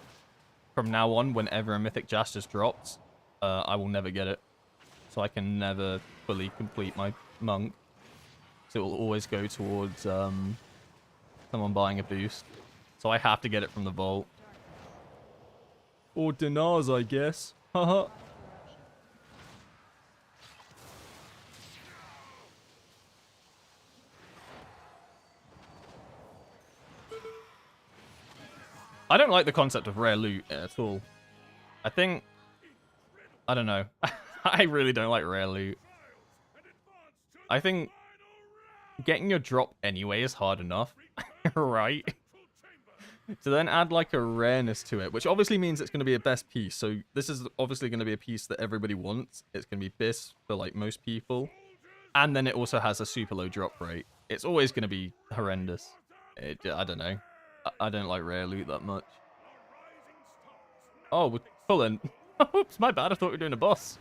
from now on, whenever a Mythic Jaster's drops, I will never get it. So I can never fully complete my monk. So it will always go towards someone buying a boost. So I have to get it from the vault. Or dinars, I guess. Haha. I don't like the concept of rare loot at all. I don't know. I really don't like rare loot. I think getting your drop anyway is hard enough, right? To then add like a rareness to it, which obviously means it's going to be a best piece. So this is obviously going to be a piece that everybody wants. It's going to be BIS for like most people. And then it also has a super low drop rate. It's always going to be horrendous. I don't know. I don't like rare loot that much. Oh, we're pulling. Oops, my bad. I thought we were doing a boss.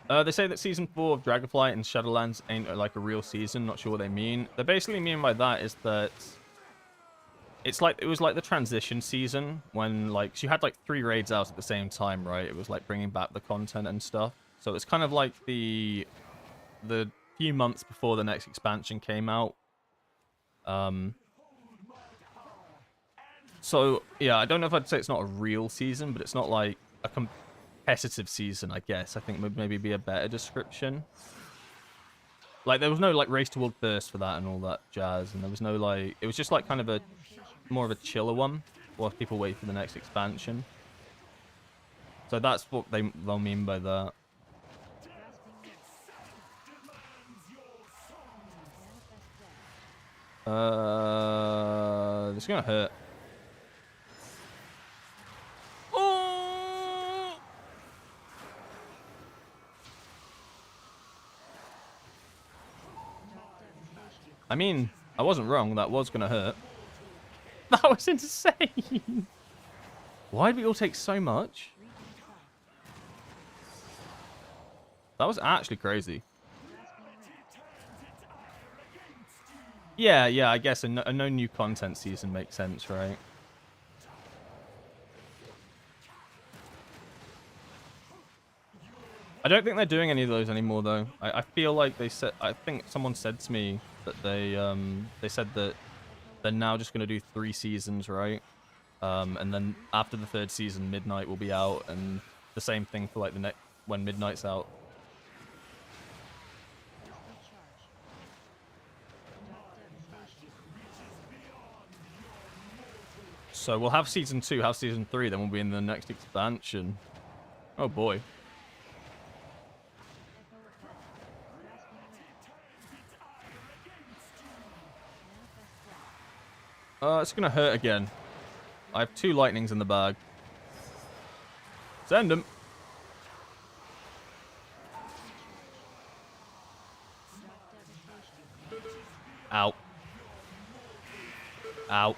They say that Season 4 of Dragonflight and Shadowlands ain't like a real season. Not sure what they mean. They basically mean by that is that it was like the transition season when like you had like 3 raids out at the same time, right? It was like bringing back the content and stuff. So it's kind of like the few months before the next expansion came out. So yeah, I don't know if I'd say it's not a real season, but it's not like a competitive season, I guess. I think would maybe be a better description. Like there was no like race to world first for that and all that jazz, and there was no like it was just like kind of more of a chiller one whilst people wait for the next expansion. So that's what they'll mean by that. This is gonna hurt. Oh! I mean, I wasn't wrong. That was gonna hurt. That was insane. Why did we all take so much? That was actually crazy. Yeah, I guess a no new content season makes sense, right? I don't think they're doing any of those anymore, though. I feel like they said... I think someone said to me that they said that they're now just going to do 3 seasons, right? And then after the 3rd season, Midnight will be out, and the same thing for, like, the next... when Midnight's out. Crystal charge. Dark devastation. So we'll have Season 2, have Season 3, then we'll be in the next expansion. Oh, boy. Echo of battle. Grasping ring. Manifest flash. It's gonna hurt again. I have 2 lightnings in the bag. Send them. Dark devastation. Ow. Ow. Echo of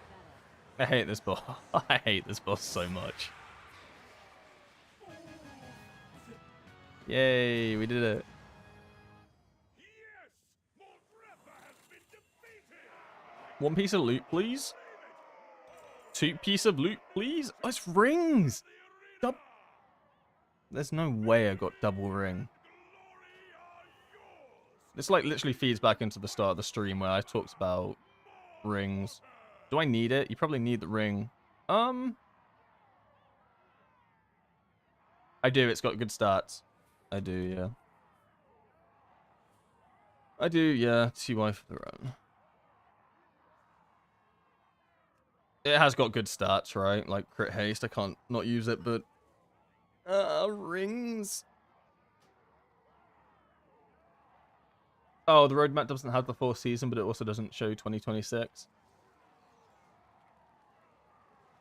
battle. I hate this boss. I hate this boss so much. Yay, we did it. Yes! Molgreppa has been defeated! 1 piece of loot, please. 2 piece of loot, please. Oh, it's rings. There's no way I got double ring. This like literally feeds back into the start of the stream where I talked about rings. Do I need it? You probably need the ring. I do. It's got good stats. I do, yeah. I do, yeah. TY for the run. It has got good stats, right? Like crit haste. I can't not use it, but rings. Oh, the roadmap doesn't have the 4th season, but it also doesn't show 2026.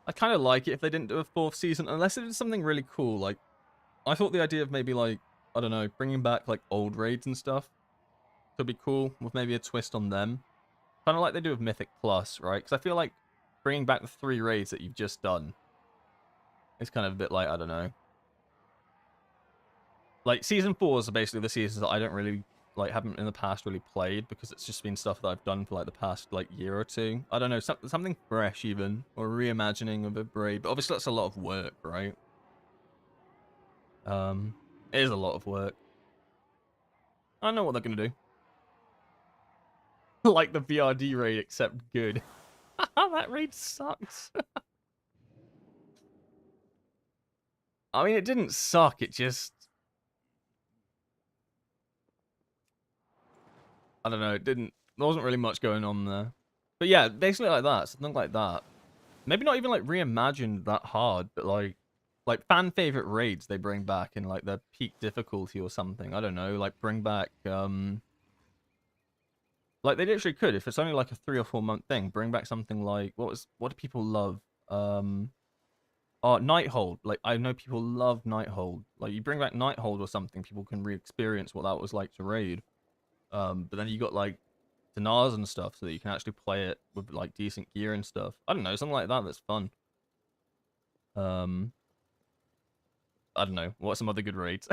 I kind of like it if they didn't do a 4th season, unless it did something really cool. Like, I thought the idea of maybe, like, I don't know, bringing back, like, old raids and stuff could be cool, with maybe a twist on them. Kind of like they do with Mythic Plus, right? Because I feel like bringing back the 3 raids that you've just done is kind of a bit like, I don't know. Like, Season 4 is basically the seasons that I don't really, like, haven't in the past really played, because it's just been stuff that I've done for, like, the past, like, year or 2. I don't know, something fresh, even, or reimagining of a raid. But obviously that's a lot of work, right? It is a lot of work. I know what they're gonna do. Like the VRD raid, except good. That raid sucks. I mean, it didn't suck, it just... I don't know, it didn't... There wasn't really much going on there. But yeah, basically like that, something like that. Maybe not even, like, reimagined that hard, but, like fan favorite raids they bring back in, like, their peak difficulty or something. I don't know, like, bring back, like, they literally could, if it's only, like, a 3 or 4 month thing, bring back something like, what do people love? Oh, Nighthold. Like, I know people love Nighthold. Like, you bring back Nighthold or something, people can re-experience what that was like to raid. But then you got, like, Dinars and stuff, so that you can actually play it with, like, decent gear and stuff. I don't know, something like that that's fun. I don't know. What are some other good raids?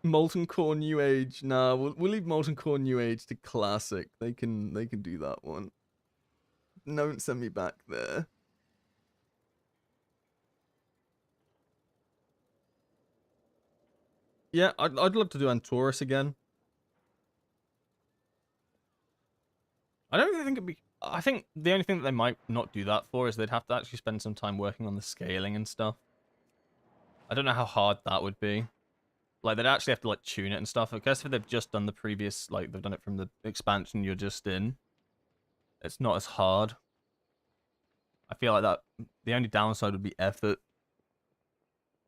Molten Core New Age. Nah, we'll leave Molten Core New Age to Classic. They can do that one. Don't send me back there. Yeah, I'd love to do Antorus again. I don't really think it'd be... I think the only thing that they might not do that for is they'd have to actually spend some time working on the scaling and stuff. I don't know how hard that would be. Like, they'd actually have to, like, tune it and stuff. I guess if they've just done the previous, like, they've done it from the expansion you're just in, it's not as hard. I feel like that the only downside would be effort.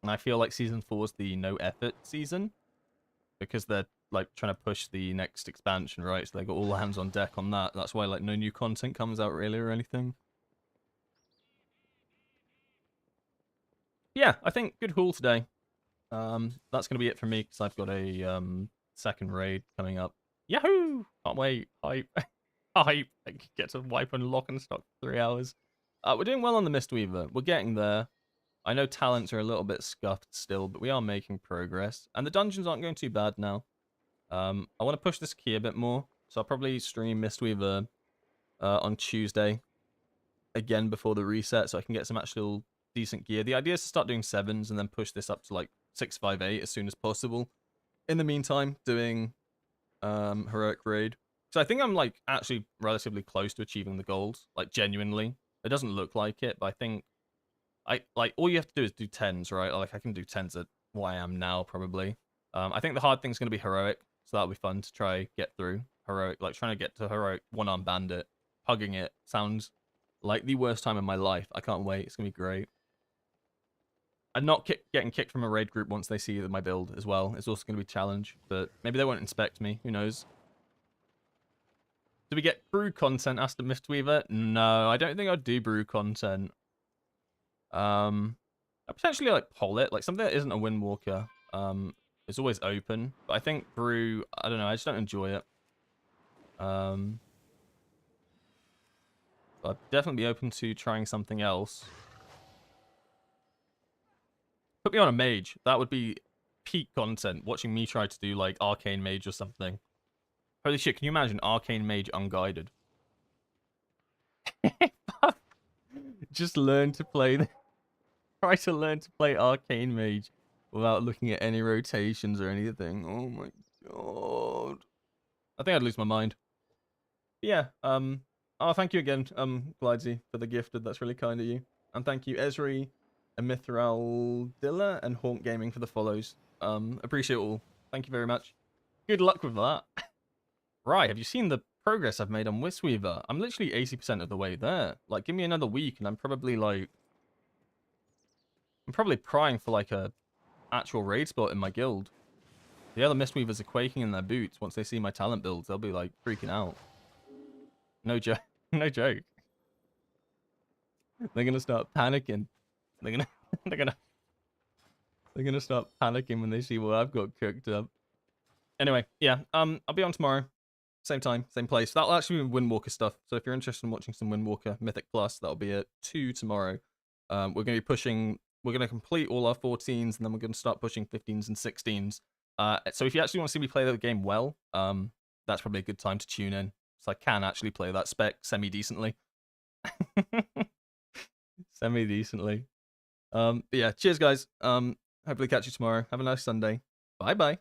And I feel like Season 4 is the no effort season, because they're, like, trying to push the next expansion, right? So they got all hands on deck on that. That's why, like, no new content comes out really or anything. Yeah, I think good haul today. That's gonna be it for me, because I've got a second raid coming up. Yahoo! Can't wait. Hype. Hype. I get to wipe and lock and stock for 3 hours. We're doing well on the Mistweaver. We're getting there. I know talents are a little bit scuffed still, but we are making progress. And the dungeons aren't going too bad now. I want to push this key a bit more. So I'll probably stream Mistweaver on Tuesday again before the reset, so I can get some actual decent gear. The idea is to start doing 7s and then push this up to like 6, 5, 8 as soon as possible. In the meantime, doing heroic raid. So I think I'm like actually relatively close to achieving the goals, like genuinely. It doesn't look like it, but I think all you have to do is do 10s, right? Like I can do 10s at what I am now probably. I think the hard thing's gonna be heroic, so that'll be fun to try get through. Heroic, like trying to get to heroic one-arm bandit, hugging it sounds like the worst time in my life. I can't wait. It's gonna be great. I'm not getting kicked from a raid group once they see my build as well. It's also gonna be a challenge, but maybe they won't inspect me. Who knows? Do we get brew content? Asked the Mistweaver. No, I don't think I'd do brew content. I potentially like poll it, like something that isn't a Windwalker. It's always open, but I think brew. I don't know. I just don't enjoy it. But I'd definitely be open to trying something else. Put me on a mage. That would be peak content. Watching me try to do like arcane mage or something. Holy shit! Can you imagine arcane mage unguided? Just learn to play. Try to learn to play arcane mage without looking at any rotations or anything. Oh my god! I think I'd lose my mind. But yeah. Oh, thank you again, Glidesy, for the gifted. That's really kind of you. And thank you, Esri, Mithral Dilla, and Haunt Gaming for the follows. Appreciate it all. Thank you very much. Good luck with that. Right, have you seen the progress I've made on Mistweaver? I'm literally 80% of the way there. Like, give me another week and I'm probably prying for like a actual raid spot in my guild. The other Mistweavers are quaking in their boots once they see my talent builds. They'll be like freaking out. No joke. No joke. They're gonna start panicking. They're gonna start panicking when they see what I've got cooked up. Anyway, yeah. I'll be on tomorrow. Same time, same place. That'll actually be Windwalker stuff. So if you're interested in watching some Windwalker Mythic Plus, that'll be at 2 tomorrow. We're gonna be pushing. We're gonna complete all our 14s, and then we're gonna start pushing 15s and 16s. So if you actually want to see me play the game well, that's probably a good time to tune in. So I can actually play that spec semi-decently. Semi-decently. But yeah, cheers guys. Hopefully catch you tomorrow. Have a nice Sunday. Bye-bye.